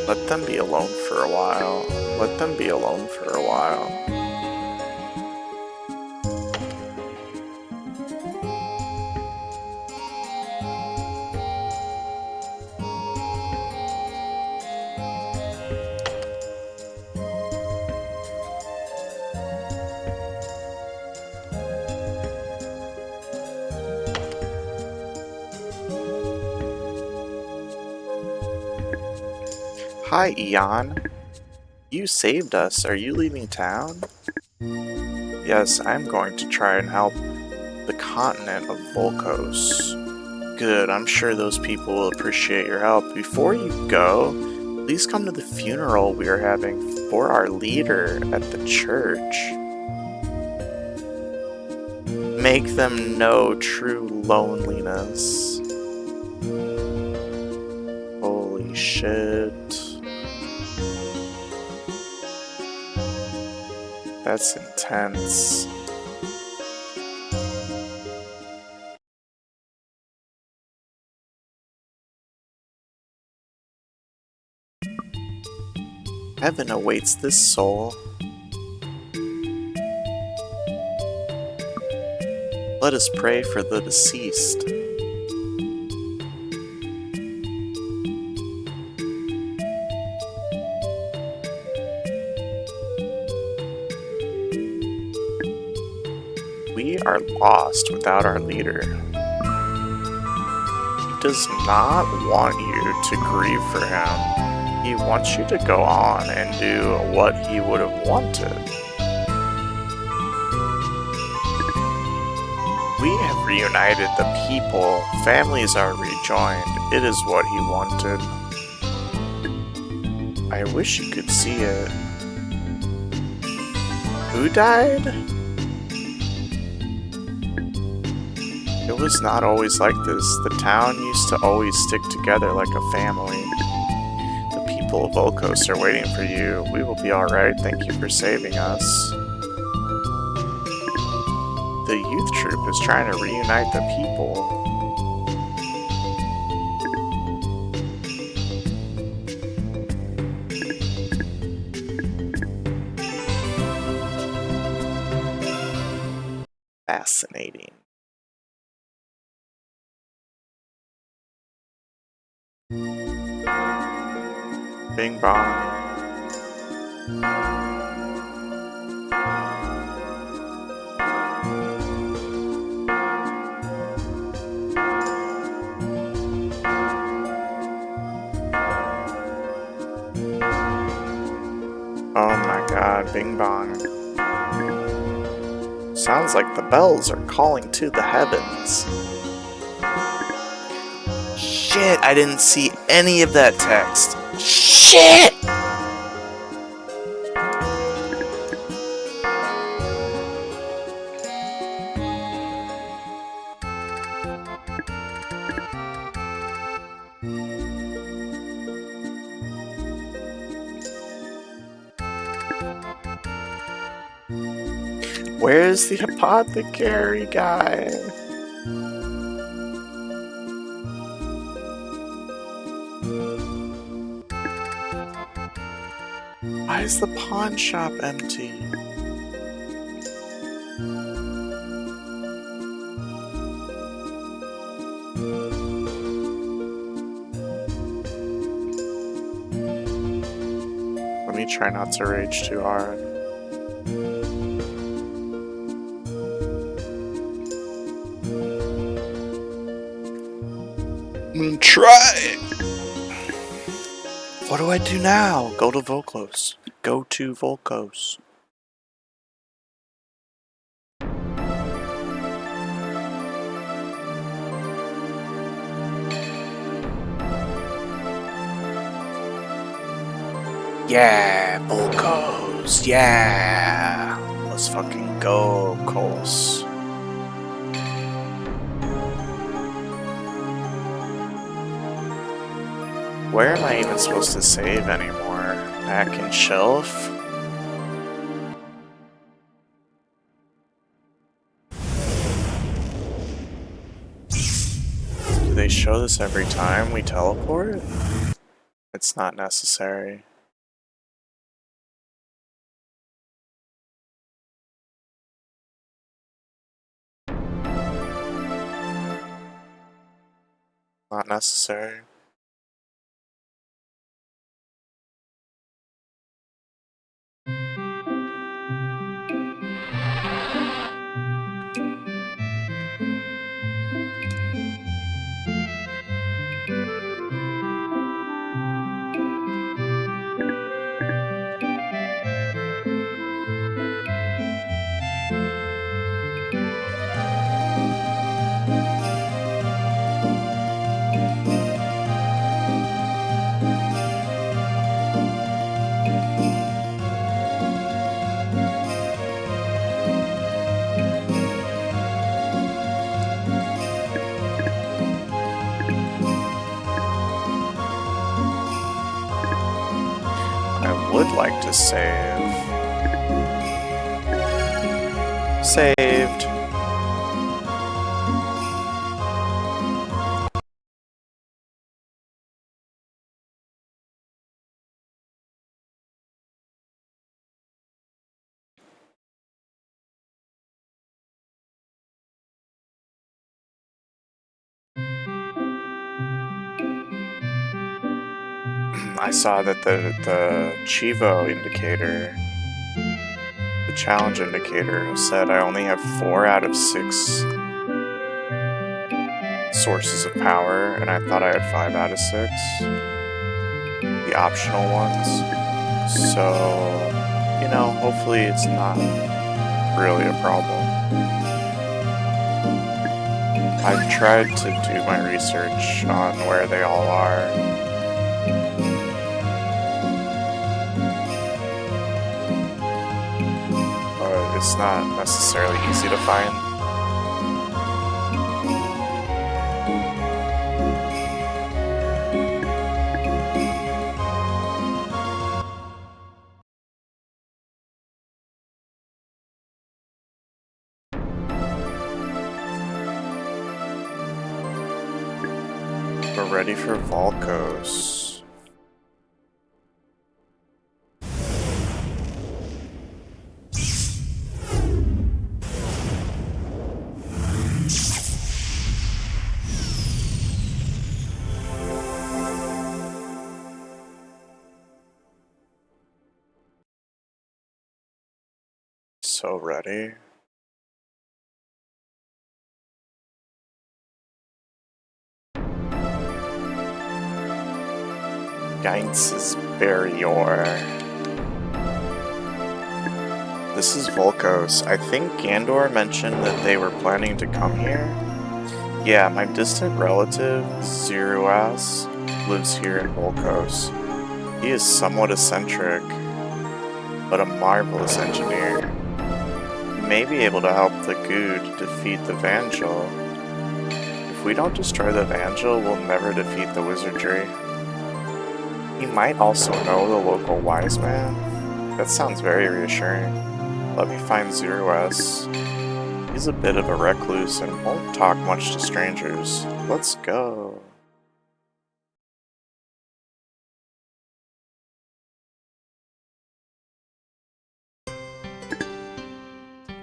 S1: Let them be alone for a while. Let them be alone for a while. Hi, Eon. You saved us. Are you leaving town? Yes, I'm going to try and help the continent of Volcos. Good, I'm sure those people will appreciate your help. Before you go, please come to the funeral we are having for our leader at the church. Make them know true loneliness. Holy shit. That's intense. Heaven awaits this soul. Let us pray for the deceased. We are lost without our leader. He does not want you to grieve for him. He wants you to go on and do what he would have wanted. We have reunited the people. Families are rejoined. It is what he wanted. I wish you could see it. Who died? It was not always like this. The town used to always stick together like a family. The people of Volcos are waiting for you. We will be alright. Thank you for saving us. The youth troop is trying to reunite the people. Fascinating. Bing bong. Oh my god, bing bong. Sounds like the bells are calling to the heavens. Shit, I didn't see any of that text. Shit! Where's the apothecary guy? is the pawn shop empty? Let me try not to rage too hard. I'm gonna try it. What do I do now? Go to Volcos. Go to Volcos. Yeah, Volcos. Yeah. Let's fucking go, Coles. Where am I even supposed to save anymore? Back in shelf? Do they show this every time we teleport? It's not necessary. Not necessary. I would like to save. Saved. I saw that the Chivo indicator, the challenge indicator, said I only have 4 out of 6 sources of power, and I thought I had 5 out of 6. The optional ones. So, you know, hopefully it's not really a problem. I've tried to do my research on where they all are. But it's not necessarily easy to find. We're ready for Volcos. So ready. Geinz's Barrier. This is Volcos. I think Gandor mentioned that they were planning to come here. Yeah, my distant relative, Zeruas, lives here in Volcos. He is somewhat eccentric, but a marvelous engineer. He may be able to help the Good defeat the Vangel. If we don't destroy the Vangel, we'll never defeat the wizardry. He might also know the local wise man. That sounds very reassuring. Let me find Zeruas. He's a bit of a recluse and won't talk much to strangers. Let's go.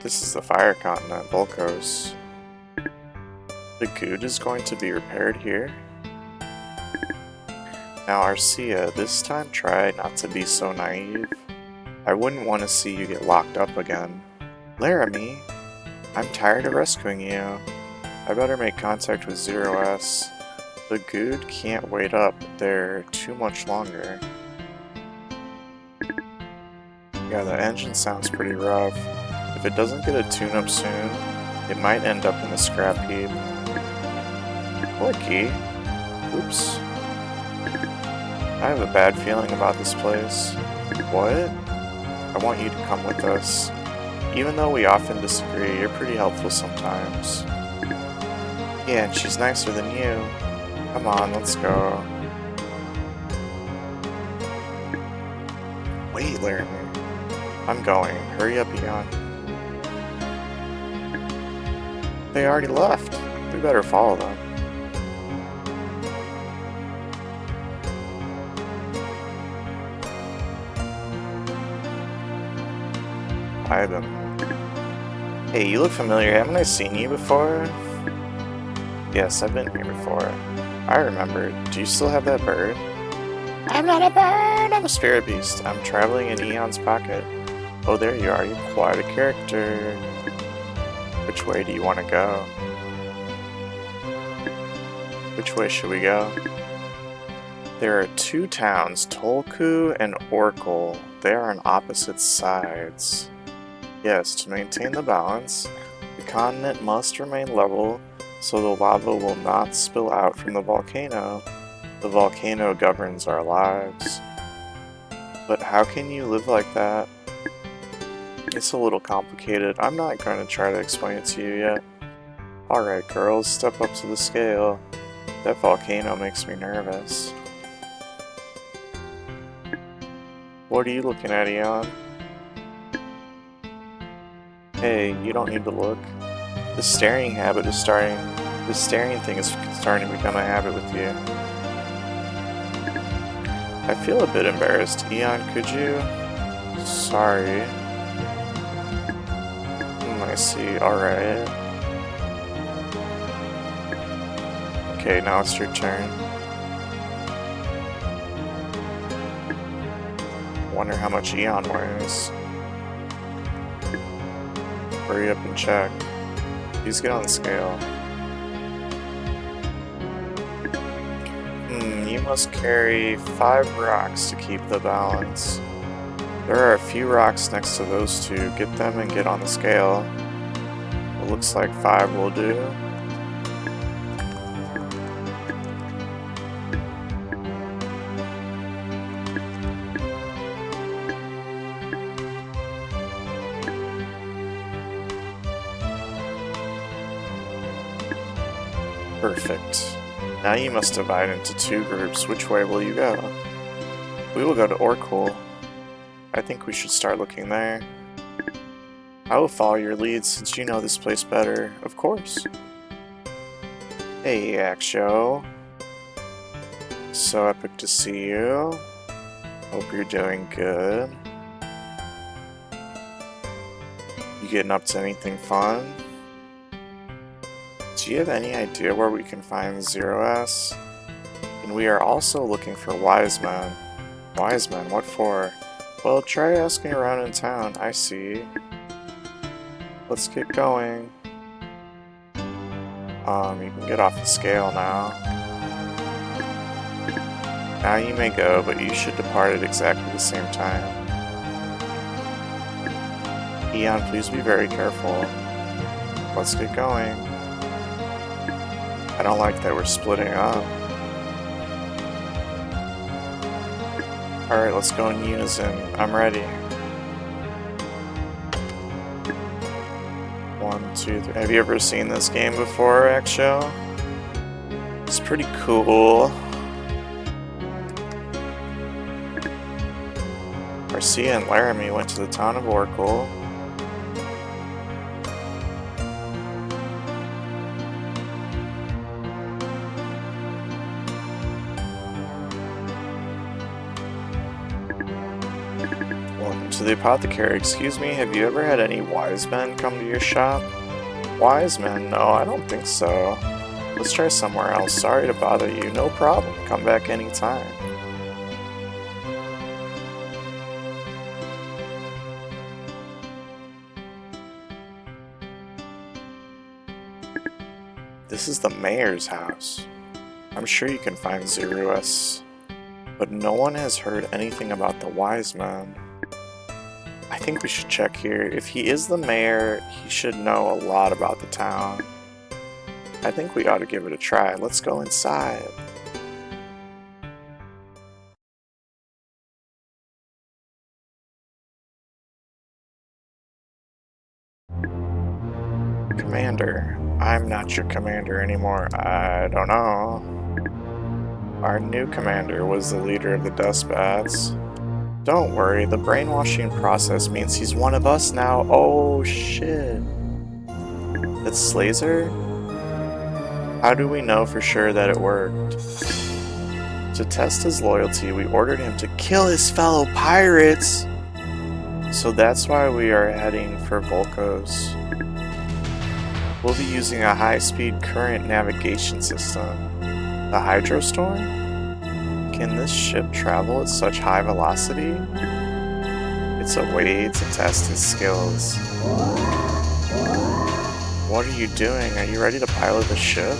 S1: This is the fire continent, Volcos. The good is going to be repaired here. Now, Arcia, this time try not to be so naive. I wouldn't want to see you get locked up again. Laramie, I'm tired of rescuing you. I better make contact with Zero S. The good can't wait up there too much longer. Yeah, the engine sounds pretty rough. If it doesn't get a tune-up soon, it might end up in the scrap heap. What key? Oops. I have a bad feeling about this place. What? I want you to come with us. Even though we often disagree, you're pretty helpful sometimes. Yeah, and she's nicer than you. Come on, let's go. Wait, Laramie. I'm going. Hurry up, Eon. They already left. We better follow them. Hi, them. Hey, you look familiar. Haven't I seen you before? Yes, I've been here before. I remember. Do you still have that bird? I'm not a bird! I'm a spirit beast. I'm traveling in Eon's pocket. Oh, there you are. You're quite a character. Which way do you want to go? Which way should we go? There are two towns, Tolku and Oracle. They are on opposite sides. Yes, to maintain the balance, the continent must remain level so the lava will not spill out from the volcano. The volcano governs our lives. But how can you live like that? It's a little complicated. I'm not going to try to explain it to you yet. Alright girls, step up to the scale. That volcano makes me nervous. What are you looking at, Eon? Hey, you don't need to look. The staring thing is starting to become a habit with you. I feel a bit embarrassed. Eon, could you? Sorry. I see, alright. Okay, now it's your turn. Wonder how much Eon weighs. Hurry up and check. Please get on the scale. You must carry 5 rocks to keep the balance. There are a few rocks next to those two. Get them and get on the scale. It looks like 5 will do. Perfect. Now you must divide into 2 groups. Which way will you go? We will go to Oracle. I think we should start looking there. I will follow your lead since you know this place better. Of course. Hey, Axo. So epic to see you. Hope you're doing good. You getting up to anything fun? Do you have any idea where we can find Zero S? And we are also looking for wise men. Wise men, what for? Well, try asking around in town. I see. Let's get going. You can get off the scale now. Now you may go, but you should depart at exactly the same time. Eon, please be very careful. Let's get going. I don't like that we're splitting up. Alright, let's go in unison. I'm ready. 1, 2, 3. Have you ever seen this game before, Axo? It's pretty cool. Arcia and Laramie went to the town of Oracle. to the apothecary. Excuse me, have you ever had any wise men come to your shop? Wise men? No, I don't think so. Let's try somewhere else. Sorry to bother you. No problem. Come back anytime. This is the mayor's house. I'm sure you can find Zeruas, but no one has heard anything about the wise man. I think we should check here. If he is the mayor, he should know a lot about the town. I think we ought to give it a try. Let's go inside. Commander. I'm not your commander anymore. I don't know. Our new commander was the leader of the Dust Bats. Don't worry, the brainwashing process means he's one of us now. Oh shit. That's Slazer? How do we know for sure that it worked? To test his loyalty, we ordered him to kill his fellow pirates! So that's why we are heading for Volcos. We'll be using a high-speed current navigation system. The Hydrostorm? Can this ship travel at such high velocity? It's a way to test his skills. What are you doing? Are you ready to pilot the ship?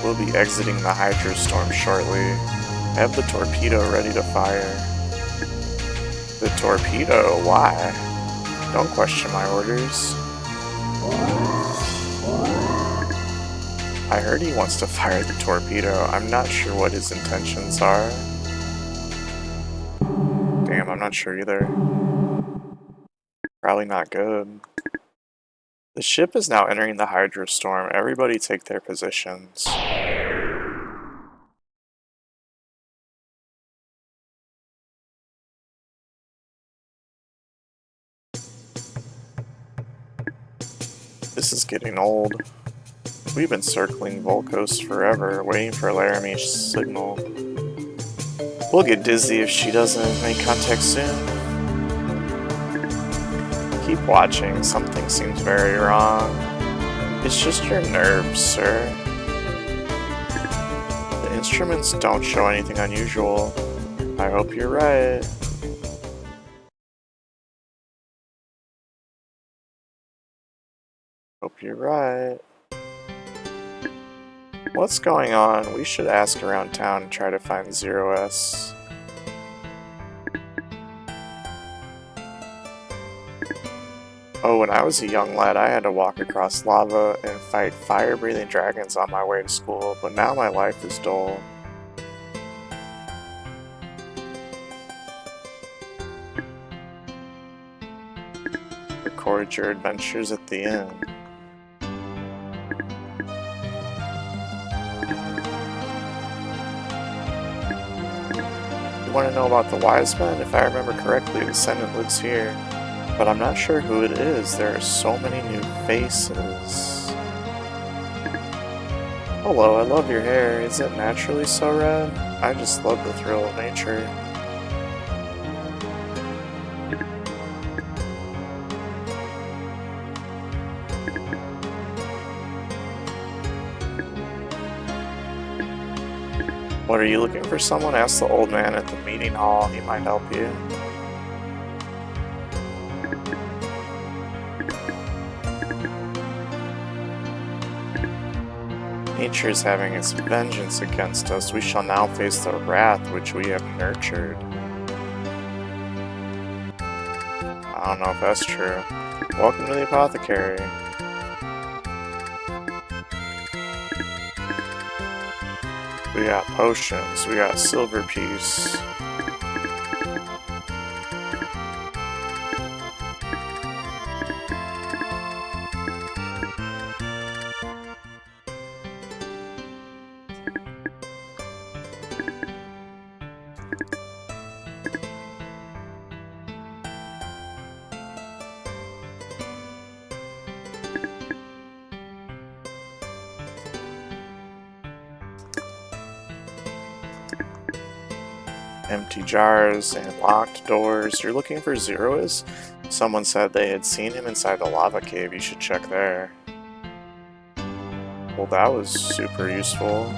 S1: We'll be exiting the Hydrostorm shortly. I have the torpedo ready to fire. The torpedo? Why? Don't question my orders. I heard he wants to fire the torpedo. I'm not sure what his intentions are. Damn, I'm not sure either. Probably not good. The ship is now entering the Hydrostorm. Everybody take their positions. This is getting old. We've been circling Volcos forever, waiting for Laramie's signal. We'll get dizzy if she doesn't make contact soon. Keep watching, something seems very wrong. It's just your nerves, sir. The instruments don't show anything unusual. I hope you're right. Hope you're right. What's going on? We should ask around town and try to find Zeruas. Oh, when I was a young lad, I had to walk across lava and fight fire-breathing dragons on my way to school, but now my life is dull. Record your adventures at the end. You want to know about the wise men? If I remember correctly, the descendant lives here. But I'm not sure who it is. There are so many new faces. Hello, I love your hair. Is it naturally so red? I just love the thrill of nature. What, are you looking for someone? Ask the old man at the meeting hall. He might help you. Nature is having its vengeance against us. We shall now face the wrath which we have nurtured. I don't know if that's true. Welcome to the apothecary. We got potions, we got silver piece. empty jars and locked doors. You're looking for Zeroes? Someone said they had seen him inside the lava cave. You should check there. Well, that was super useful.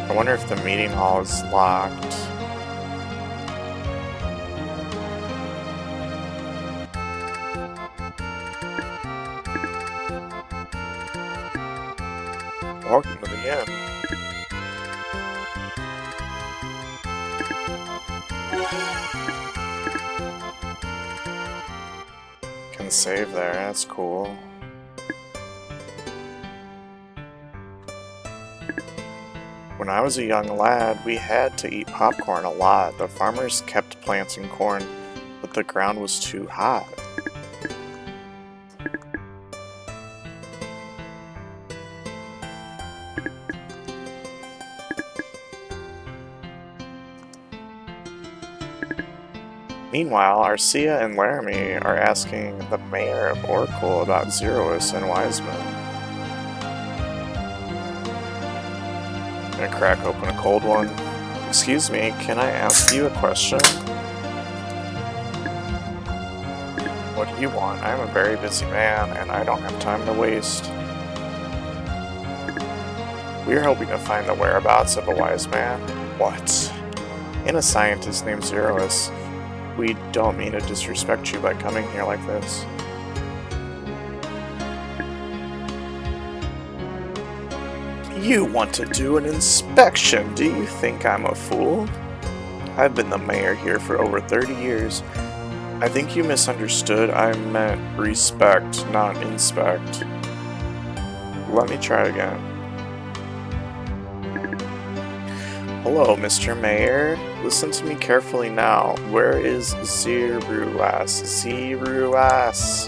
S1: I wonder if the meeting hall is locked. Welcome to the inn. Can save there, that's cool. When I was a young lad, we had to eat popcorn a lot. The farmers kept planting corn, but the ground was too hot. Meanwhile, Arcia and Laramie are asking the mayor of Oracle about Zeroes and Wiseman. Gonna crack open a cold one. Excuse me, can I ask you a question? What do you want? I'm a very busy man, and I don't have time to waste. We're hoping to find the whereabouts of a wise man. What? And a scientist named Zeroes. We don't mean to disrespect you by coming here like this. You want to do an inspection? Do you think I'm a fool? I've been the mayor here for over 30 years. I think you misunderstood. I meant respect, not inspect. Let me try again. Hello, Mr. Mayor. Listen to me carefully now. Where is Zeroes? Zeroes.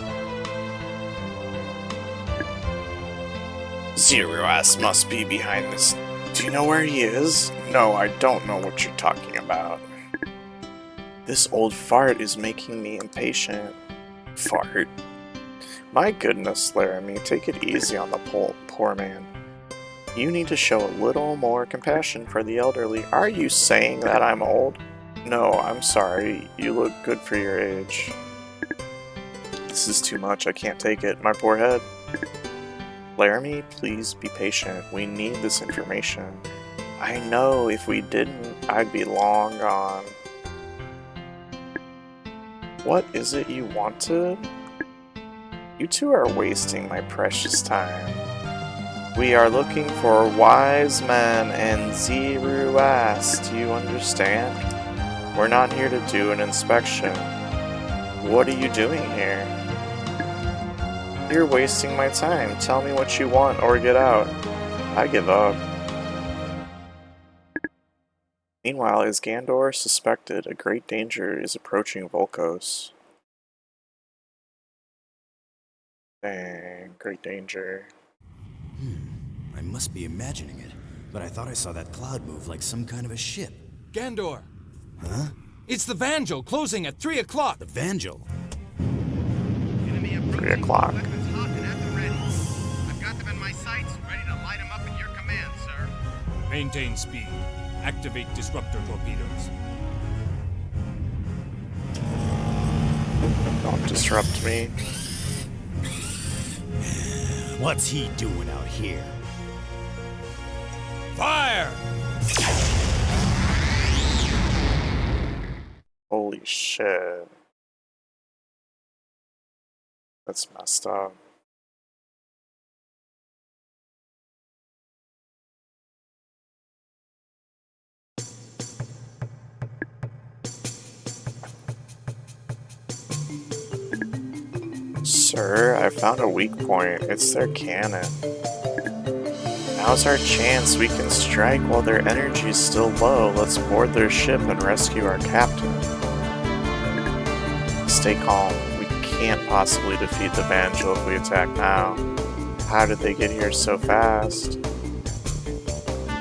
S1: Zeroes must be behind this. Do you know where he is? No, I don't know what you're talking about. This old fart is making me impatient. Fart? My goodness, Laramie, take it easy on the poor man. You need to show a little more compassion for the elderly. Are you saying that I'm old? No, I'm sorry. You look good for your age. This is too much. I can't take it. My poor head. Laramie, please be patient. We need this information. I know if we didn't, I'd be long gone. What is it you wanted? You two are wasting my precious time. We are looking for wise men and Zeroes. Do you understand? We're not here to do an inspection. What are you doing here? You're wasting my time. Tell me what you want or get out. I give up. Meanwhile, as Gandor suspected, a great danger is approaching Volcos. Dang, great danger.
S5: I must be imagining it, but I thought I saw that cloud move like some kind of a ship.
S6: Gandor!
S5: Huh?
S6: It's the Vangel, closing at 3 o'clock!
S5: The Vangel?
S1: 3 o'clock.
S7: Weapons hot and at the ready. I've got them in my sights, ready to light them up at your command, sir.
S6: Maintain speed. Activate disruptor torpedoes.
S1: Don't disrupt me.
S5: What's he doing out here?
S6: Fire!
S1: Holy shit. That's messed up. Sir, I found a weak point. It's their cannon. Now's our chance. We can strike while their energy is still low. Let's board their ship and rescue our captain. Stay calm. We can't possibly defeat the Vangel if we attack now. How did they get here so fast?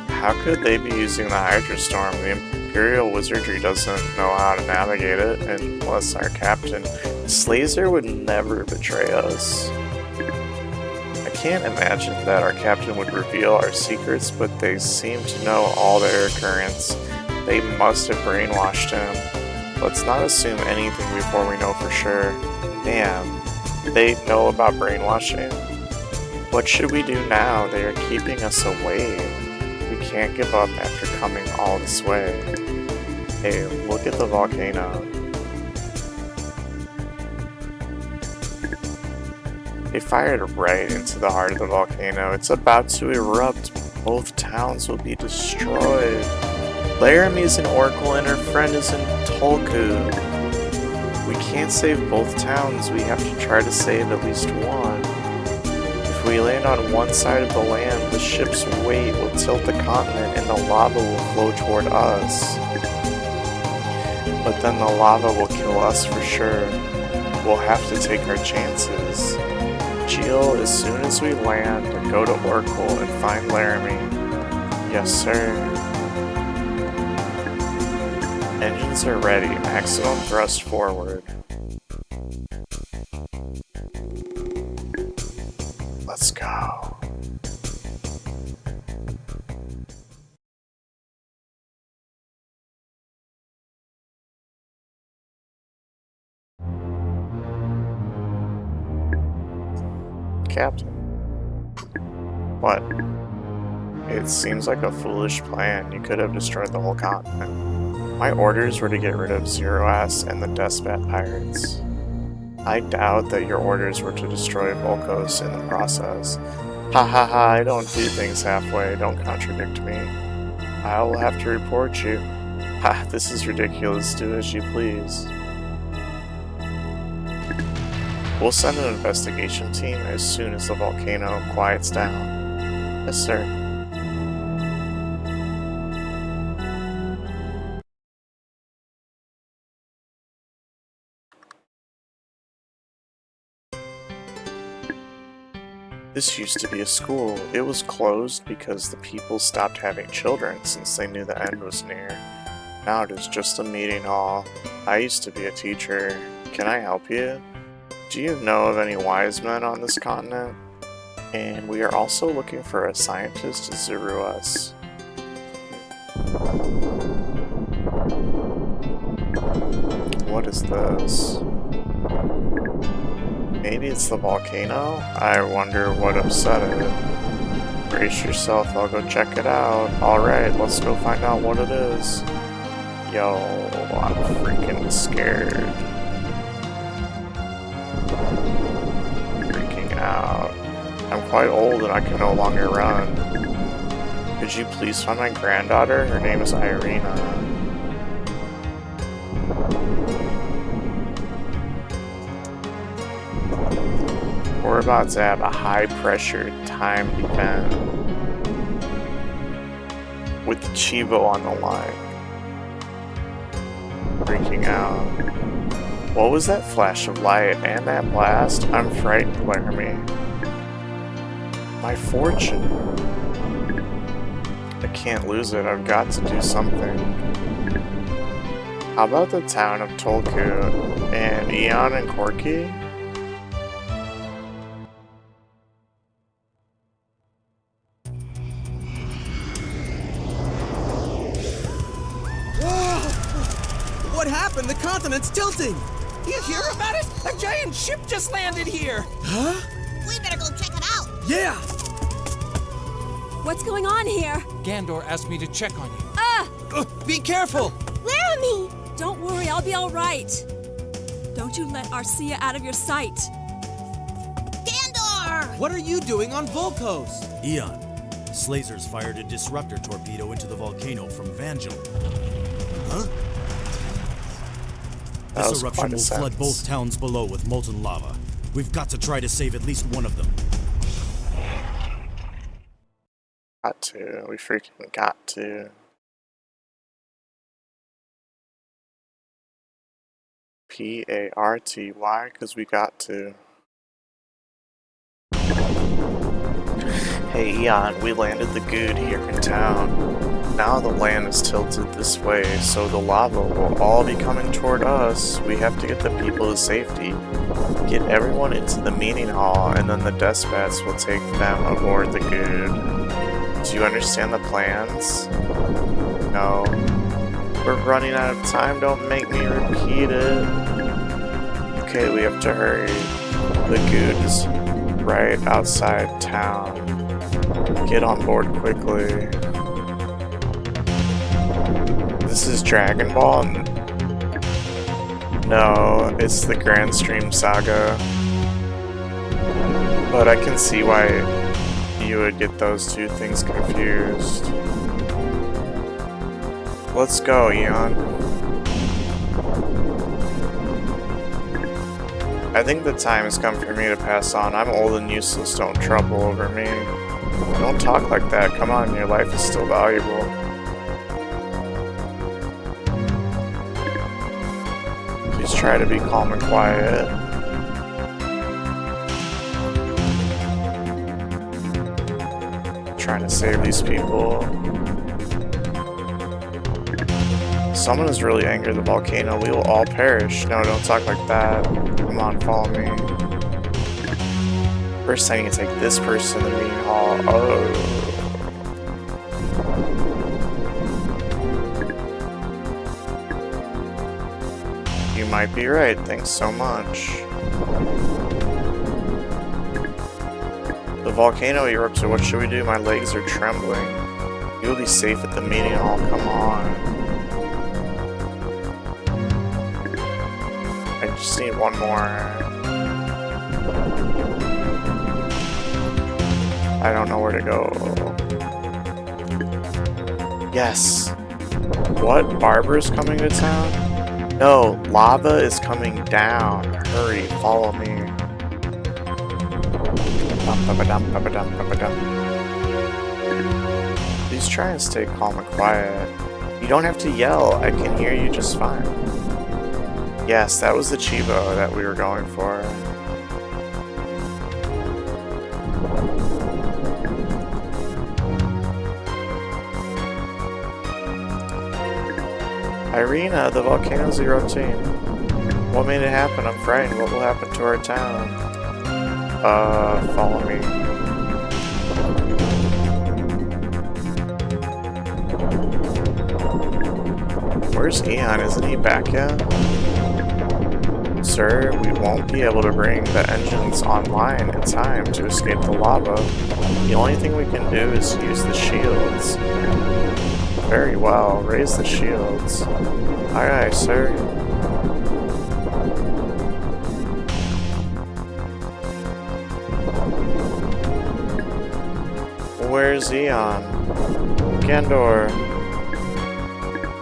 S1: How could they be using the Hydrostorm? The Imperial Wizardry doesn't know how to navigate it, unless our captain Slazer would never betray us. I can't imagine that our captain would reveal our secrets, but they seem to know all their occurrence. They must have brainwashed him. Let's not assume anything before we know for sure. Damn, they know about brainwashing? What should we do now? They are keeping us away. We can't give up after coming all this way. Hey, look at the volcano. They fired right into the heart of the volcano. It's about to erupt. Both towns will be destroyed. Laramie's in Oracle and her friend is in Tolku. We can't save both towns. We have to try to save at least one. If we land on one side of the land, the ship's weight will tilt the continent and the lava will flow toward us. But then the lava will kill us for sure. We'll have to take our chances. Jill, as soon as we land, go to Oracle and find Laramie. Yes, sir. Engines are ready. Maximum thrust forward. Let's go. Captain. What? It seems like a foolish plan. You could have destroyed the whole continent. My orders were to get rid of Zero S and the Despot pirates. I doubt that your orders were to destroy Volcos in the process. Ha ha ha, I don't do things halfway. Don't contradict me. I will have to report you. Ha, this is ridiculous. Do as you please. We'll send an investigation team as soon as the volcano quiets down. Yes, sir. This used to be a school. It was closed because the people stopped having children since they knew the end was near. Now it is just a meeting hall. I used to be a teacher. Can I help you? Do you know of any wise men on this continent? And we are also looking for a scientist to zero us. What is this? Maybe it's the volcano? I wonder what upset it. Brace yourself, I'll go check it out. Alright, let's go find out what it is. Yo, I'm freaking scared. Out. I'm quite old and I can no longer run. Could you please find my granddaughter? Her name is Irina. We're about to have a high-pressure timed event with the Chivo on the line. Freaking out. What was that flash of light and that blast? I'm frightened, Laramie. My fortune. I can't lose it. I've got to do something. How about the town of Tolku and Eon and Corky?
S4: Whoa! What happened? The continent's tilting!
S8: You hear about it? A giant ship just landed here!
S4: Huh?
S9: We better go check it out!
S4: Yeah!
S2: What's going on here?
S6: Gandor asked me to check on you.
S8: Be careful!
S3: Laramie!
S2: Don't worry, I'll be all right. Don't you let Arcia out of your sight.
S9: Gandor!
S4: What are you doing on Volcos?
S5: Eon, Slazers fired a disruptor torpedo into the volcano from Vangel. Huh? This eruption will flood both towns below with molten lava. We've got to try to save at least one of them.
S1: Got to. We freaking got to. P-A-R-T. Why? Because we got to. Hey Eon, we landed the good here in town. Now the land is tilted this way, so the lava will all be coming toward us. We have to get the people to safety. Get everyone into the meeting hall, and then the despats will take them aboard the good. Do you understand the plans? No. We're running out of time, don't make me repeat it. Okay, we have to hurry. The good is right outside town. Get on board quickly. This is Dragon Ball? No, it's the Granstream Saga. But I can see why you would get those two things confused. Let's go, Eon. I think the time has come for me to pass on. I'm old and useless, don't trouble over me. Don't talk like that, come on, your life is still valuable. Please try to be calm and quiet. I'm trying to save these people. Someone is really angry at the volcano. We will all perish. No, don't talk like that. Come on, follow me. First I need to take this person to the meeting hall. Oh. You might be right. Thanks so much. The volcano erupted. What should we do? My legs are trembling. You'll be safe at the meeting hall. Come on. I just need one more. I don't know where to go. Yes! What? Barber's coming to town? No, lava is coming down. Hurry, follow me. Please try and stay calm and quiet. You don't have to yell, I can hear you just fine. Yes, that was the Chibo that we were going for. Irina, the volcano's erupting. What made it happen? I'm frightened. What will happen to our town? Follow me. Where's Eon? Isn't he back yet? Sir, we won't be able to bring the engines online in time to escape the lava. The only thing we can do is use the shields. Very well, raise the shields. Aye aye, sir. Where's Eon? Gandor.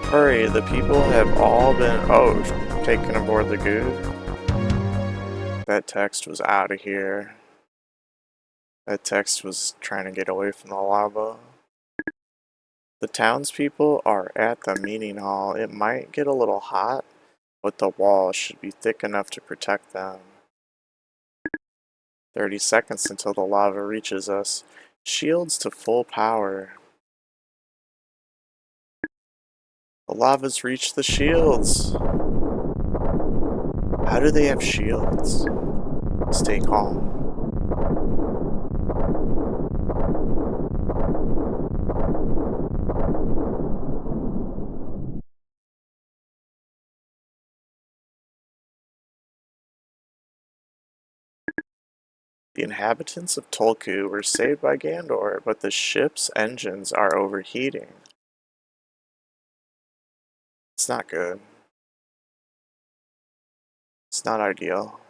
S1: Hurry, the people have all been taken aboard the good. That text was out of here. That text was trying to get away from the lava. The townspeople are at the meeting hall. It might get a little hot, but the wall should be thick enough to protect them. 30 seconds until the lava reaches us. Shields to full power. The lava's reached the shields. How do they have shields? Stay calm. The inhabitants of Tolku were saved by Gandor, but the ship's engines are overheating. It's not good. It's not ideal.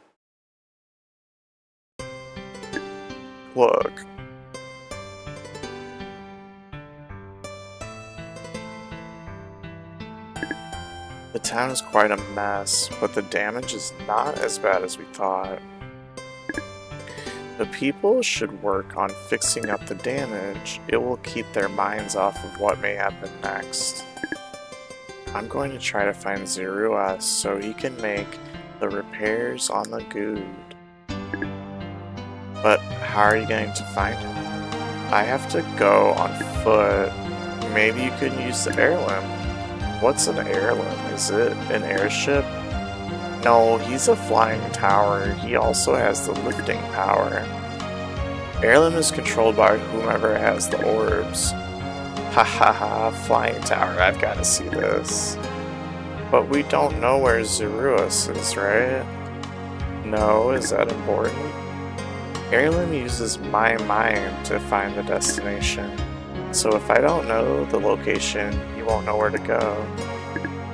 S1: Look. The town is quite a mess, but the damage is not as bad as we thought. The people should work on fixing up the damage. It will keep their minds off of what may happen next. I'm going to try to find Zerua so he can make the repairs on the good. But how are you going to find him? I have to go on foot. Maybe you could use the airlimb. What's an airlimb? Is it an airship? No, he's a flying tower. He also has the lifting power. Airlimb is controlled by whomever has the orbs. Ha ha ha, flying tower, I've got to see this. But we don't know where Zeruas is, right? No, is that important? Airlimb uses my mind to find the destination. So if I don't know the location, you won't know where to go.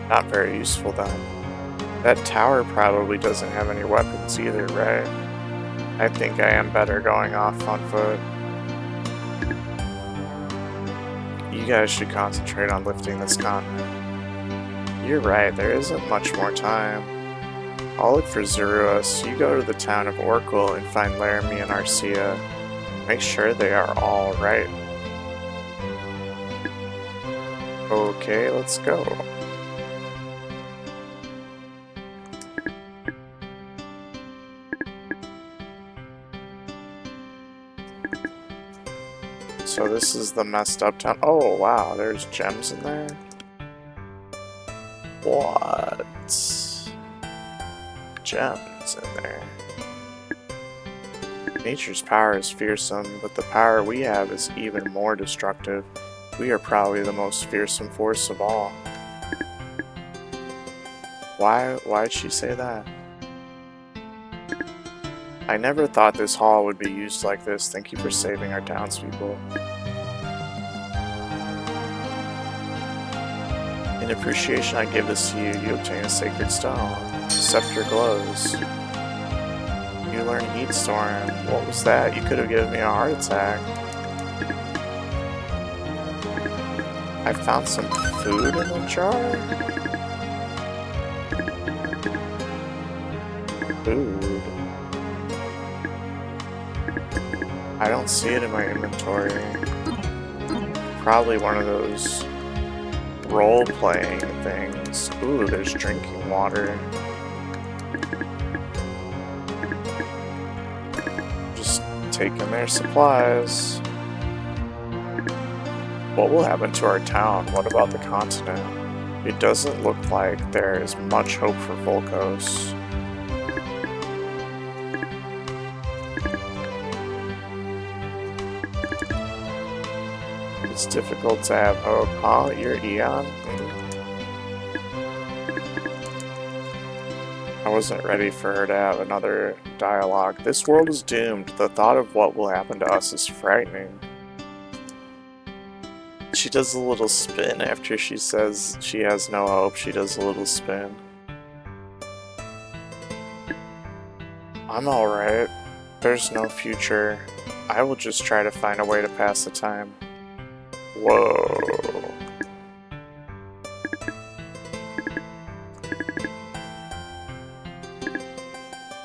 S1: Not very useful then. That tower probably doesn't have any weapons either, right? I think I am better going off on foot. You guys should concentrate on lifting this continent. You're right, there isn't much more time. I'll look for Zeruas. You go to the town of Orkul and find Laramie and Arcia. Make sure they are all right. Okay, let's go. So this is the messed up town. Oh wow, there's gems in there? What? Gems in there. Nature's power is fearsome, but the power we have is even more destructive. We are probably the most fearsome force of all. Why'd she say that? I never thought this hall would be used like this. Thank you for saving our townspeople. In appreciation, I give this to you. You obtain a sacred stone. Scepter glows. You learn Heat Storm. What was that? You could have given me a heart attack. I found some food in the jar? Food. I don't see it in my inventory. Probably one of those role-playing things. Ooh, there's drinking water. Just taking their supplies. What will happen to our town? What about the continent? It doesn't look like there is much hope for Volcos. It's difficult to have hope. Huh? You're Eon? I wasn't ready for her to have another dialogue. This world is doomed. The thought of what will happen to us is frightening. She does a little spin after she says she has no hope. She does a little spin. I'm alright. There's no future. I will just try to find a way to pass the time. Whoa.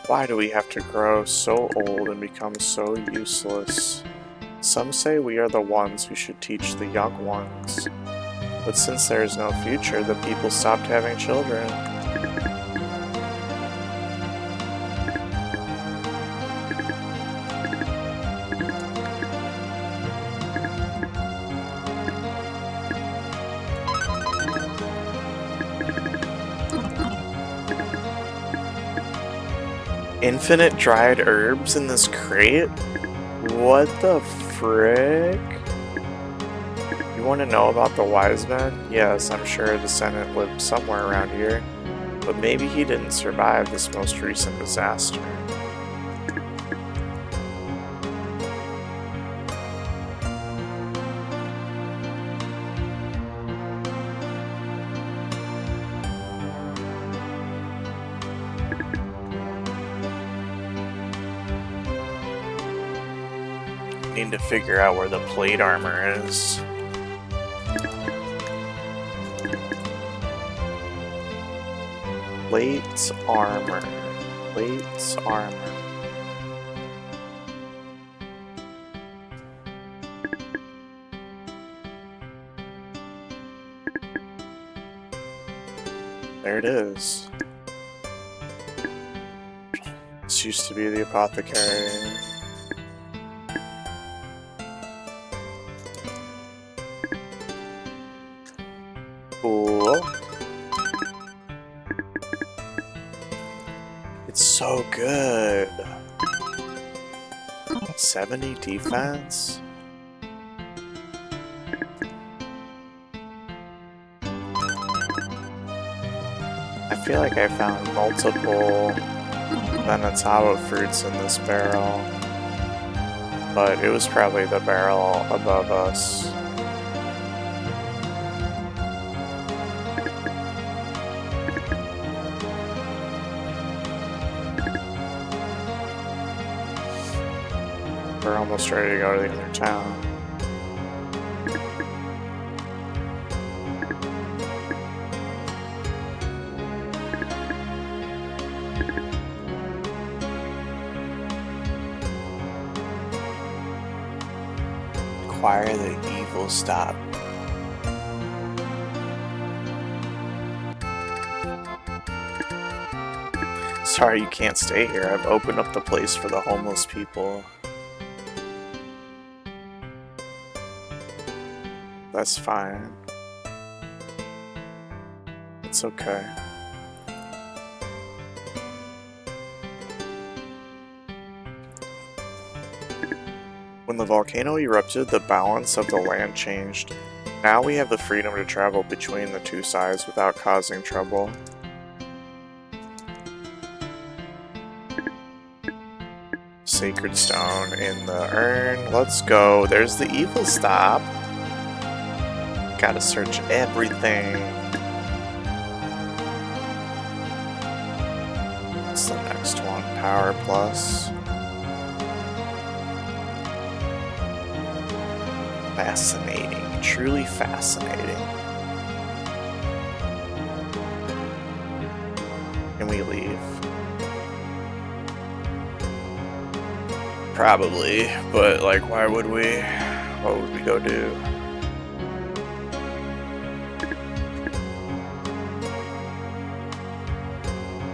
S1: Why do we have to grow so old and become so useless? Some say we are the ones who should teach the young ones. But since there is no future, the people stopped having children. Infinite dried herbs in this crate? What the frick? You want to know about the wise men? Yes, I'm sure a descendant lived somewhere around here, but maybe he didn't survive this most recent disaster. Need to figure out where the plate armor is. Plate armor. Plate armor. There it is. This used to be the apothecary. Cool. It's so good. 70 defense. I feel like I found multiple Venetaba fruits in this barrel, but it was probably the barrel above us. We're almost ready to go to the other town. Acquire the evil stop. Sorry you can't stay here. I've opened up the place for the homeless people. That's fine. It's okay. When the volcano erupted, the balance of the land changed. Now we have the freedom to travel between the two sides without causing trouble. Sacred stone in the urn. Let's go. There's the evil stop. Gotta search everything. What's the next one? Power plus. Fascinating. Truly fascinating. Can we leave? Probably, but like, why would we? What would we go do?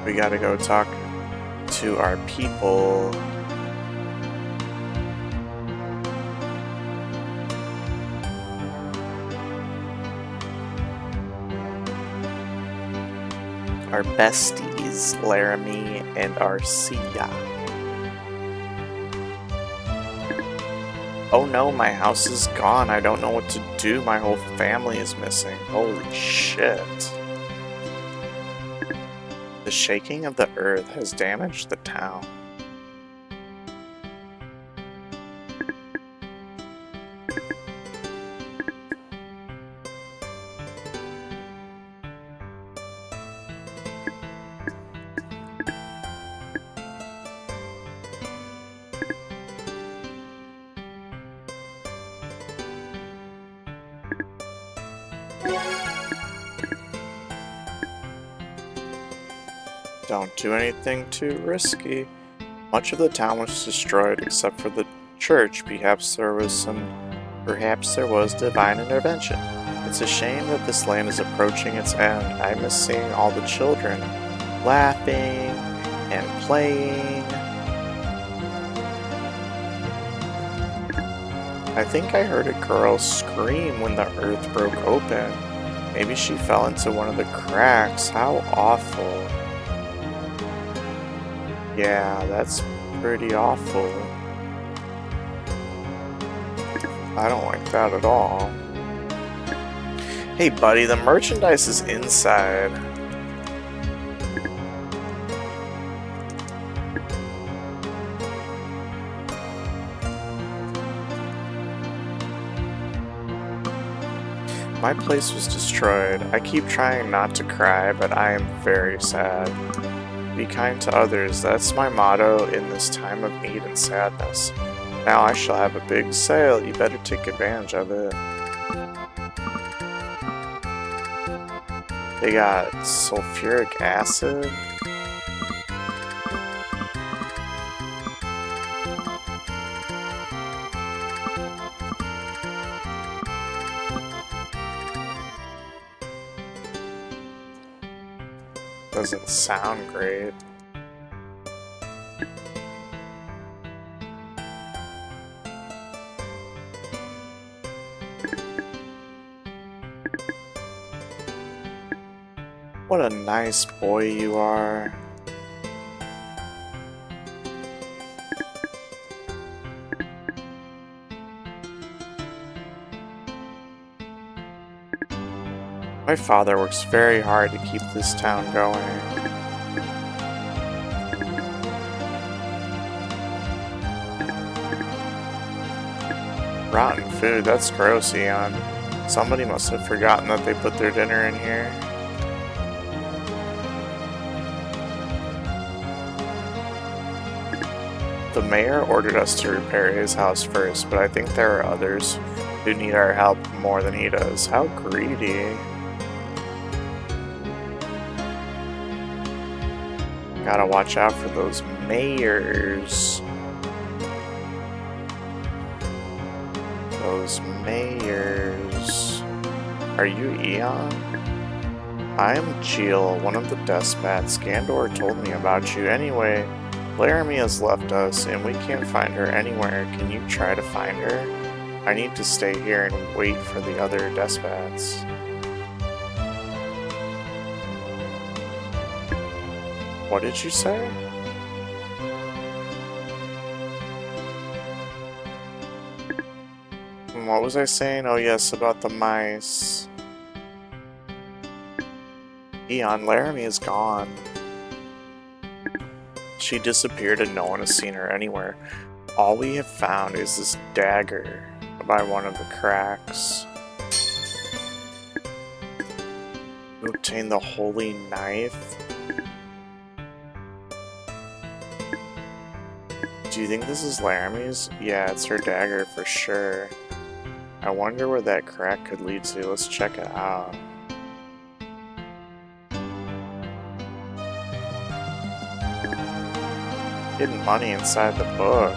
S1: We gotta go talk to our people. Our besties, Laramie and Arcia. Oh no, my house is gone. I don't know what to do. My whole family is missing. Holy shit. The shaking of the earth has damaged the town. Don't do anything too risky. Much of the town was destroyed except for the church. Perhaps there was divine intervention. It's a shame that this land is approaching its end. I miss seeing all the children laughing and playing. I think I heard a girl scream when the earth broke open. Maybe she fell into one of the cracks. How awful. Yeah, that's pretty awful. I don't like that at all. Hey buddy, the merchandise is inside. My place was destroyed. I keep trying not to cry, but I am very sad. Be kind to others. That's my motto in this time of need and sadness. Now I shall have a big sale. You better take advantage of it. They got sulfuric acid. Doesn't sound great. What a nice boy you are. My father works very hard to keep this town going. Rotten food, that's gross, Eon. Somebody must have forgotten that they put their dinner in here. The mayor ordered us to repair his house first, but I think there are others who need our help more than he does. How greedy. Gotta watch out for those mayors. Those mayors. Are you Eon? I'm Jill, one of the Despats. Gandor told me about you. Anyway, Laramie has left us and we can't find her anywhere. Can you try to find her? I need to stay here and wait for the other Despats. What did you say? What was I saying? Oh yes, about the mice. Eon, Laramie is gone. She disappeared and no one has seen her anywhere. All we have found is this dagger by one of the cracks. We obtained the holy knife. Do you think this is Laramie's? Yeah, it's her dagger for sure. I wonder where that crack could lead to. Let's check it out. Hidden money inside the book.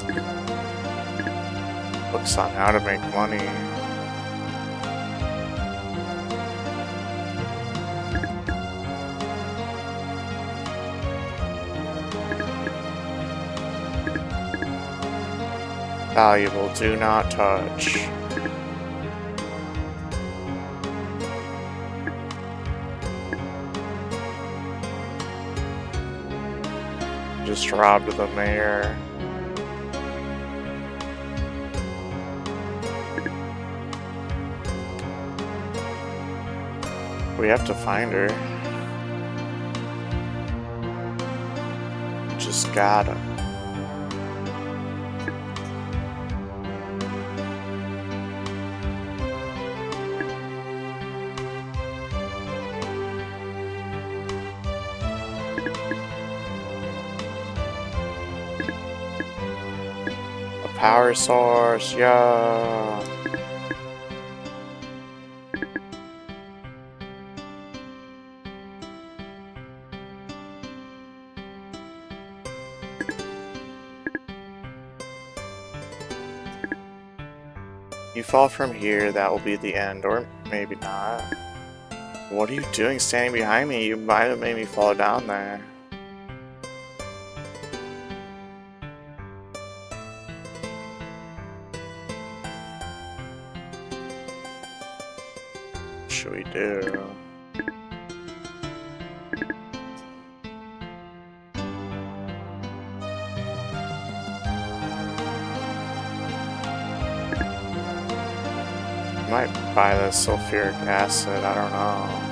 S1: Books on how to make money. Valuable, do not touch. Just robbed the mayor. We have to find her. Just gotta. Power source, yeah. You fall from here, that will be the end, or maybe not. What are you doing standing behind me? You might have made me fall down there. Should we do? Might buy the sulfuric acid, I don't know.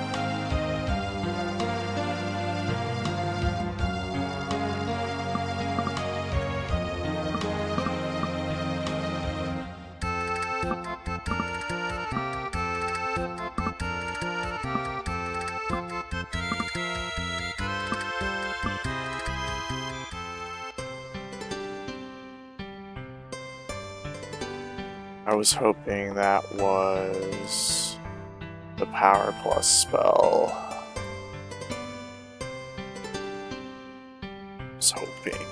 S1: I was hoping that was the Power Plus spell. I was hoping.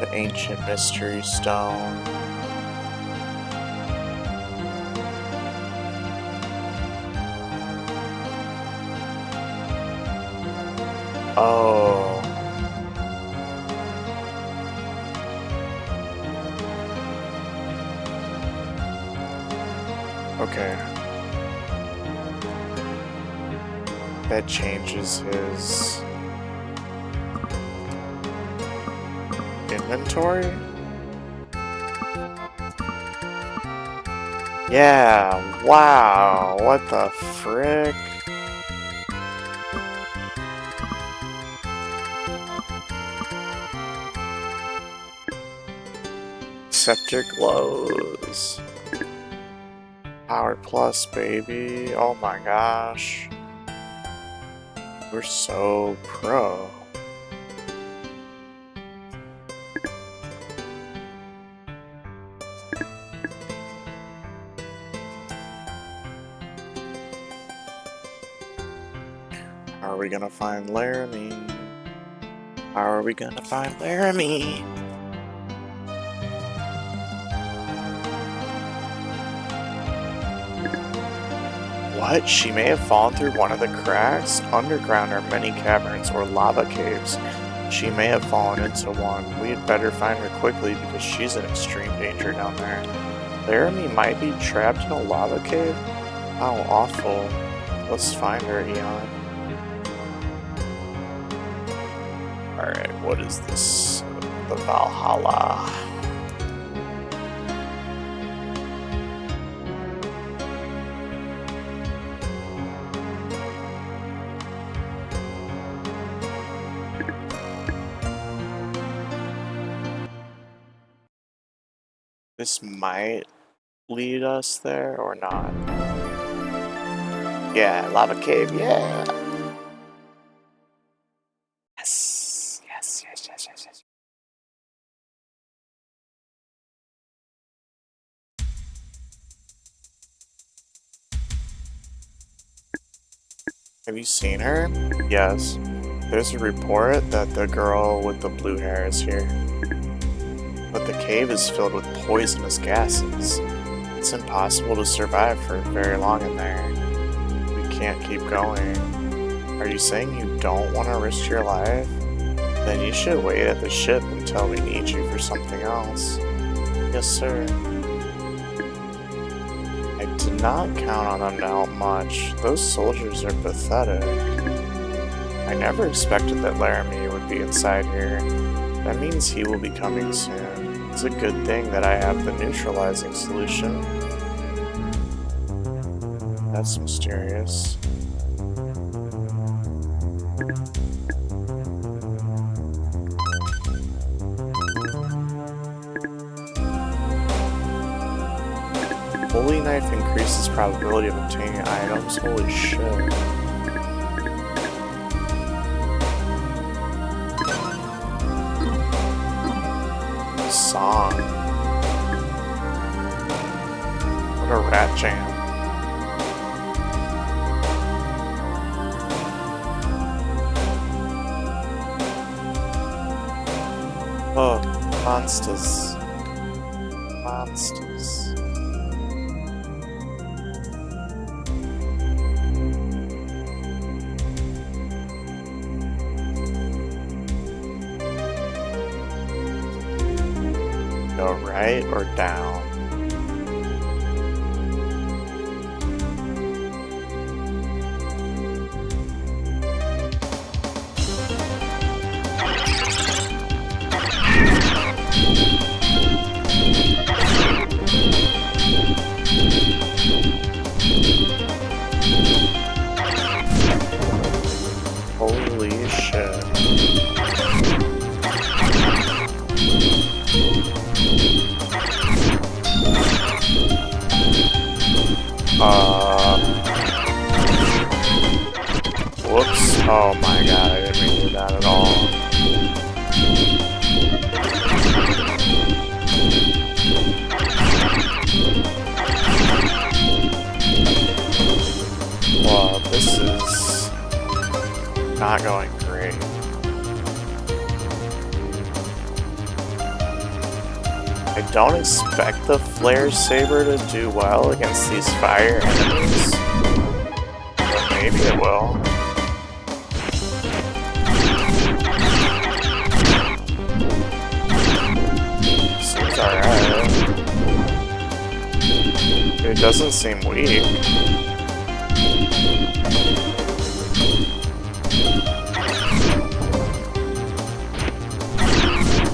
S1: The Ancient Mystery Stone. Oh. Okay. That changes his inventory? Yeah, wow, what the frick? Scepter glows. Power plus, baby. Oh my gosh. We're so pro. How are we gonna find Laramie? How are we gonna find Laramie? What? She may have fallen through one of the cracks? Underground are many caverns or lava caves. She may have fallen into one. We had better find her quickly because she's in extreme danger down there. Laramie might be trapped in a lava cave? How awful. Let's find her, Eon. Alright, what is this? The Valhalla. This might lead us there or not. Yeah, lava cave, yeah! Yes, yes, yes, yes, yes, yes. Have you seen her? Yes. There's a report that the girl with the blue hair is here. But the cave is filled with poisonous gases. It's impossible to survive for very long in there. We can't keep going. Are you saying you don't want to risk your life? Then you should wait at the ship until we need you for something else. Yes, sir. I did not count on them to help much. Those soldiers are pathetic. I never expected that Laramie would be inside here. That means he will be coming soon. It's a good thing that I have the neutralizing solution. That's mysterious. Holy Knife increases probability of obtaining items. Holy shit. Song. What a rat jam. Oh, monsters. Monsters. Go right or down? Holy shit. Whoops. Oh my god, I didn't mean to do that at all. Well, this is not going great. I don't expect the Flare Saber to do well against these fire enemies, but maybe it will. doesn't seem weak.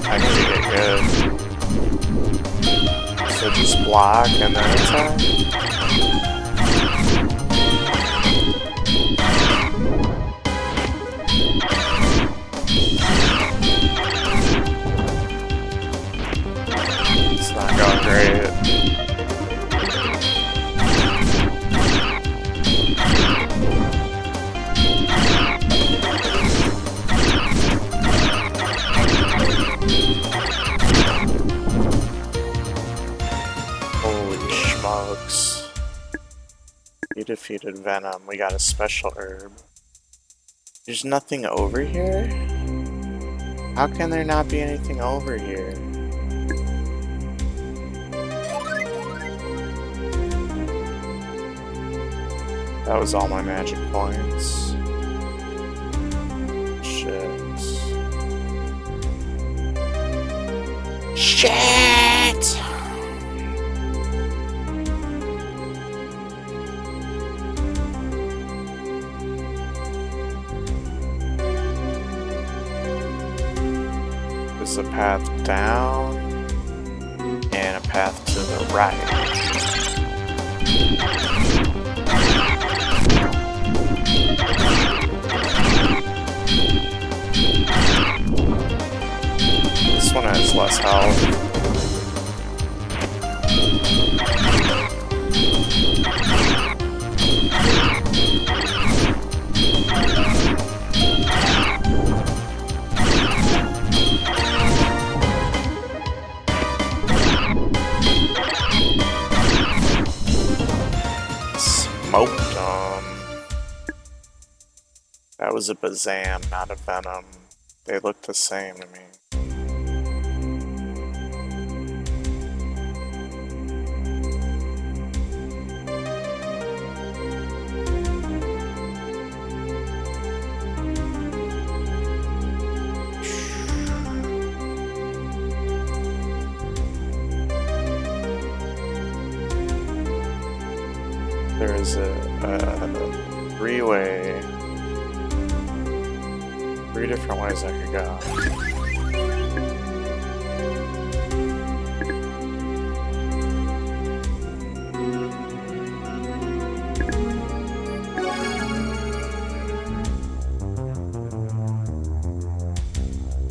S1: I need to get good. So just block and then attack. It's not going great. You defeated Venom. We got a special herb. There's nothing over here? How can there not be anything over here? That was all my magic points. Shit. Shit! There's a path down and a path to the right. This one has less health. Smoked them. That was a Bazam, not a Venom. They look the same to me. There's a three-way, 3 different ways I could go.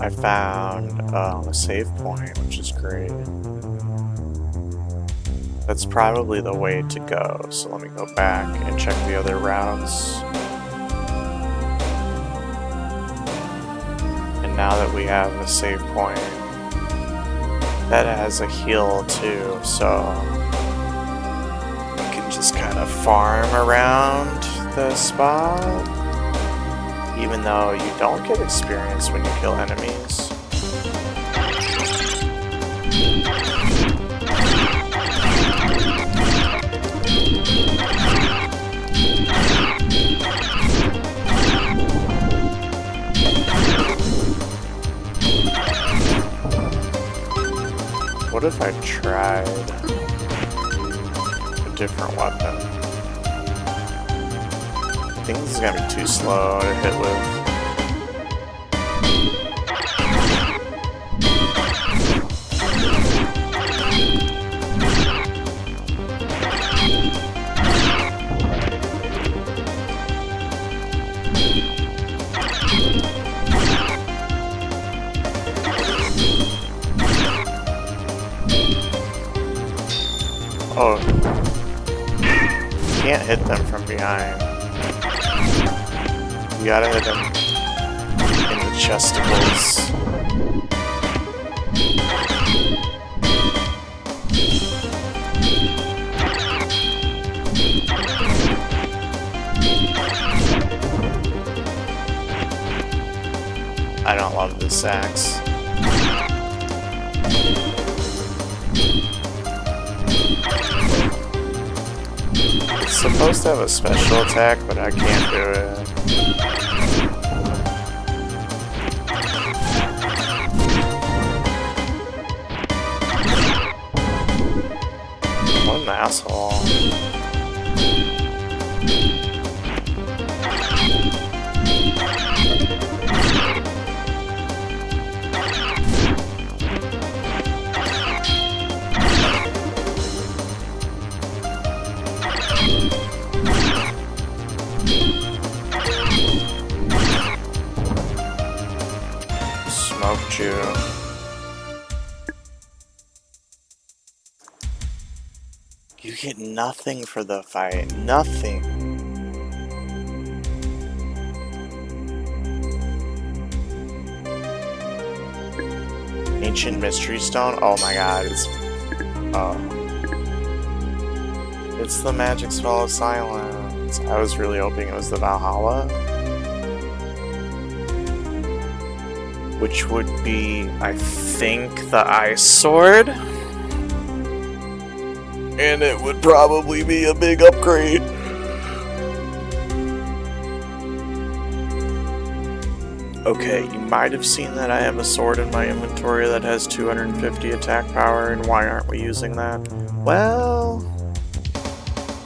S1: I found a save point, which is great. That's probably the way to go, so let me go back and check the other routes. And now that we have a save point, that has a heal too, so we can just kind of farm around the spot, even though you don't get experience when you kill enemies. What if I tried a different weapon? I think this is gonna be too slow to hit with. Oh, you can't hit them from behind. You gotta hit them in the chesticles. I don't love this axe. It's supposed to have a special attack, but I can't do it. What an asshole. Smoked you. You get nothing for the fight. Nothing. Ancient Mystery Stone? Oh my god, it's... Oh. It's the Magic Spell of Silence. I was really hoping it was the Valhalla. Which would be, I think, the Ice Sword. And it would probably be a big upgrade. Okay, you might have seen that I have a sword in my inventory that has 250 attack power, and why aren't we using that? Well,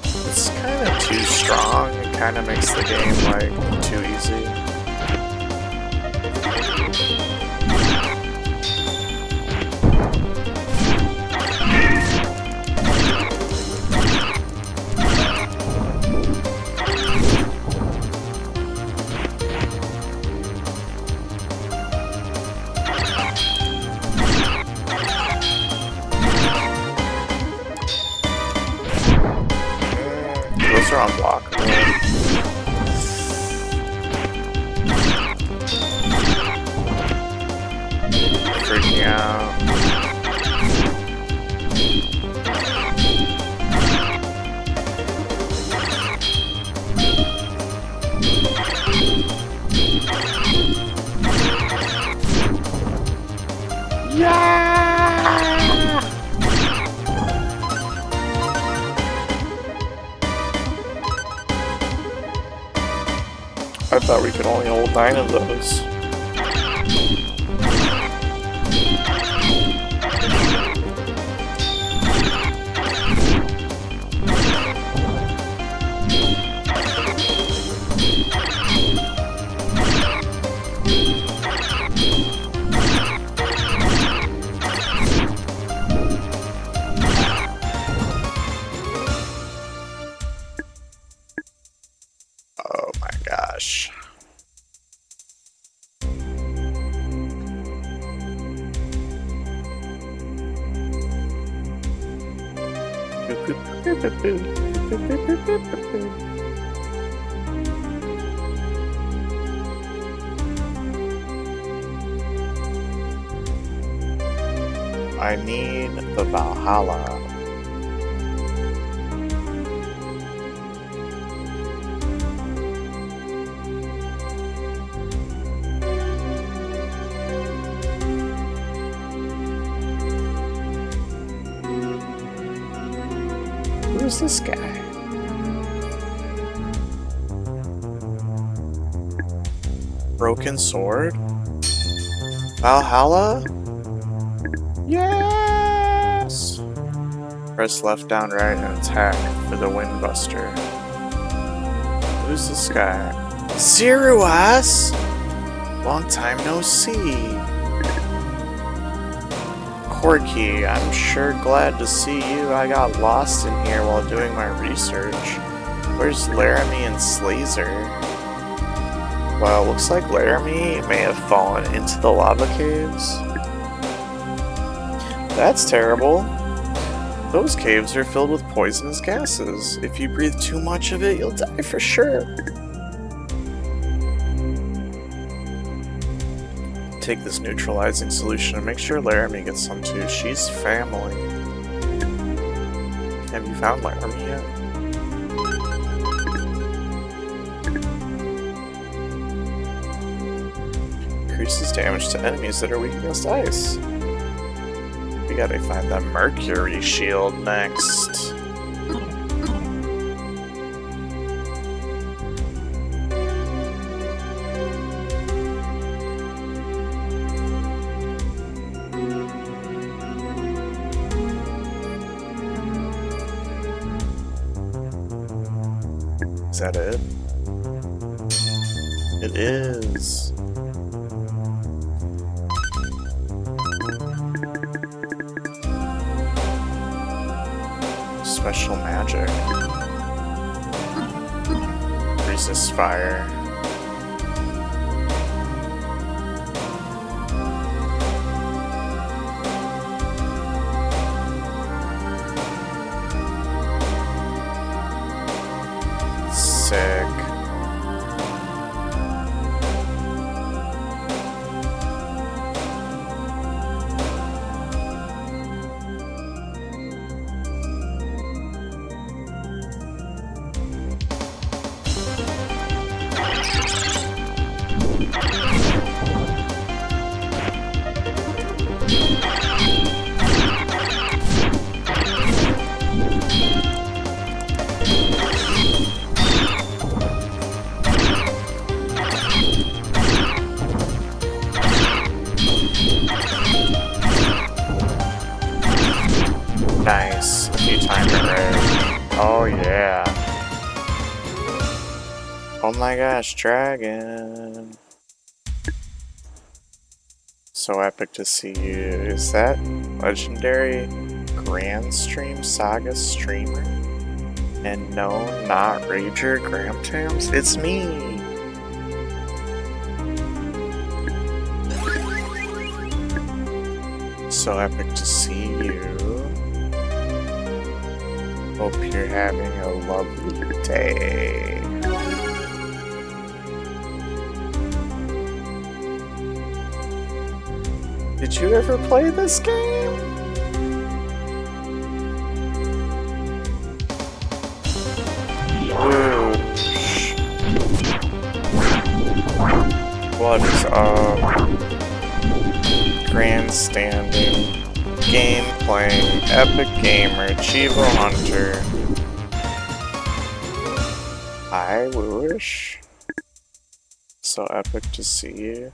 S1: it's kind of too strong. It kind of makes the game, like, too easy. Those are unblockable. Freaking out. I thought we could only hold 9 of those. Oh my gosh. I need the Valhalla. Who's this guy? Broken sword? Valhalla? Yes! Press left, down, right, and attack for the Windbuster. Who's this guy? Zeruas! Long time no see. Corky, I'm sure glad to see you. I got lost in here while doing my research. Where's Laramie and Slazer? Well, looks like Laramie may have fallen into the lava caves. That's terrible. Those caves are filled with poisonous gases. If you breathe too much of it, you'll die for sure. Take this neutralizing solution and make sure Laramie gets some too. She's family. Have you found Laramie yet? Increases damage to enemies that are weak against ice. We gotta find the Mercury Shield next. Is that it? It is. Special magic. Resist fire. Sick. Nice. You timed it right. Oh yeah. Oh my gosh, dragon. So epic to see you. Is that legendary Granstream Saga streamer? And no, not Rager Gramtams? It's me! So epic to see you. Hope you're having a lovely day. Did you ever play this game? Whoosh. What is up? Grandstanding, game playing, epic gamer, Chivo Hunter. Hi, Whoosh. So epic to see you.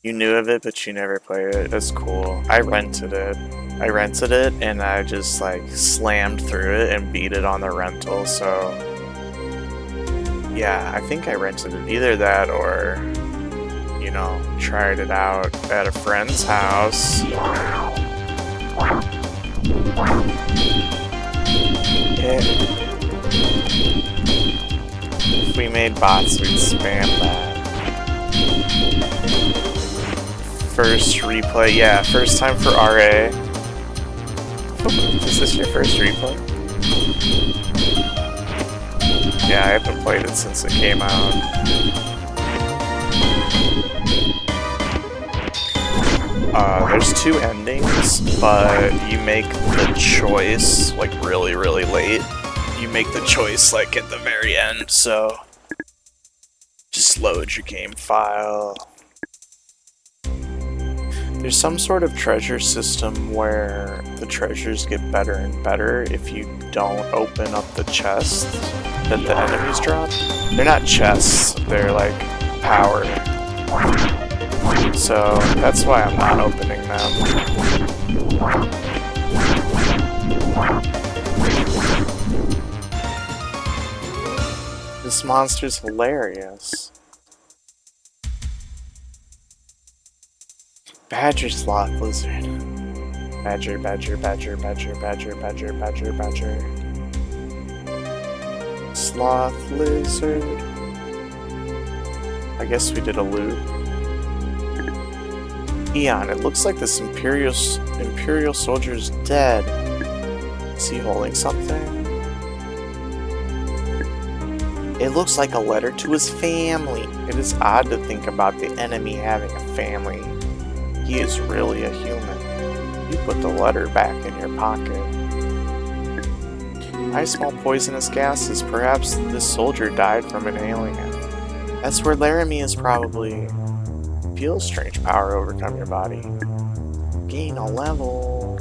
S1: You knew of it, but you never played it. It's cool. I rented it and I just like slammed through it and beat it on the rental, so yeah, I think I rented it. Either that or, you know, tried it out at a friend's house. If we made bots, we'd spam that. First replay, yeah, first time for RA. Is this your first replay? Yeah, I haven't played it since it came out. There's two endings, but you make the choice like really, really late. You make the choice like at the very end, so just load your game file. There's some sort of treasure system where the treasures get better and better if you don't open up the chests that the enemies drop. They're not chests, they're like power. So that's why I'm not opening them. This monster's hilarious. Badger Sloth Lizard. Badger, badger, badger, badger, badger, badger, badger, badger. Sloth Lizard. I guess we did a loop. Eon, it looks like this Imperial soldier's dead. Is he holding something? It looks like a letter to his family. It is odd to think about the enemy having a family. He is really a human. You put the letter back in your pocket. I smell poisonous gases. Perhaps this soldier died from an alien. That's where Laramie is probably. Feel strange power overcome your body. Gain a level.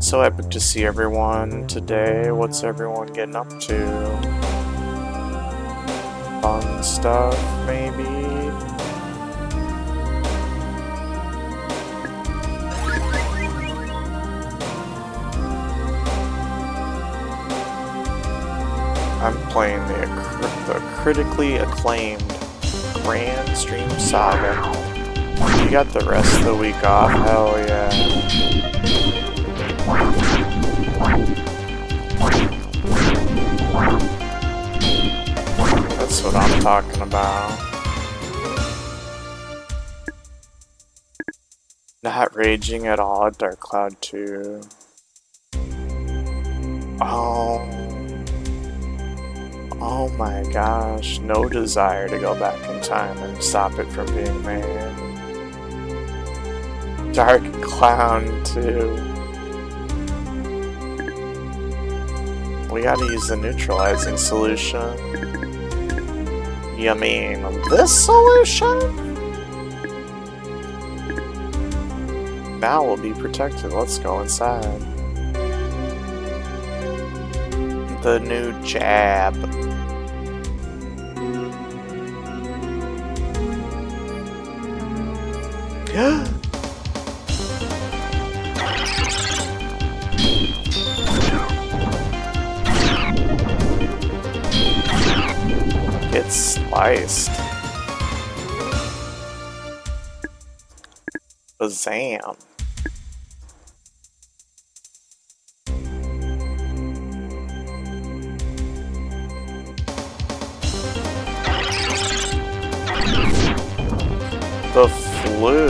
S1: So epic to see everyone today. What's everyone getting up to? Fun stuff, maybe? I'm playing the critically acclaimed Granstream Saga. You got the rest of the week off? Hell yeah. That's what I'm talking about. Not raging at all at Dark Cloud 2. Oh my gosh, no desire to go back in time and stop it from being made. Dark Cloud 2. We gotta use the neutralizing solution. You mean this solution? Now we'll be protected. Let's go inside. The new jab. Get sliced. Bazam. The flu.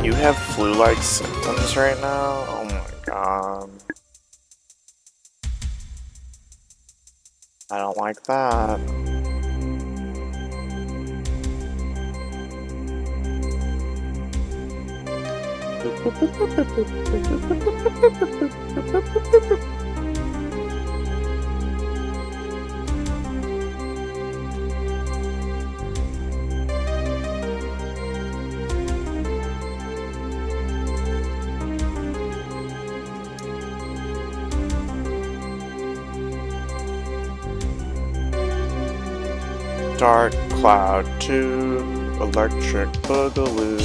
S1: You have flu-like symptoms right now? Oh my god. I don't like that. Dark Cloud 2, Electric Boogaloo.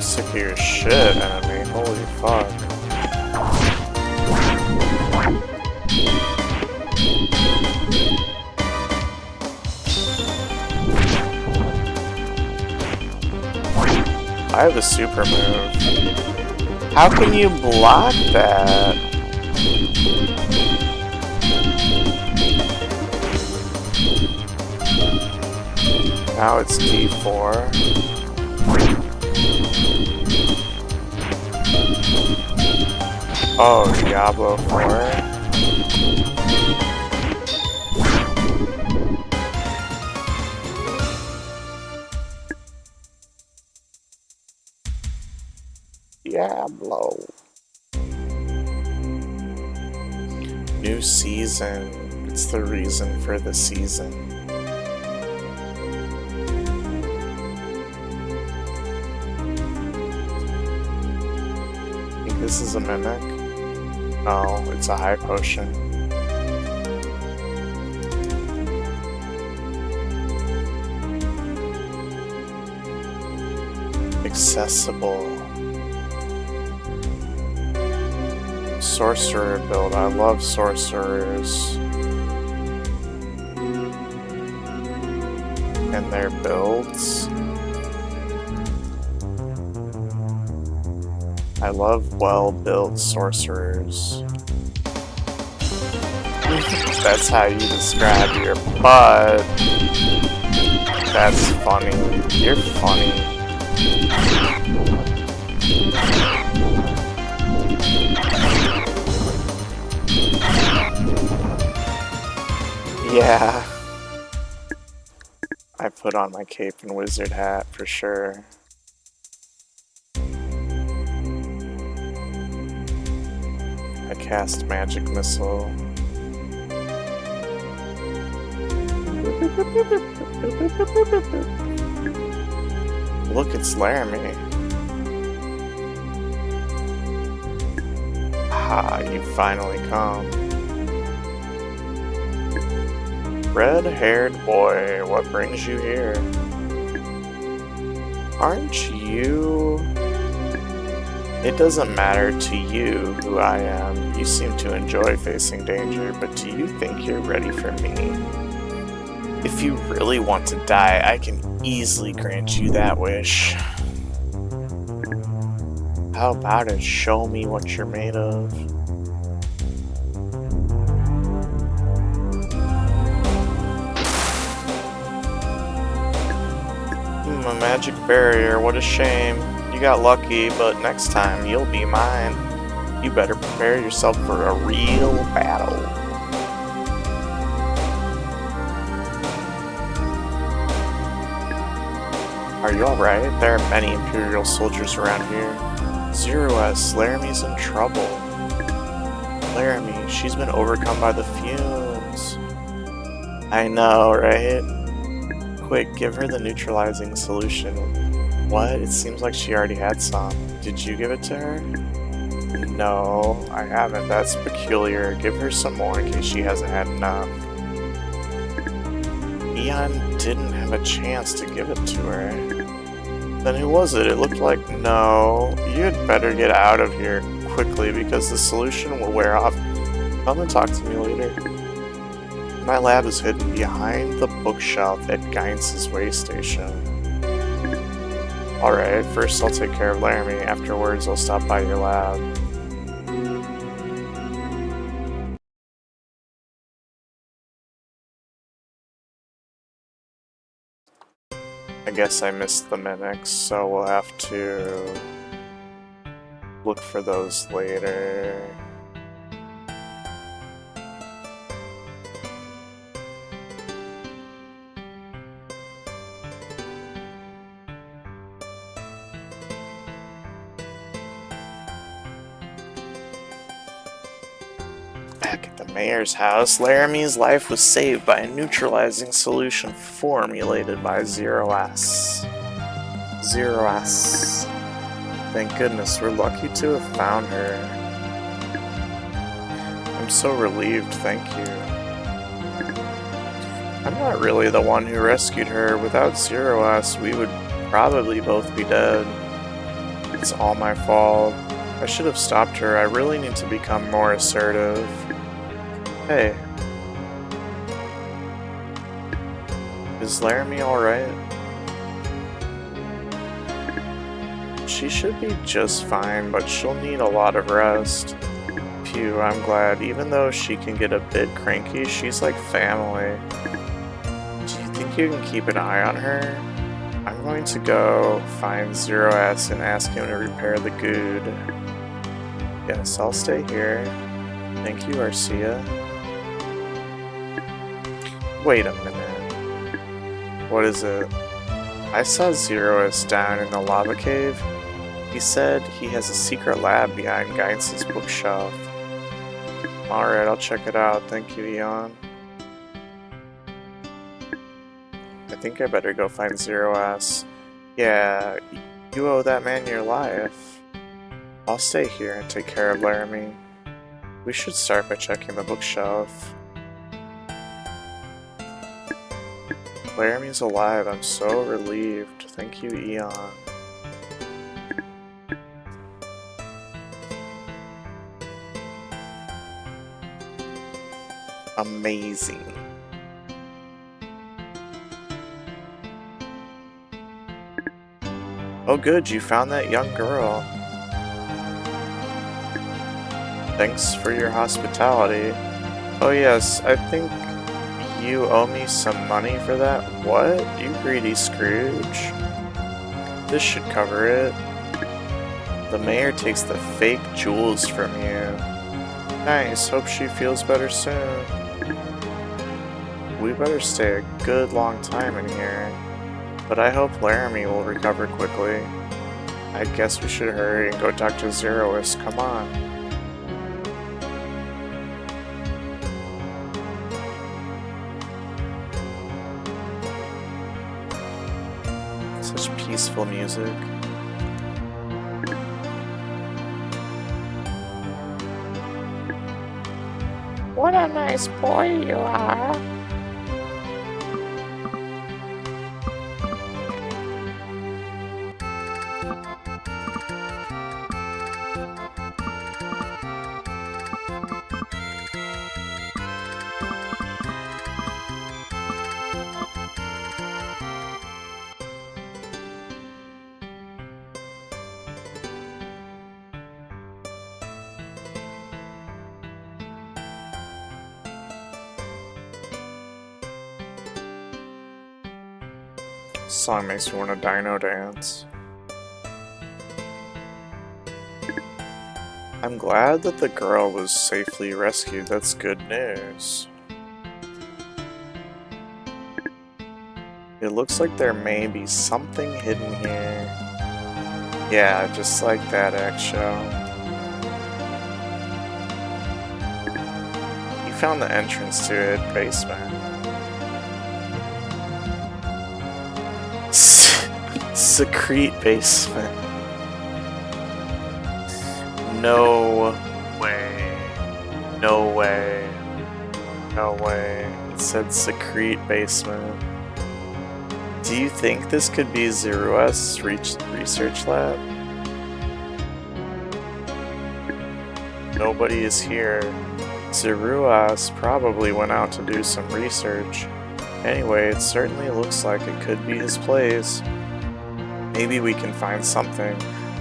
S1: Sick of your shit, enemy. Holy fuck. I have a super move. How can you block that? Now it's D4. Oh, Diablo 4. Diablo. New season. It's the reason for the season. I think this is a mimic. No, it's a high potion. Accessible. Sorcerer build. I love sorcerers and their builds. I love well-built sorcerers. That's how you describe your butt. That's funny. You're funny. Yeah. I put on my cape and wizard hat for sure. I cast magic missile. Look, it's Laramie. Ah, you finally come. Red-haired boy, what brings you here? Aren't you... It doesn't matter to you who I am. You seem to enjoy facing danger, but do you think you're ready for me? If you really want to die, I can easily grant you that wish. How about it? Show me what you're made of. A magic barrier, what a shame. You got lucky, but next time you'll be mine. You better prepare yourself for a real battle. Are you alright? There are many Imperial soldiers around here. Zero S, Laramie's in trouble. Laramie, she's been overcome by the fumes. I know, right? Quick, give her the neutralizing solution. What? It seems like she already had some. Did you give it to her? No, I haven't. That's peculiar. Give her some more in case she hasn't had enough. Eon didn't have a chance to give it to her. Then who was it? It looked like... No. You'd better get out of here quickly because the solution will wear off. Come and talk to me later. My lab is hidden behind the bookshelf at Gaines's way station. Alright, first I'll take care of Laramie. Afterwards, I'll stop by your lab. I guess I missed the mimics, so we'll have to look for those later. Back at the mayor's house, Laramie's life was saved by a neutralizing solution formulated by Zero S. Zero S. Thank goodness, we're lucky to have found her. I'm so relieved, thank you. I'm not really the one who rescued her. Without Zero S, we would probably both be dead. It's all my fault. I should have stopped her. I really need to become more assertive. Hey. Is Laramie alright? She should be just fine, but she'll need a lot of rest. Phew, I'm glad. Even though she can get a bit cranky, she's like family. Do you think you can keep an eye on her? I'm going to go find Zero S and ask him to repair the good. Yes, I'll stay here. Thank you, Arcia. Wait a minute. What is it? I saw Zero S down in the lava cave. He said he has a secret lab behind Gaines's bookshelf. Alright, I'll check it out. Thank you, Eon. I think I better go find Zero S. Yeah, you owe that man your life. I'll stay here and take care of Laramie. We should start by checking the bookshelf. Laramie's alive. I'm so relieved. Thank you, Eon. Amazing. Oh good, you found that young girl. Thanks for your hospitality. Oh yes, I think you owe me some money for that. What? You greedy Scrooge. This should cover it. The mayor takes the fake jewels from you. Nice, hope she feels better soon. We better stay a good long time in here. But I hope Laramie will recover quickly. I guess we should hurry and go talk to Zero S. Come on. Such peaceful music. What a nice boy you are. Song makes me want to dino dance. I'm glad that the girl was safely rescued. That's good news. It looks like there may be something hidden here. Yeah, just like that eggshell. You found the entrance to it, basement. Secrete basement. No way. No way. No way. It said secrete basement. Do you think this could be Zerua's research lab? Nobody is here. Zeruas probably went out to do some research. Anyway, it certainly looks like it could be his place. Maybe we can find something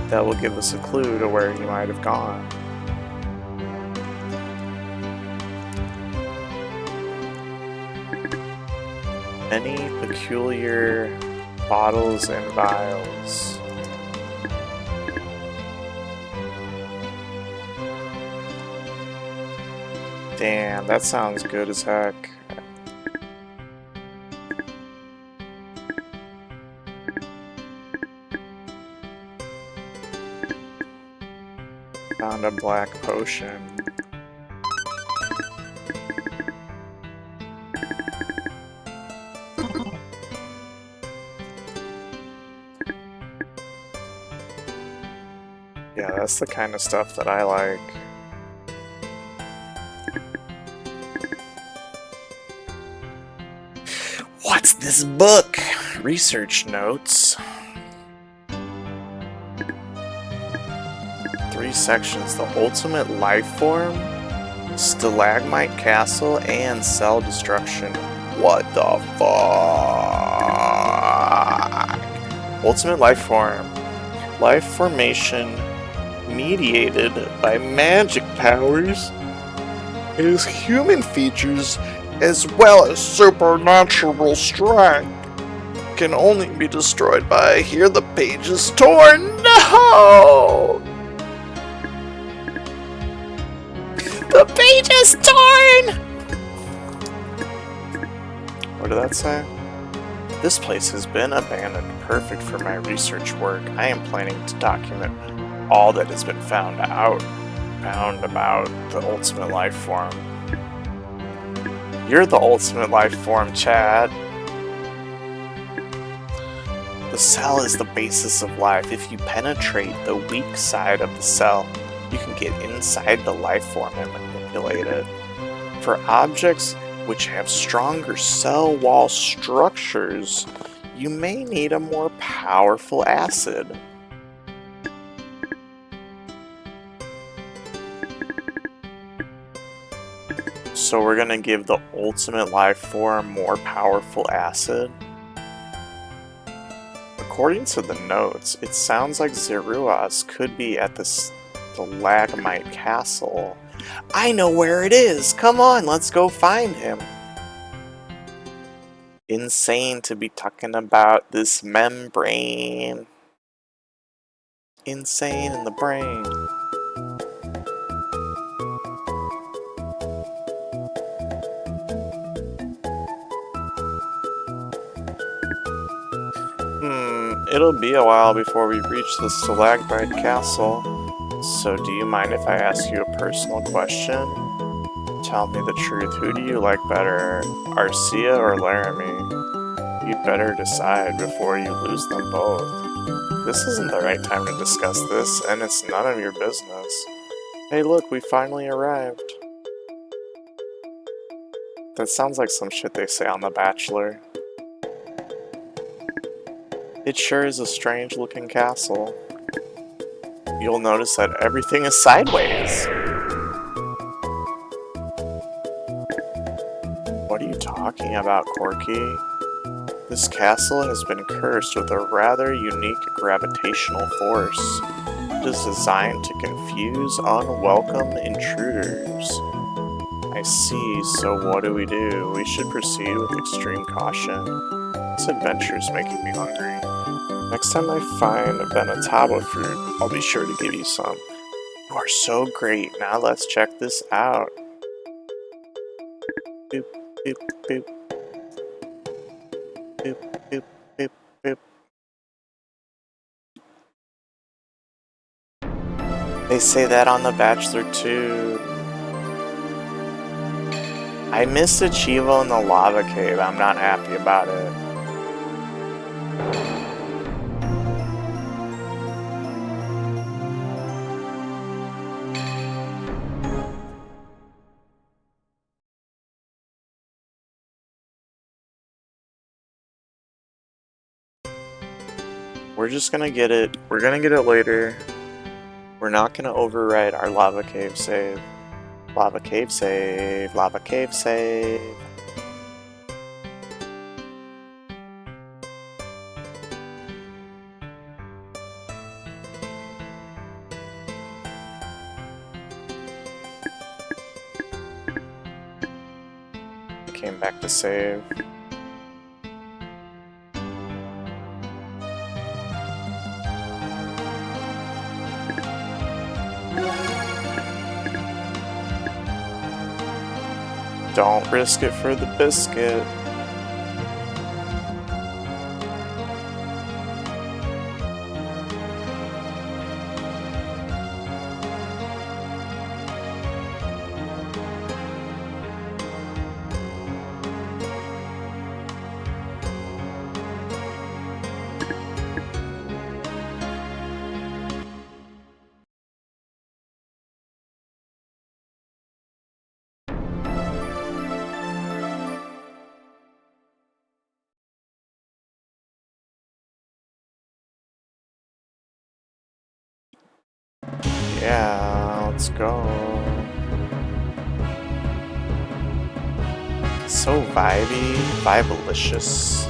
S1: that will give us a clue to where he might have gone. Any peculiar bottles and vials. Damn, that sounds good as heck. Found a black potion. Yeah, that's the kind of stuff that I like. What's this book? Research notes. 3 sections: the ultimate life form, stalagmite castle, and cell destruction. What the fuck? Ultimate life form. Life formation mediated by magic powers. It has human features as well as supernatural strength. Can only be destroyed by here the page is torn. No! The page is torn! What did that say? This place has been abandoned, perfect for my research work. I am planning to document all that has been found about the ultimate life form. You're the ultimate life form, Chad. The cell is the basis of life. If you penetrate the weak side of the cell, you can get inside the life form and manipulate it. For objects which have stronger cell wall structures, you may need a more powerful acid. So we're gonna give the ultimate life form more powerful acid? According to the notes, it sounds like Zeruas could be at the stalagmite castle. I know where it is! Come on, let's go find him! Insane to be talking about this membrane. Insane in the brain. It'll be a while before we reach the stalagmite castle. So do you mind if I ask you a personal question? Tell me the truth. Who do you like better, Arcia or Laramie? You'd better decide before you lose them both. This isn't the right time to discuss this, and it's none of your business. Hey look, we finally arrived. That sounds like some shit they say on The Bachelor. It sure is a strange looking castle. You'll notice that everything is sideways. What are you talking about, Corky? This castle has been cursed with a rather unique gravitational force. It is designed to confuse unwelcome intruders. I see, so what do? We should proceed with extreme caution. This adventure is making me hungry. Next time I find Benetaba fruit, I'll be sure to give you some. You are so great. Now let's check this out. Boop, boop, boop. Boop, boop, boop, boop. They say that on The Bachelor too. I missed a Chivo in the lava cave. I'm not happy about it. We're just gonna get it. We're gonna get it later. We're not gonna overwrite our lava cave save. Lava cave save. Lava cave save. Came back to save. Don't risk it for the biscuit. Yeah, let's go. So vibey, vibelicious.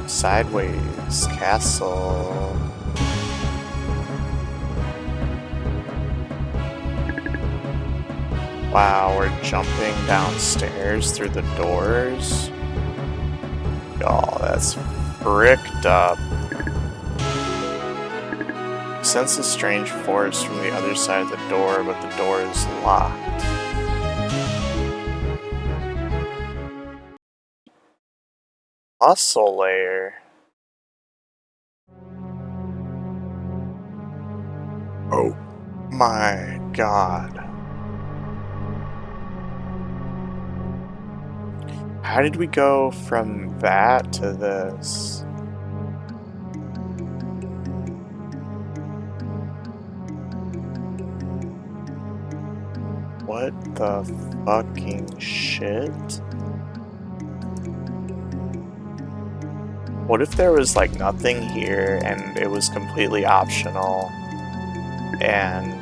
S1: Sideways castle. Wow, we're jumping downstairs through the doors. Y'all, that's fricked up. Sense a strange force from the other side of the door, but the door is locked. Muscle layer. Oh my god. How did we go from that to this? What the fucking shit? What if there was like nothing here and it was completely optional and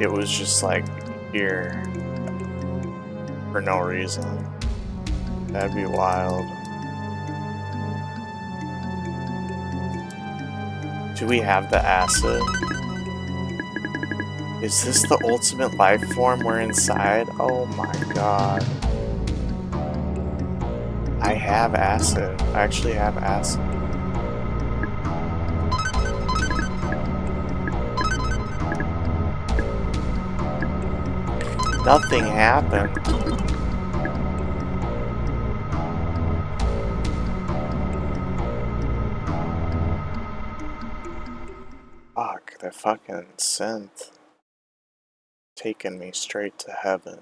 S1: it was just like here for no reason? That'd be wild. Do we have the acid? Is this the ultimate life form we're inside? Oh my god. I have acid. I actually have acid. Nothing happened. Fuck, that fucking synth. Taking me straight to heaven.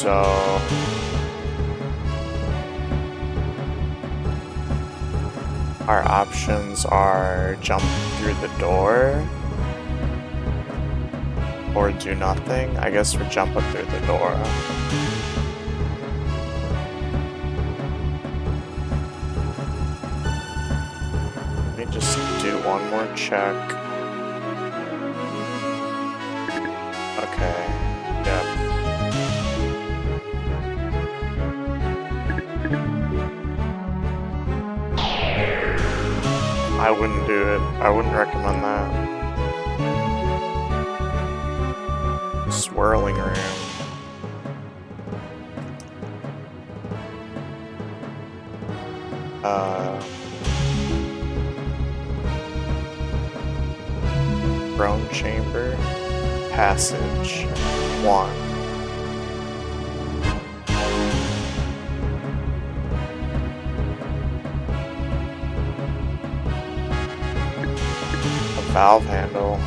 S1: So... our options are jump through the door or do nothing. I guess we're jumping through the door. Let me just do one more check. Okay, yep. I wouldn't do it. I wouldn't recommend that. Swirling room. Throne chamber. Passage 1. Valve handle.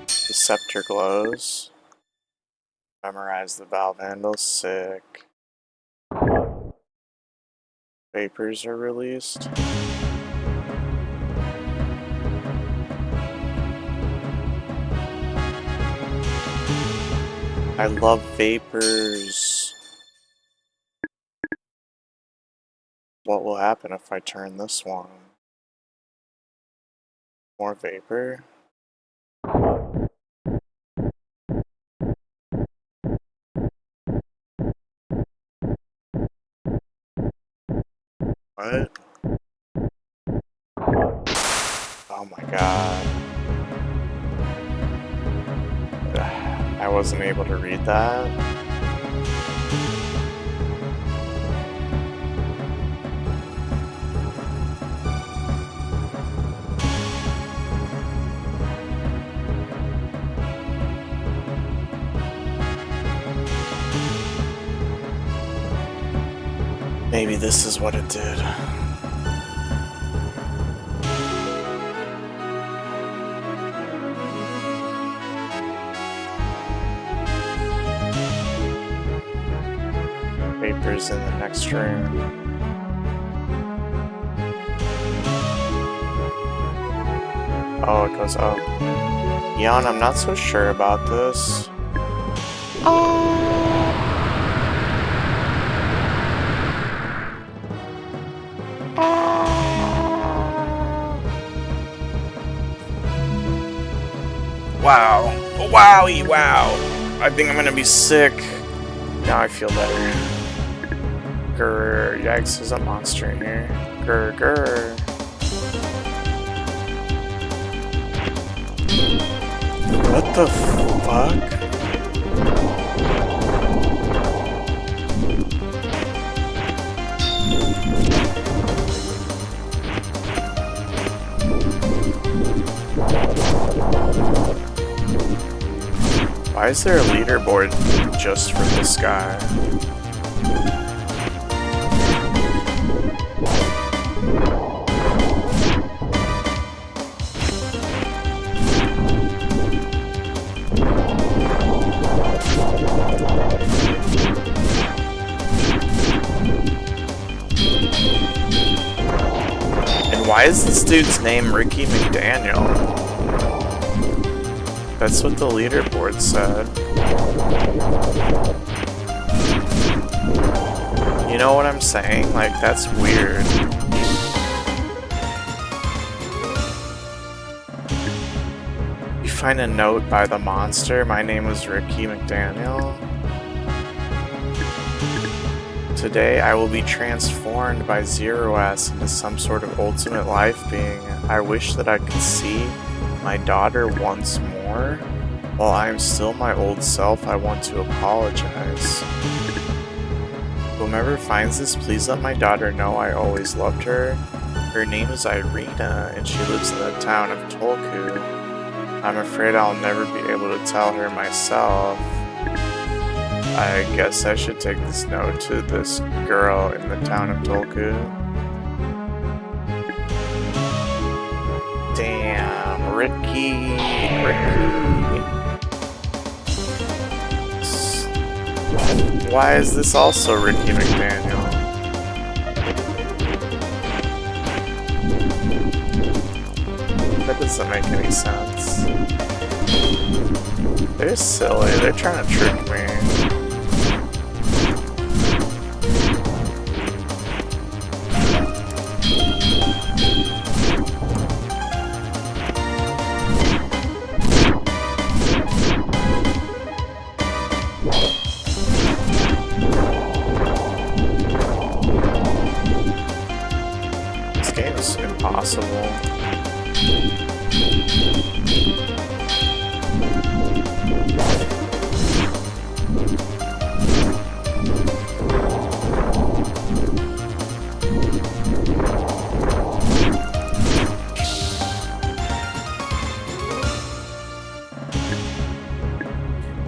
S1: The scepter glows. Memorize the valve handle. Sick. Vapors are released. I love vapors. What will happen if I turn this one? More vapor? What? Oh my god. I wasn't able to read that. Maybe this is what it did. Vapors in the next room. Oh, it goes up. Jan, I'm not so sure about this. Wow. Wowie, wow. I think I'm gonna be sick. Now I feel better. Grr, yikes, there's a monster in here. Grr, grr. What the fuck? Why is there a leaderboard just for this guy? And why is this dude's name Ricky McDaniel? That's what the leaderboard said. You know what I'm saying? Like, that's weird. You find a note by the monster. My name was Ricky McDaniel. Today I will be transformed by Zero S into some sort of ultimate life being. I wish that I could see my daughter once more. While I am still my old self, I want to apologize. Whomever finds this, please let my daughter know I always loved her. Her name is Irina, and she lives in the town of Tolku. I'm afraid I'll never be able to tell her myself. I guess I should take this note to this girl in the town of Tolku. Damn, Ricky. Why is this also Ricky McDaniel? That doesn't make any sense. They're silly, they're trying to trick me. This game is impossible.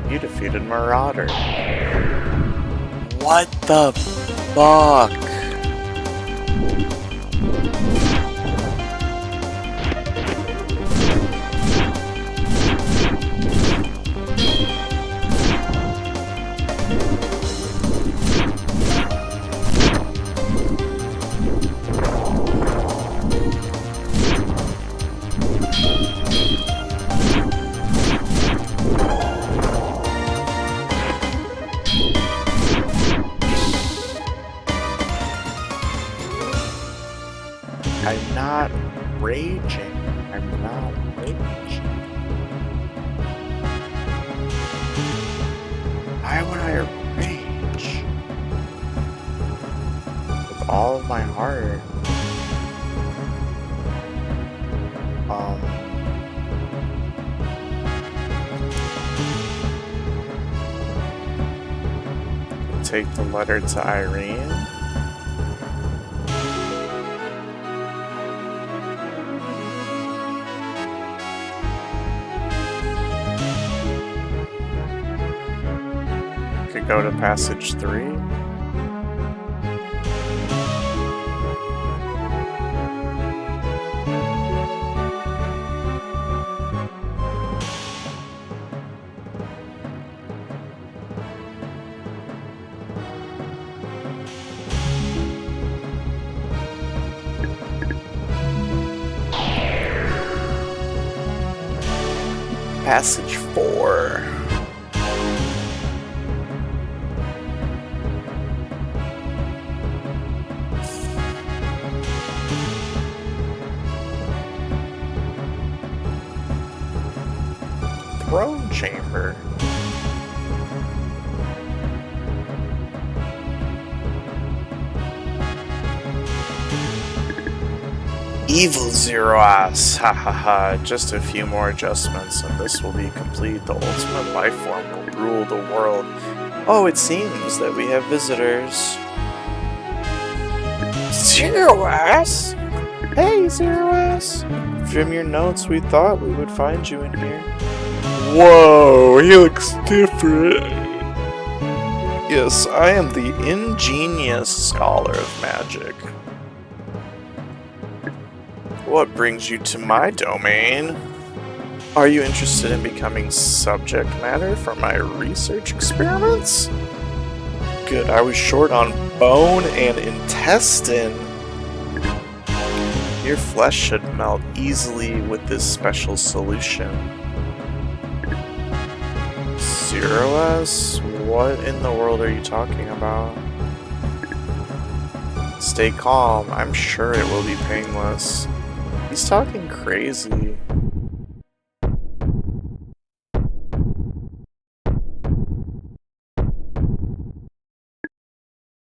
S1: You defeated Marauder. What the fuck? I'm not raging. I'm not raging. Why would I rage? With all of my heart. Take the letter to Irene. Could go to passage 3. Passage 4. Throne chamber. Evil Zero Ass, ha ha ha, just a few more adjustments and this will be complete. The ultimate life form will rule the world. Oh, it seems that we have visitors. Zero Ass? Hey, Zero Ass. From your notes, we thought we would find you in here. Whoa, he looks different. Yes, I am the ingenious scholar of magic. What brings you to my domain? Are you interested in becoming subject matter for my research experiments? Good, I was short on bone and intestine. Your flesh should melt easily with this special solution. Zero S? What in the world are you talking about? Stay calm, I'm sure it will be painless. He's talking crazy.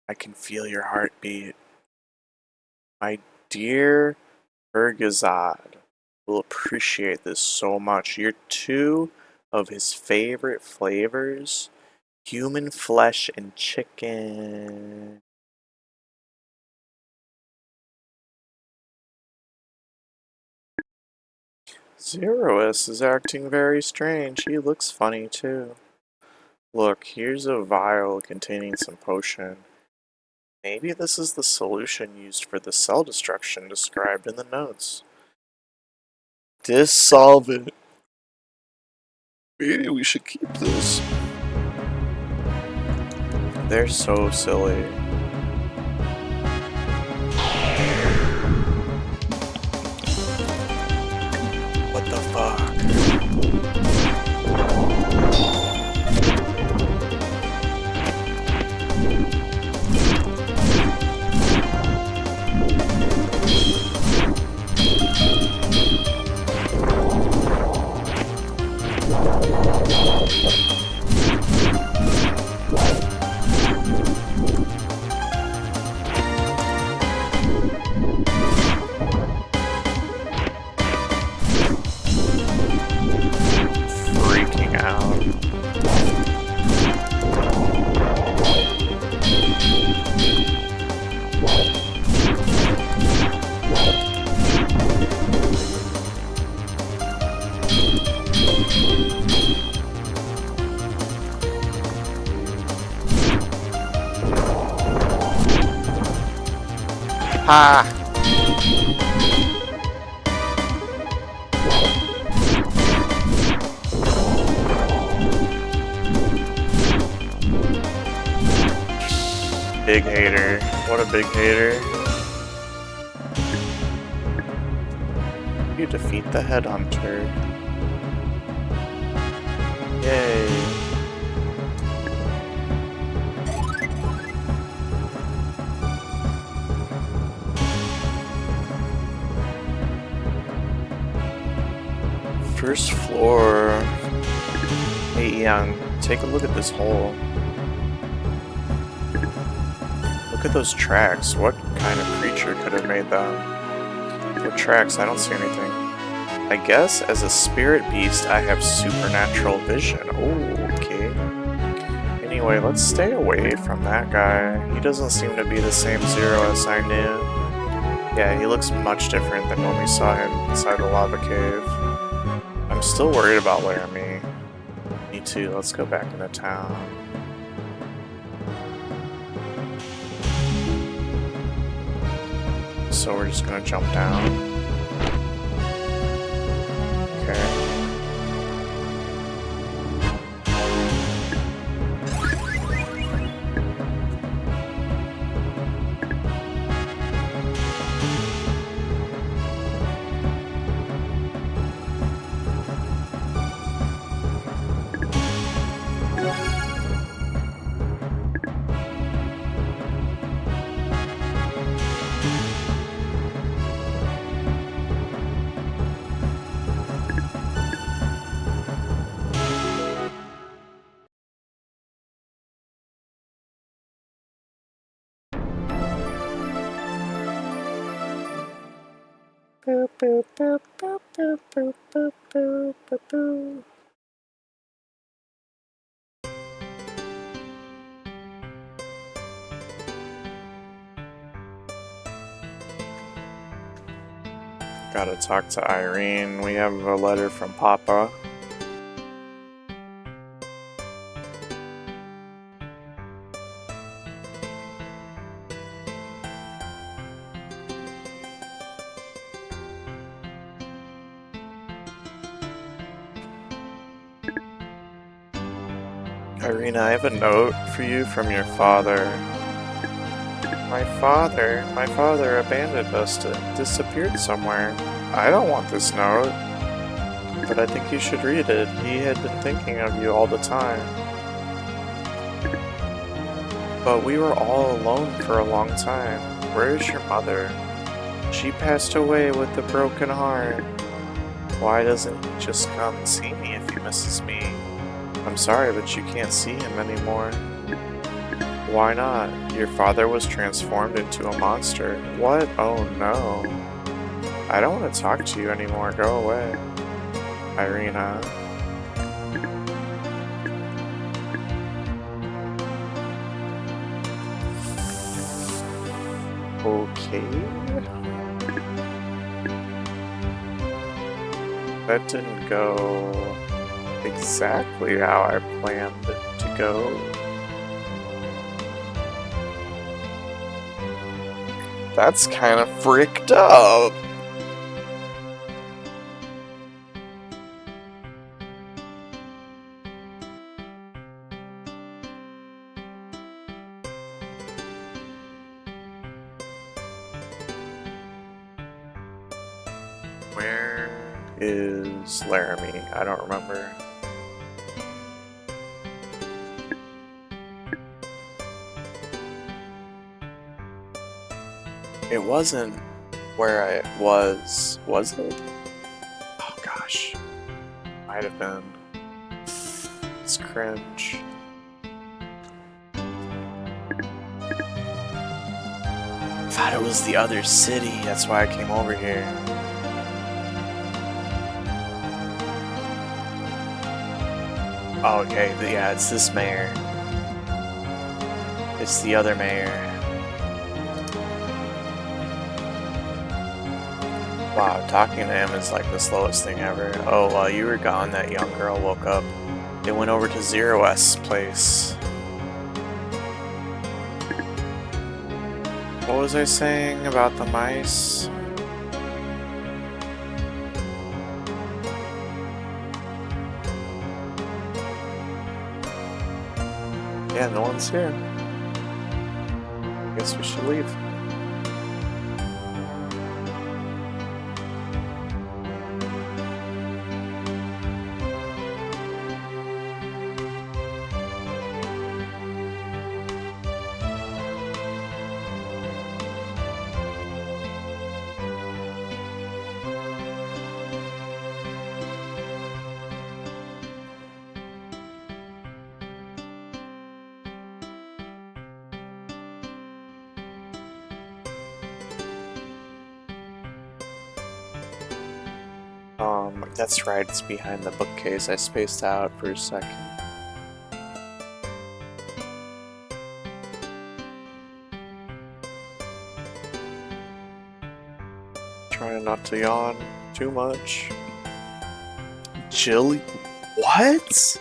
S1: I can feel your heartbeat. My dear Ergazad will appreciate this so much. You're two of his favorite flavors, human flesh and chicken. Zeroes is acting very strange. He looks funny too. Look, here's a vial containing some potion. Maybe this is the solution used for the cell destruction described in the notes. Dissolve it. Maybe we should keep this. They're so silly. What the fuck? Freaking out. Ha! Big hater. What a big hater. You defeat the headhunter. Yay. First floor. Hey Young, take a look at this hole. Look at those tracks. What kind of creature could have made them? What tracks? I don't see anything. I guess as a spirit beast, I have supernatural vision. Oh, okay. Anyway, let's stay away from that guy. He doesn't seem to be the same Zero as I knew. Yeah, he looks much different than when we saw him inside the lava cave. I'm still worried about Laramie. Me too. Let's go back into town. So we're just gonna jump down. Okay. Boop, boop, boop, boop, boop, boop, boop, boop, boop, boop. Gotta talk to Irene. We have a letter from Papa. Irina, I have a note for you from your father. My father abandoned us, disappeared somewhere. I don't want this note, but I think you should read it. He had been thinking of you all the time. But we were all alone for a long time. Where is your mother? She passed away with a broken heart. Why doesn't he just come and see me if he misses me? I'm sorry, but you can't see him anymore. Why not? Your father was transformed into a monster. What? Oh no. I don't want to talk to you anymore. Go away. Irina. Okay. That didn't go exactly how I planned it to go. That's kind of fricked up. Where is Laramie? I don't remember. It wasn't where I was it? Oh gosh. Might have been. It's cringe. Thought it was the other city, that's why I came over here. Oh, okay, yeah, it's this mayor. It's the other mayor. Wow, talking to him is like the slowest thing ever. Oh, while you were gone, that young girl woke up. They went over to Zero S's place. What was I saying about the mice? Yeah, no one's here. Guess we should leave. That's right, it's behind the bookcase. I spaced out for a second. Trying not to yawn too much. Chili? What?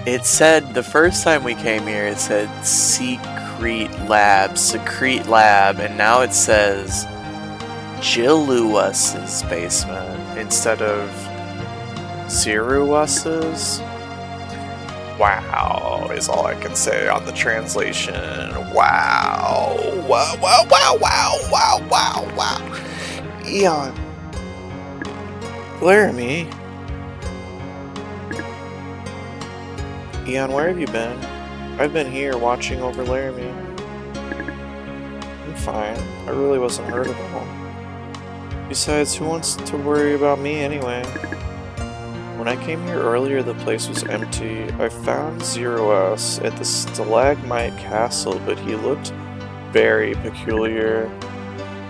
S1: It said, the first time we came here, it said Secrete Lab, and now it says Jiluus's basement instead of Zeruus's. Wow, is all I can say on the translation. Wow. Wow, wow, wow, wow, wow, wow, wow. Eon. Laramie. Eon, where have you been? I've been here watching over Laramie. I'm fine. I really wasn't hurt at all. Besides, who wants to worry about me anyway? When I came here earlier, the place was empty. I found Zero S at the Stalagmite Castle, but he looked very peculiar.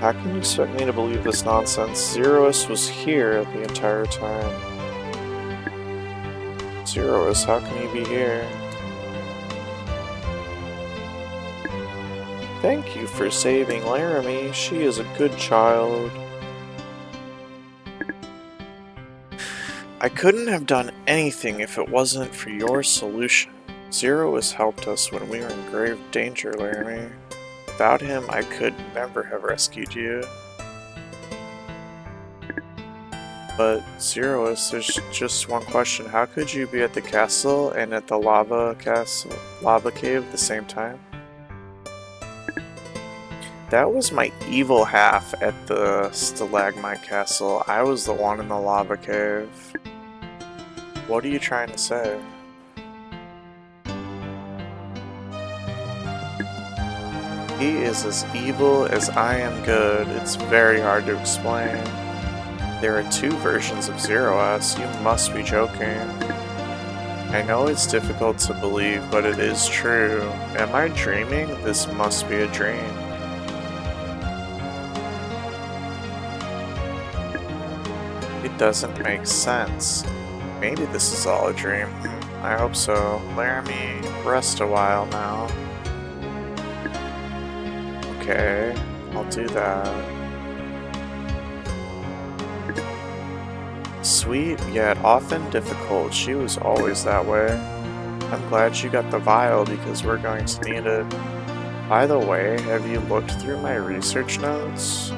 S1: How can you expect me to believe this nonsense? Zero S was here the entire time. Zero S, how can he be here? Thank you for saving Laramie. She is a good child. I couldn't have done anything if it wasn't for your solution. Zero has helped us when we were in grave danger, Laramie. Without him, I could never have rescued you. But, Zerous, there's just one question. How could you be at the castle and at the lava cave at the same time? That was my evil half at the Stalagmite Castle. I was the one in the lava cave. What are you trying to say? He is as evil as I am good. It's very hard to explain. There are two versions of Zero S. You must be joking. I know it's difficult to believe, but it is true. Am I dreaming? This must be a dream. It doesn't make sense. Maybe this is all a dream. I hope so. Laramie, rest a while now. Okay, I'll do that. Sweet, yet often difficult. She was always that way. I'm glad she got the vial because we're going to need it. By the way, have you looked through my research notes?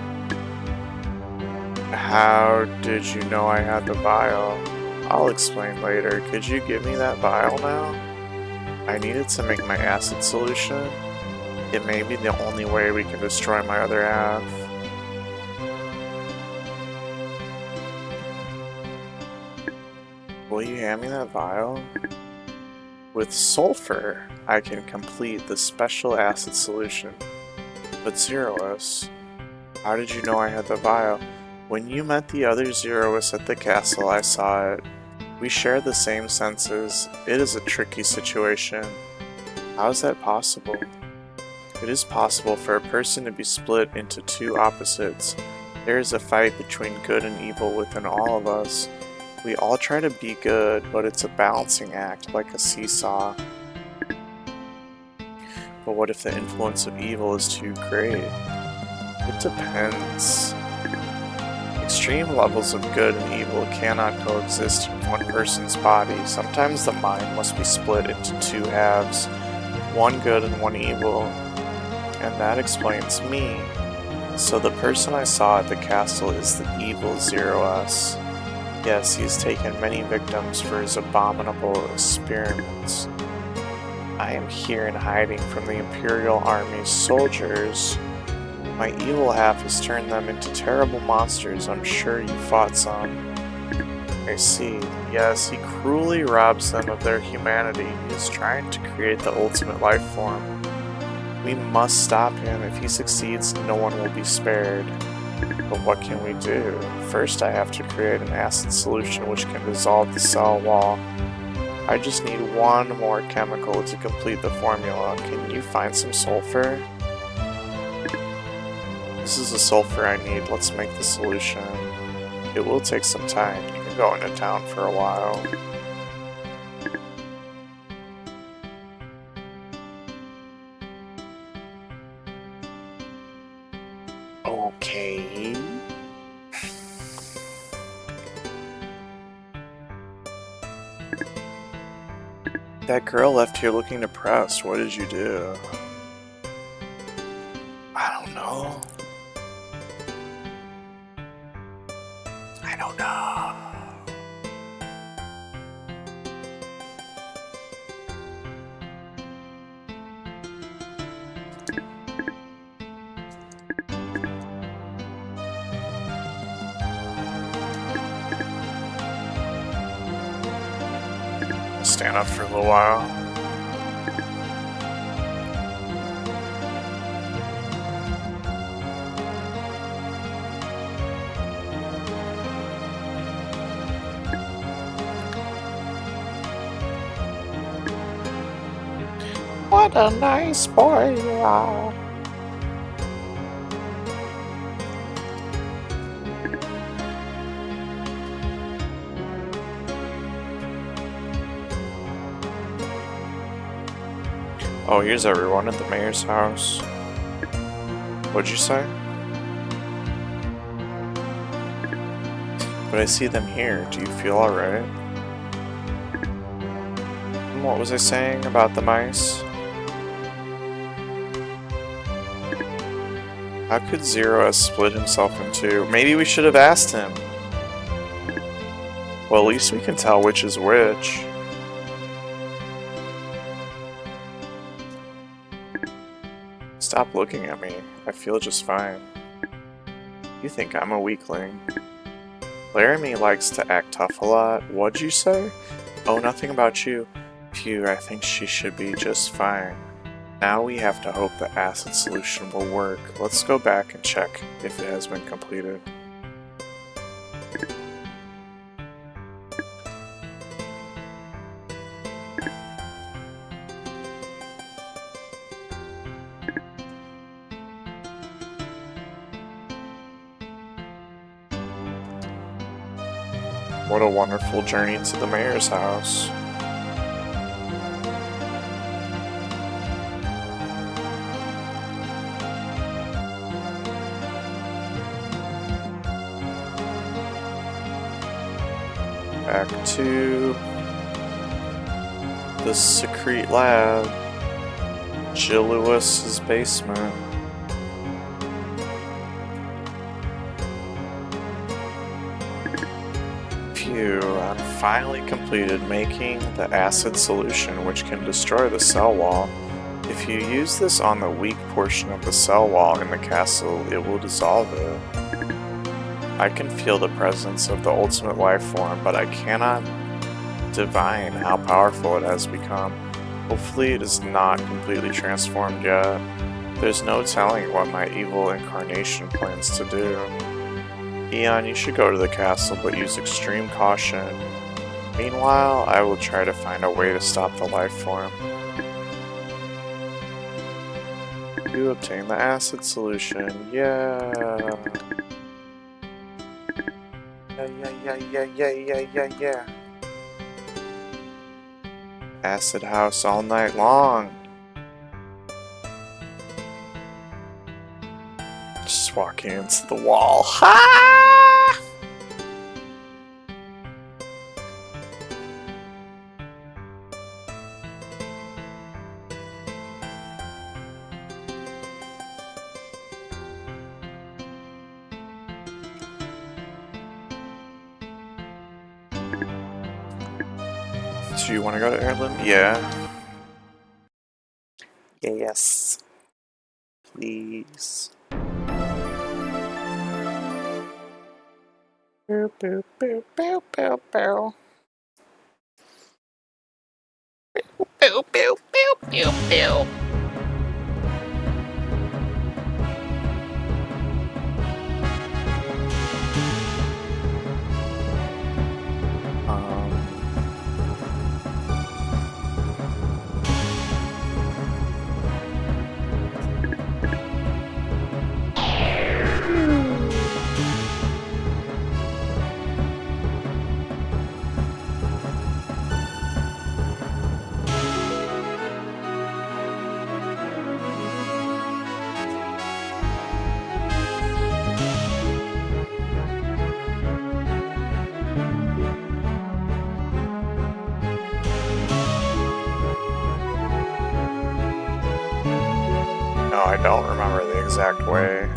S1: How did you know I had the vial? I'll explain later. Could you give me that vial now? I need it to make my acid solution. It may be the only way we can destroy my other half. Will you hand me that vial? With sulfur, I can complete the special acid solution. But Zeroes, how did you know I had the vial? When you met the other Zeroes at the castle, I saw it. We share the same senses. It is a tricky situation. How is that possible? It is possible for a person to be split into two opposites. There is a fight between good and evil within all of us. We all try to be good, but it's a balancing act, like a seesaw. But what if the influence of evil is too great? It depends. Extreme levels of good and evil cannot coexist in one person's body. Sometimes the mind must be split into two halves, one good and one evil. And that explains me. So the person I saw at the castle is the evil Zeroes. Yes, he's taken many victims for his abominable experiments. I am here in hiding from the Imperial Army's soldiers. My evil half has turned them into terrible monsters. I'm sure you fought some. I see. Yes, he cruelly robs them of their humanity. He is trying to create the ultimate life form. We must stop him. If he succeeds, no one will be spared. But what can we do? First, I have to create an acid solution which can dissolve the cell wall. I just need one more chemical to complete the formula. Can you find some sulfur? This is the sulfur I need. Let's make the solution. It will take some time. You can go into town for a while. Okay. That girl left here looking depressed. What did you do? I don't know. I don't know. Stand up for a little while. What a nice boy you are. Oh, here's everyone at the mayor's house. What'd you say? But I see them here. Do you feel alright? What was I saying about the mice? How could Zeroes split himself in two? Maybe we should have asked him. Well, at least we can tell which is which. Stop looking at me. I feel just fine. You think I'm a weakling. Laramie likes to act tough a lot. What'd you say? Oh, nothing about you. Phew, I think she should be just fine. Now we have to hope the acid solution will work. Let's go back and check if it has been completed. What a wonderful journey to the mayor's house. Back to the secret lab, Jiluis's basement. Phew, Phew, I finally completed making the acid solution which can destroy the cell wall. If you use this on the weak portion of the cell wall in the castle, it will dissolve it. I can feel the presence of the ultimate life form, but I cannot divine how powerful it has become. Hopefully it is not completely transformed yet. There's no telling what my evil incarnation plans to do. Eon, you should go to the castle, but use extreme caution. Meanwhile, I will try to find a way to stop the life form. You obtain the acid solution. Yeah. Yeah. Acid house all night long. Just walking into the wall. Ha! Do you want to go to Ireland? Yeah. Yes. Please. Bow, bow, bow, bow, bow, bow. Bow, bow, bow, bow, bow. No, I don't remember the exact way.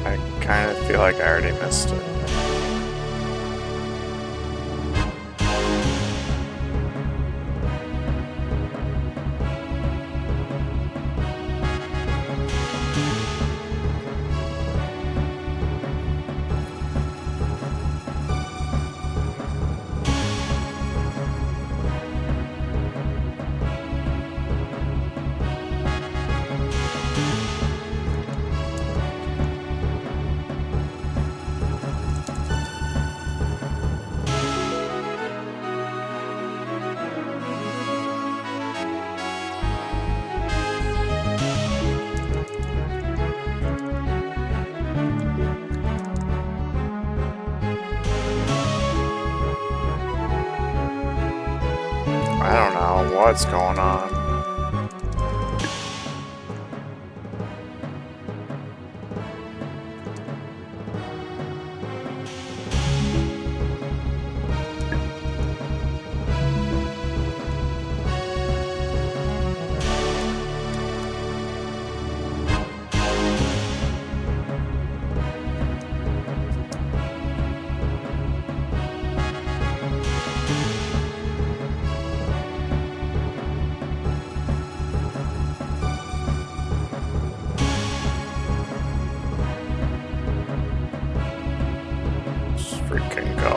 S1: I kind of feel like I already missed it. I don't know what's going on. Freaking go.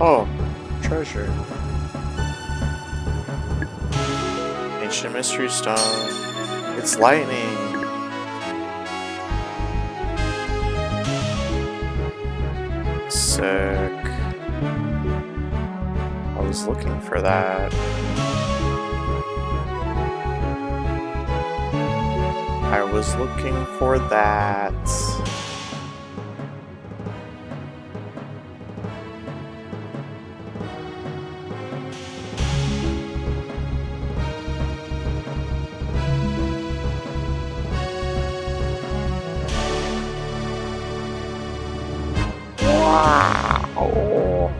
S1: Oh, treasure. Ancient Mystery Stone. It's lightning. Sick. I was looking for that. I was looking for that. Wow.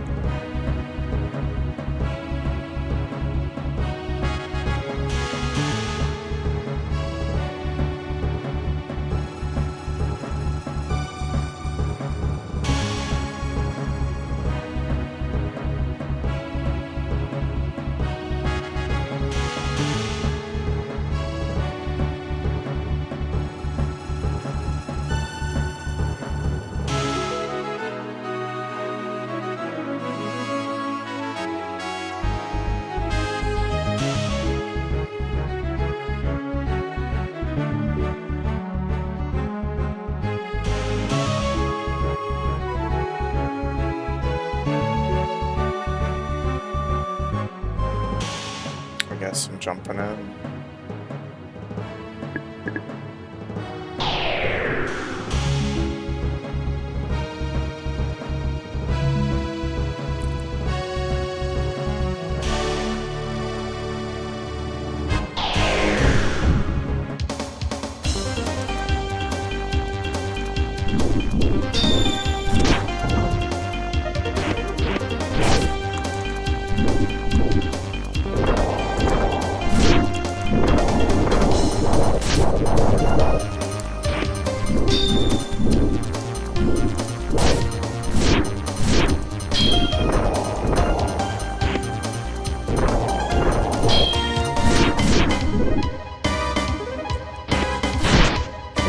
S1: some jumping in.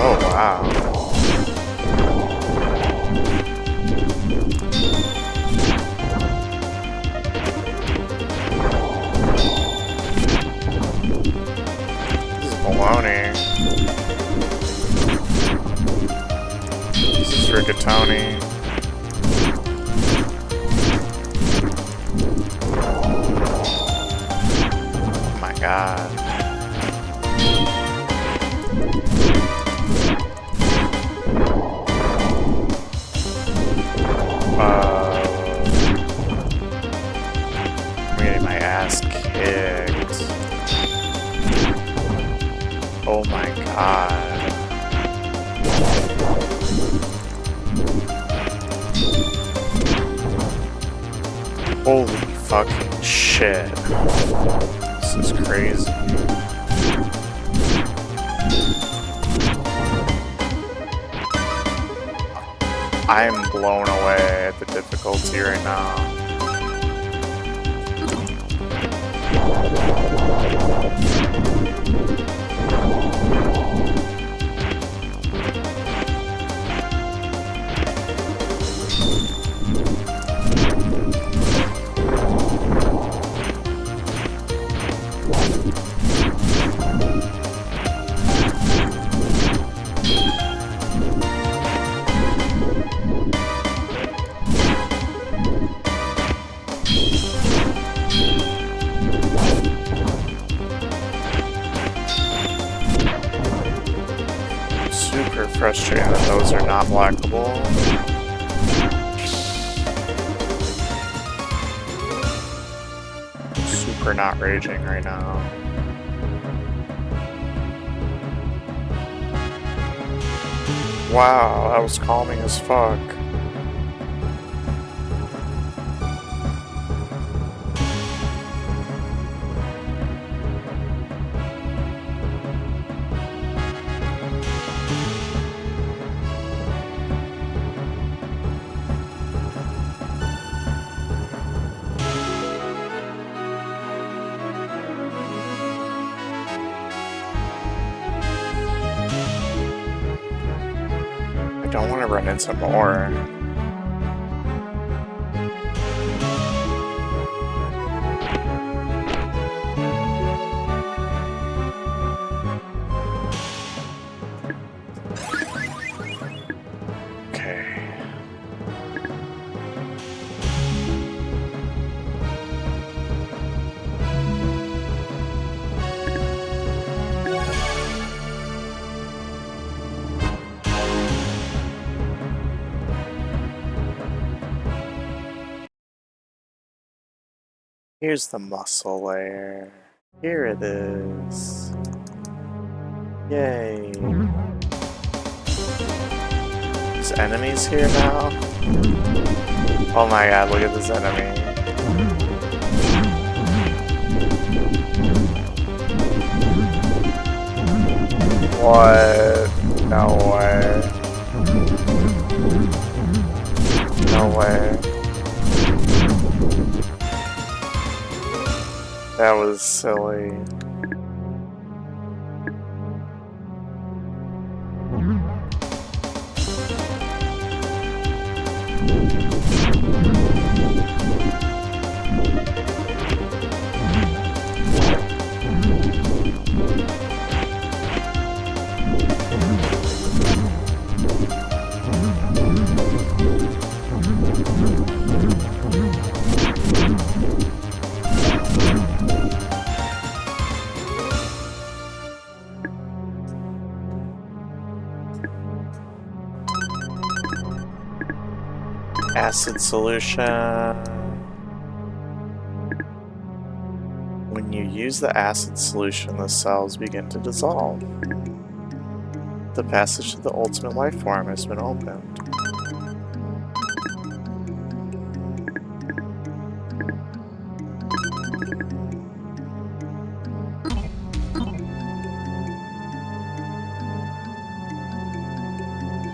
S1: Oh, wow. This is baloney. This is rigatoni. Oh my god. I'm getting my ass kicked. Oh my god. Holy fucking shit. This is crazy. I am blown away at the difficulty right now. Super frustrating that those are not blockable. Super not raging right now. Wow, that was calming as fuck. I don't want to run into more. Okay. Here's the muscle layer. Here it is. Yay. There's enemies here now? Oh my god, look at this enemy. What? No way. No way. That was silly. Acid solution. When you use the acid solution, the cells begin to dissolve. The passage to the ultimate life form has been opened.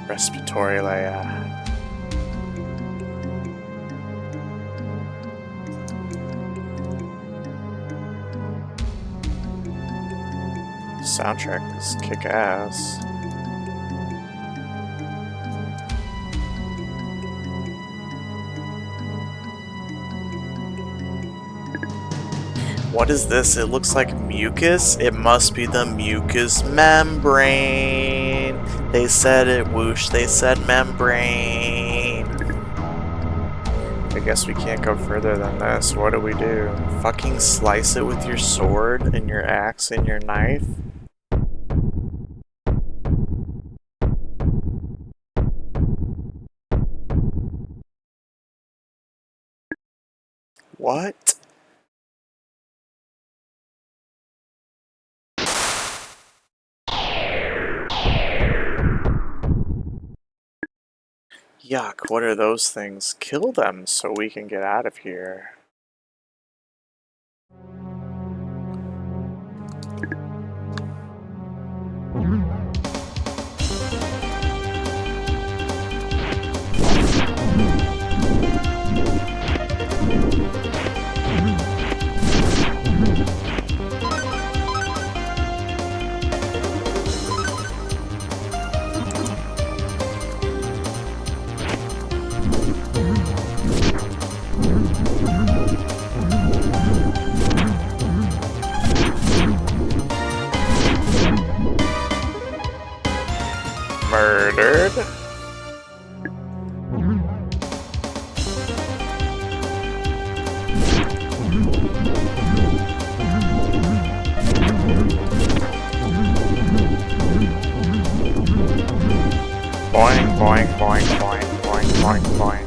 S1: Respiratory layer. Soundtrack is kick-ass. What is this? It looks like mucus? It must be the mucus membrane. They said it, whoosh. They said membrane. I guess we can't go further than this. What do we do? Fucking slice it with your sword and your axe and your knife? What? Yuck, what are those things? Kill them so we can get out of here. Murdered. Boing, boing, boing, boing, boing, boing, boing.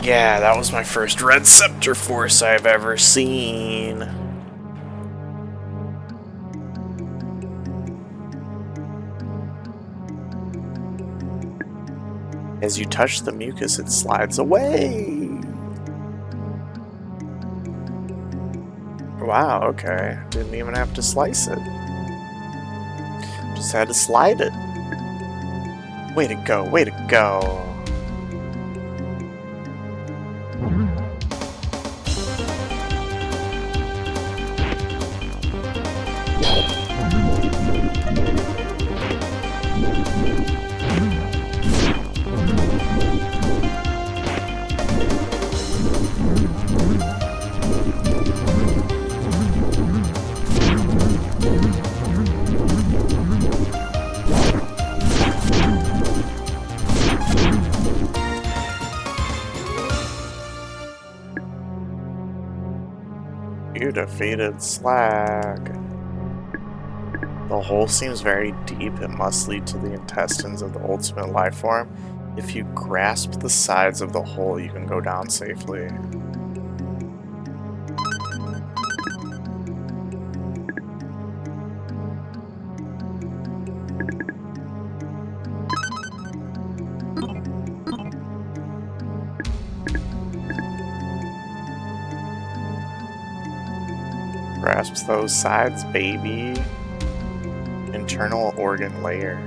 S1: Yeah, that was my first red scepter force I've ever seen. As you touch the mucus, it slides away. Wow, okay. Didn't even have to slice it. Just had to slide it. Way to go, way to go. You defeated Slag. The hole seems very deep. It must lead to the intestines of the ultimate life form. If you grasp the sides of the hole, you can go down safely. Grasps those sides, baby. Internal organ layer.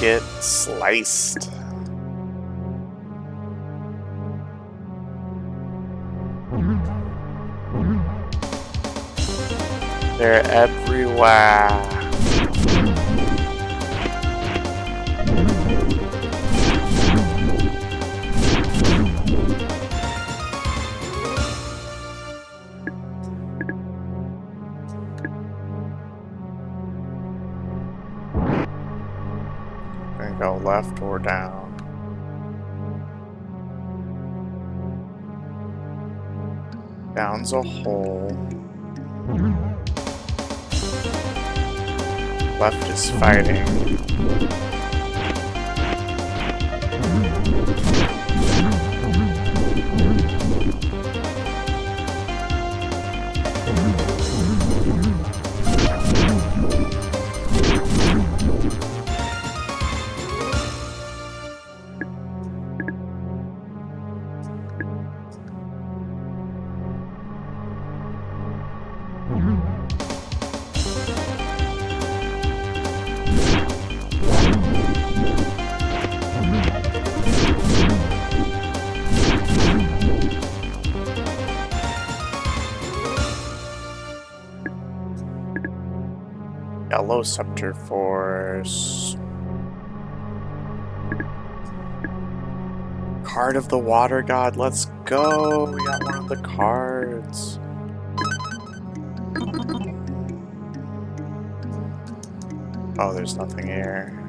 S1: get sliced. They're everywhere. And go left or down. Down's a hole. Left is fighting. Yellow Scepter Force. Card of the Water God, let's go! We got one of the cards. Oh, there's nothing here.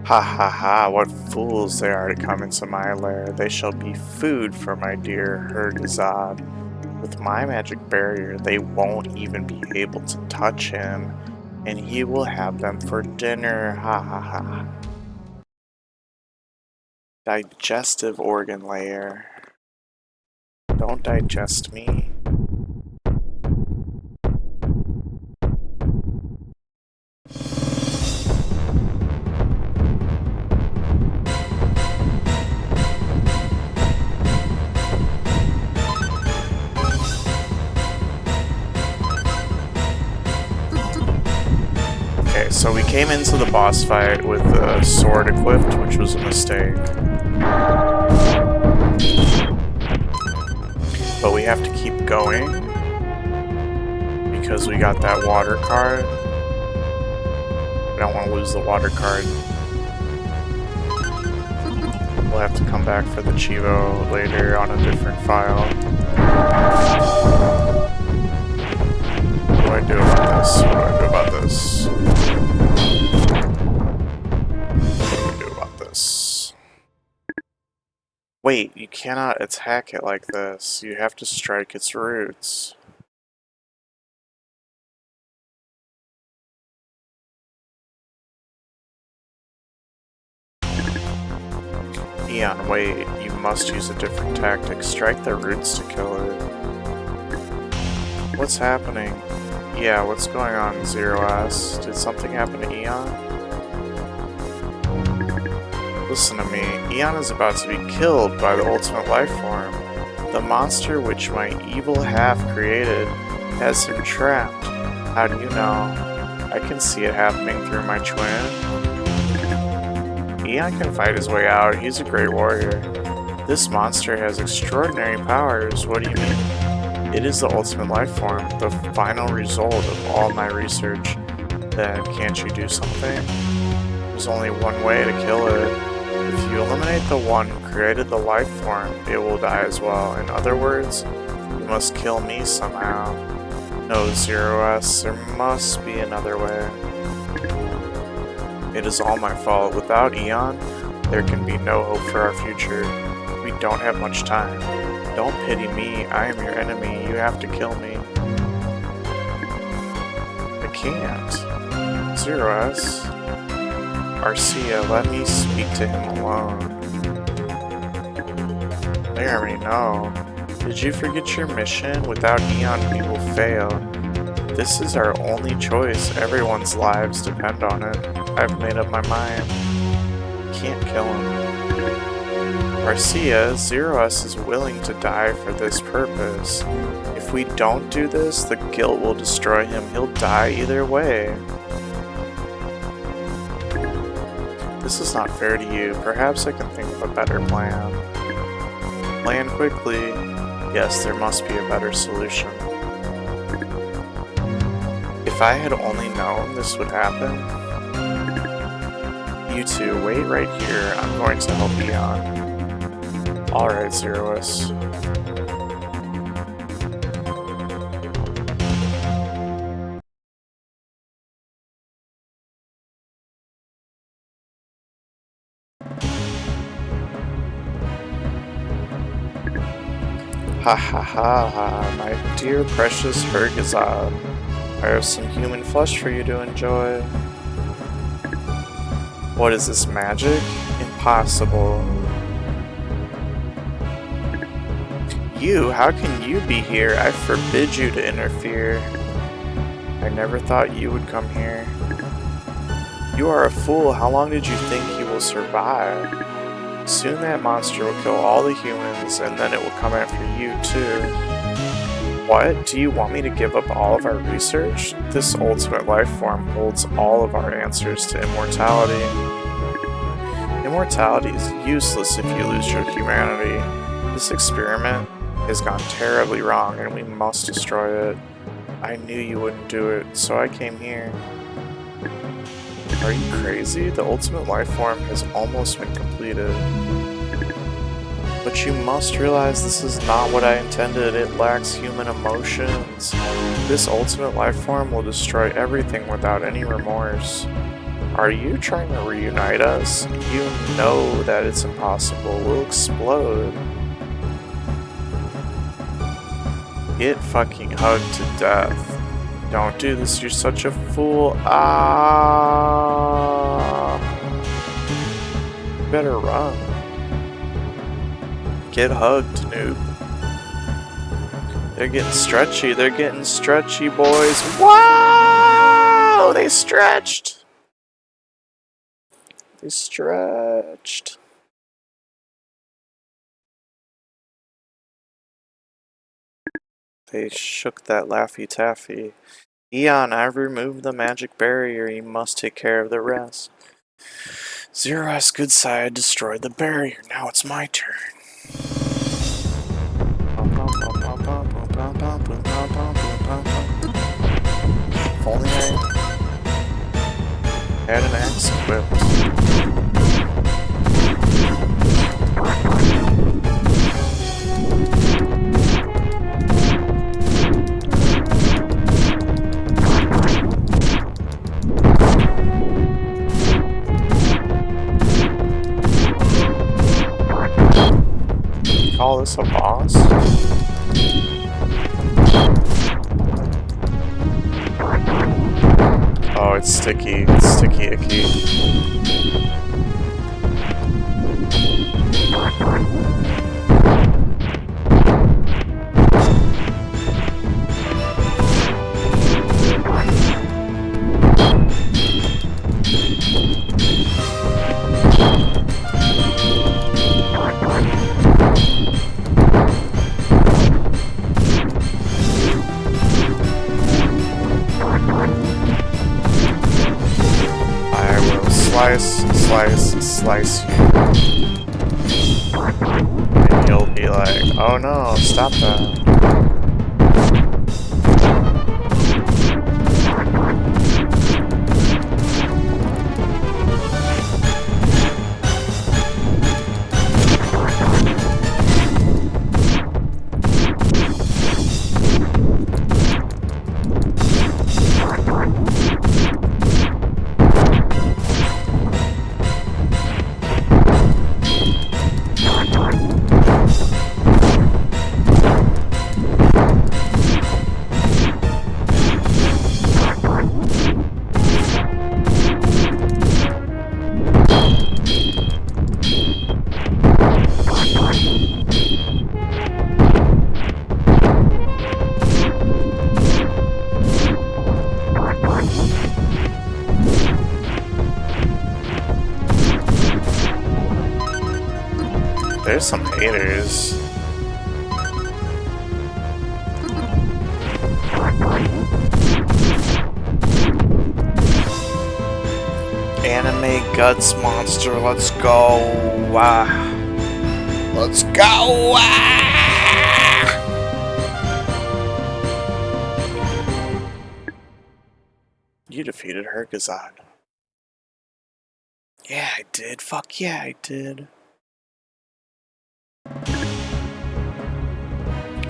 S1: Ha ha ha, what fools they are to come into my lair. They shall be food for my dear Hergazad. With my magic barrier, they won't even be able to touch him, and he will have them for dinner. Ha ha ha. Digestive organ layer. Don't digest me. So we came into the boss fight with the sword equipped, which was a mistake. But we have to keep going because we got that water card. I don't want to lose the water card. We'll have to come back for the Chivo later on a different file. What do I do about this? What do I do about this? Wait, you cannot attack it like this. You have to strike its roots. Eon, wait, you must use a different tactic. Strike the roots to kill it. What's happening? Yeah, what's going on, Zero S? Did something happen to Eon? Listen to me, Eon is about to be killed by the ultimate life form. The monster which my evil half created has him trapped. How do you know? I can see it happening through my twin. Eon can fight his way out, he's a great warrior. This monster has extraordinary powers, what do you mean? It is the ultimate life form, the final result of all my research. Then can't you do something? There's only one way to kill it. If you eliminate the one who created the life form, it will die as well. In other words, you must kill me somehow. No, Zero S, there must be another way. It is all my fault. Without Eon, there can be no hope for our future. We don't have much time. Don't pity me, I am your enemy. You have to kill me. I can't. Zero S. Arcia, let me speak to him alone. They already know. Did you forget your mission? Without Eon, we will fail. This is our only choice. Everyone's lives depend on it. I've made up my mind. Can't kill him. Arcia, Zero S is willing to die for this purpose. If we don't do this, the guilt will destroy him. He'll die either way. This is not fair to you. Perhaps I can think of a better plan. Plan quickly. Yes, there must be a better solution. If I had only known this would happen. You two, wait right here. I'm going to help Eon. Alright, Zero S. Ha ha ha ha, my dear precious Hergazad. I have some human flesh for you to enjoy. What is this, magic? Impossible. You, how can you be here? I forbid you to interfere. I never thought you would come here. You are a fool. How long did you think you will survive? Soon that monster will kill all the humans, and then it will come after you too. What? Do you want me to give up all of our research? This ultimate life form holds all of our answers to immortality. Immortality is useless if you lose your humanity. This experiment has gone terribly wrong, and we must destroy it. I knew you wouldn't do it, so I came here. Are you crazy? The ultimate life form has almost been completed. But you must realize this is not what I intended. It lacks human emotions. This ultimate life form will destroy everything without any remorse. Are you trying to reunite us? You know that it's impossible. We'll explode. Get fucking hugged to death. Don't do this, you're such a fool. You better run. Get hugged, noob. They're getting stretchy, boys. Wow! They stretched. They stretched. They shook that Laffy Taffy. Eon, I've removed the magic barrier. You must take care of the rest. Zero S, good side, destroyed the barrier. Now it's my turn. If only I had an axe equipped. Call this a boss? Oh, it's sticky. It's sticky icky. Slice you. And you'll be like, oh no, stop that. there's some haters. Anime Guts Monster, let's go! Let's go! You defeated Herkazad. Yeah, I did. Fuck yeah, I did.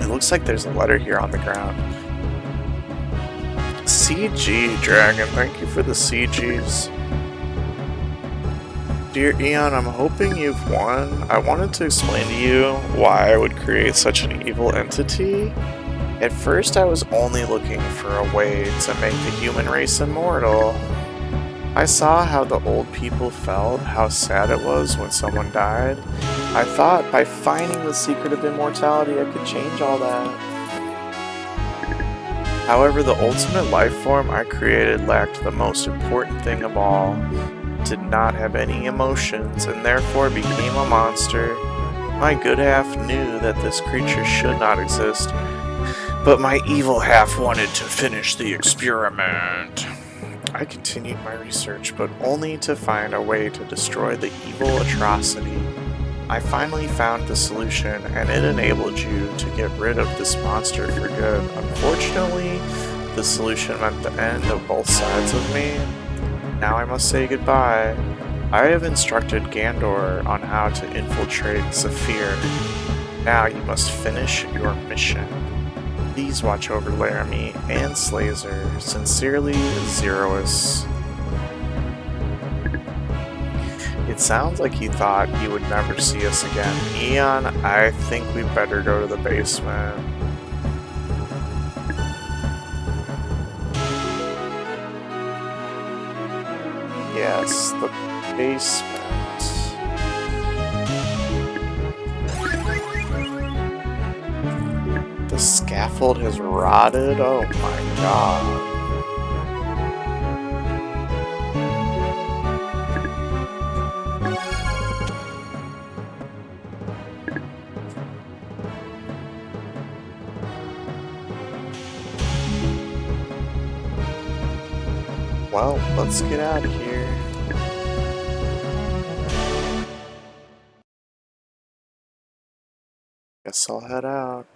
S1: It looks like there's a letter here on the ground. CG, Dragon. Thank you for the CGs. Dear Eon, I'm hoping you've won. I wanted to explain to you why I would create such an evil entity. At first, I was only looking for a way to make the human race immortal. I saw how the old people felt, how sad it was when someone died. I thought by finding the secret of immortality, I could change all that. However, the ultimate life form I created lacked the most important thing of all. Did not have any emotions and therefore became a monster. My good half knew that this creature should not exist, but my evil half wanted to finish the experiment. I continued my research, but only to find a way to destroy the evil atrocity. I finally found the solution, and it enabled you to get rid of this monster for good. Unfortunately, the solution meant the end of both sides of me. Now I must say goodbye. I have instructed Gandor on how to infiltrate Zephyr. Now you must finish your mission. Please watch over Laramie and Slazer. Sincerely, Zerous. It sounds like he thought he would never see us again. Eon, I think we better go to the basement. Yes, the basement. The scaffold has rotted? Oh my god. Well, let's get out of here. Guess I'll head out.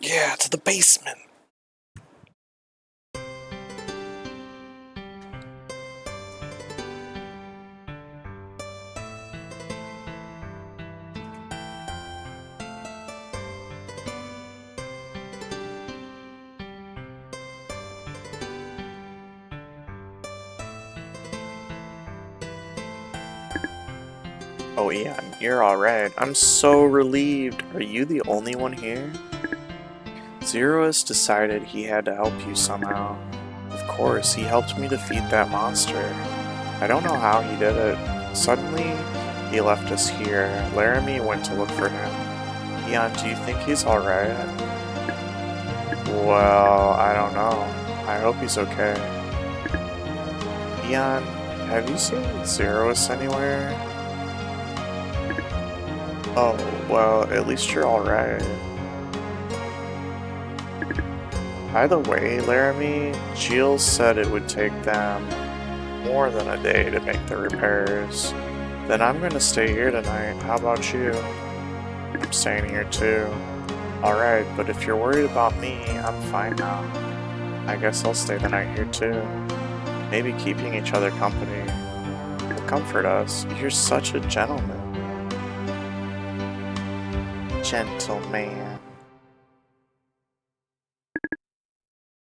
S1: Yeah, to the basement. Oh, Eon, you're alright. I'm so relieved. Are you the only one here? Zerous decided he had to help you somehow. Of course, he helped me defeat that monster. I don't know how he did it. Suddenly, he left us here. Laramie went to look for him. Eon, do you think he's alright? Well, I don't know. I hope he's okay. Eon, have you seen Zerous anywhere? Oh, well, at least you're alright. By the way, Laramie, Giles said it would take them more than a day to make the repairs. Then I'm gonna stay here tonight. How about you? I'm staying here too. Alright, but if you're worried about me, I'm fine now. I guess I'll stay the night here too. Maybe keeping each other company will comfort us. You're such a gentleman. Gentleman.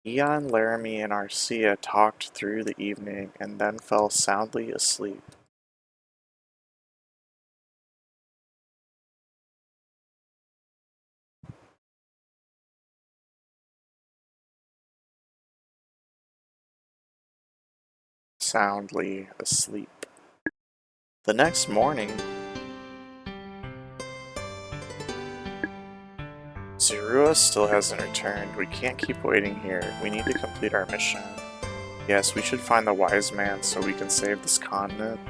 S1: Eon, Laramie, and Arcia talked through the evening and then fell soundly asleep. Soundly asleep. The next morning, Zerous still hasn't returned. We can't keep waiting here. We need to complete our mission. Yes, we should find the wise man so we can save this continent.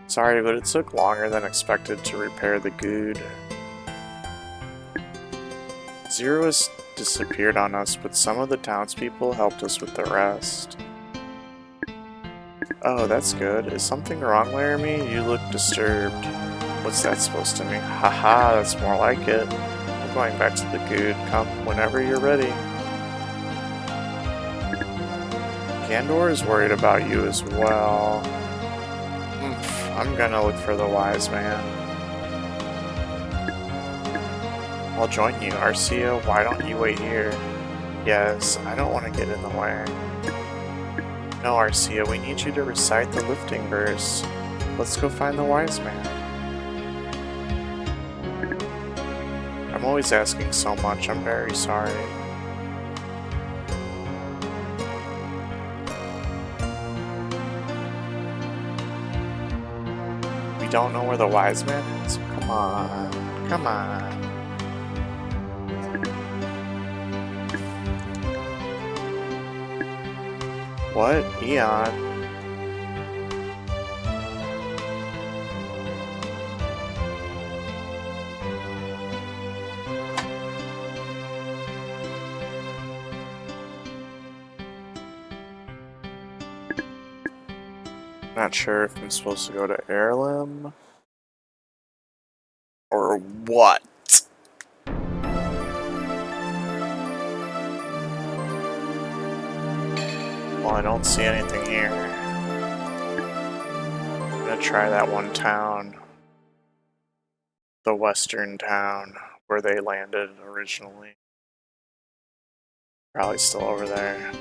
S1: Sorry, but it took longer than expected to repair the good. Zero has disappeared on us, but some of the townspeople helped us with the rest. Oh, that's good. Is something wrong, Laramie? You look disturbed. What's that supposed to mean? Haha, that's more like it. I'm going back to the good. Come whenever you're ready. Gandor is worried about you as well. I'm gonna look for the wise man. I'll join you, Arcia. Why don't you wait here? Yes, I don't want to get in the way. No, Arcia, we need you to recite the lifting verse. Let's go find the wise man. I'm always asking so much. I'm very sorry. We don't know where the wise man is? Come on. Come on. What? Eon? Not sure if I'm supposed to go to Heirloom or what. Well, I don't see anything here. I'm gonna try that one town. The western town where they landed originally. Probably still over there.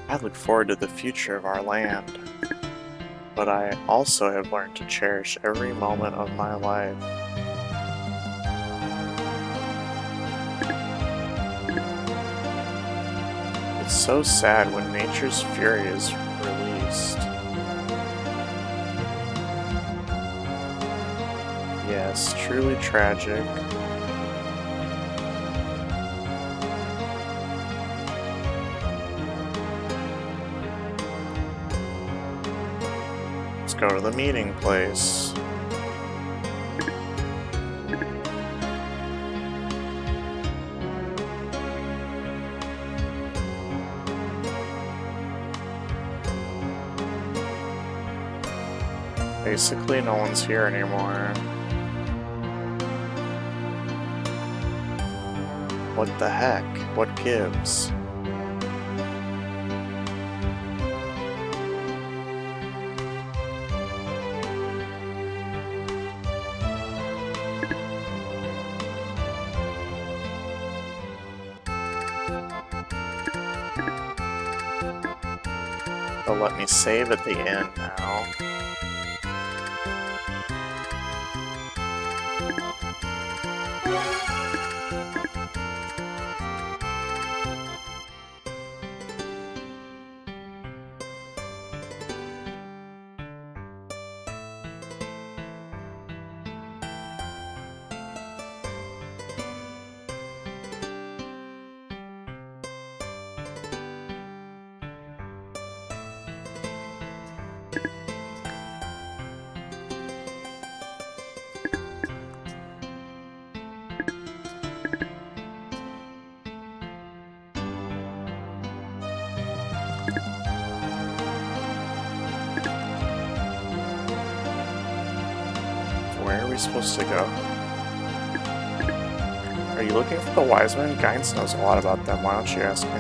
S1: I look forward to the future of our land, but I also have learned to cherish every moment of my life. It's so sad when nature's fury is released. Yes, truly tragic. Go to the meeting place. Basically, no one's here anymore. What the heck? What gives? They'll let me save at the end now. Where are we supposed to go? Are you looking for the wise man? Gaines knows a lot about them. Why don't you ask him?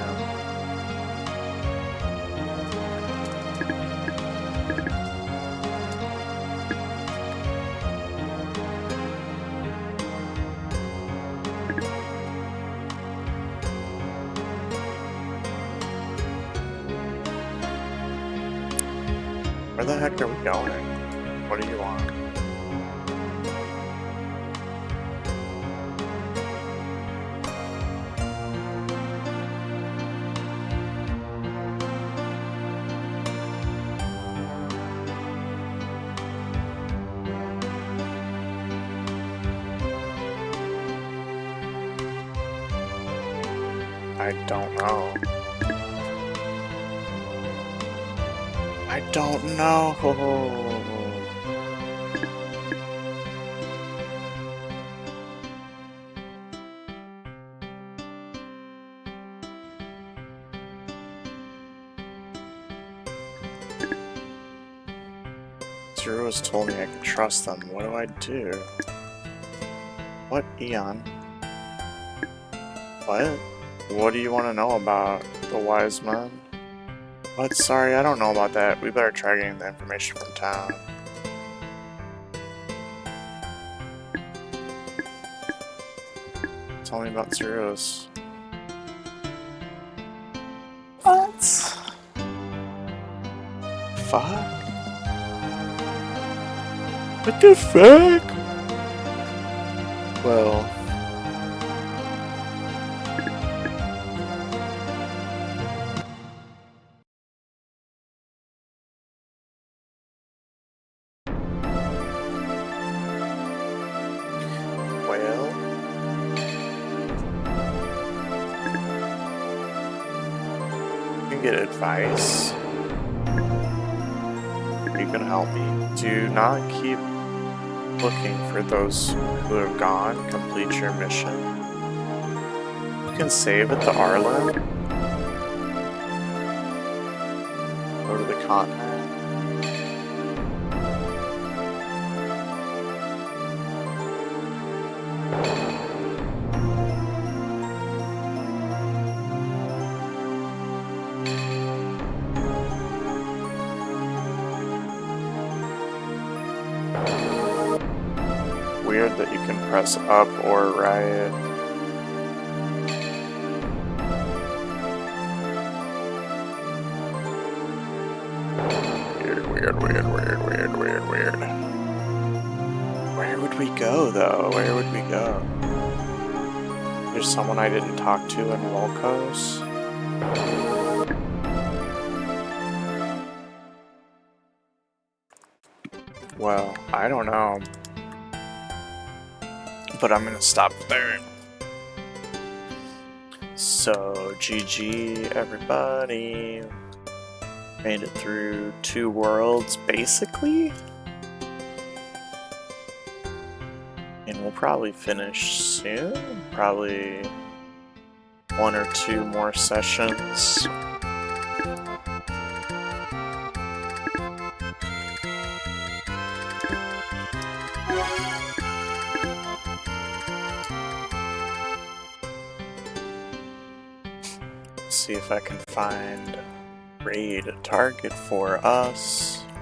S1: Where the heck are we going? What do you want? I don't know. I don't know. Zero's told me I can trust them. What do I do? What, Eon? What? What do you want to know about the wise men? What? Sorry, I don't know about that. We better try getting the information from town. Tell me about Zero's. What? Fuck? What the fuck? Well... Get advice. You can help me. Do not keep looking for those who have gone. Complete your mission. You can save at the Arlen. Go to the continent. Weird that you can press up or right. Weird. Where would we go, though? Where would we go? There's someone I didn't talk to in Volcos. Well, I don't know. But I'm gonna stop there. So, GG everybody. Made it through 2 worlds, basically. And we'll probably finish soon. Probably 1 or 2 more sessions. See if I can find raid target for us.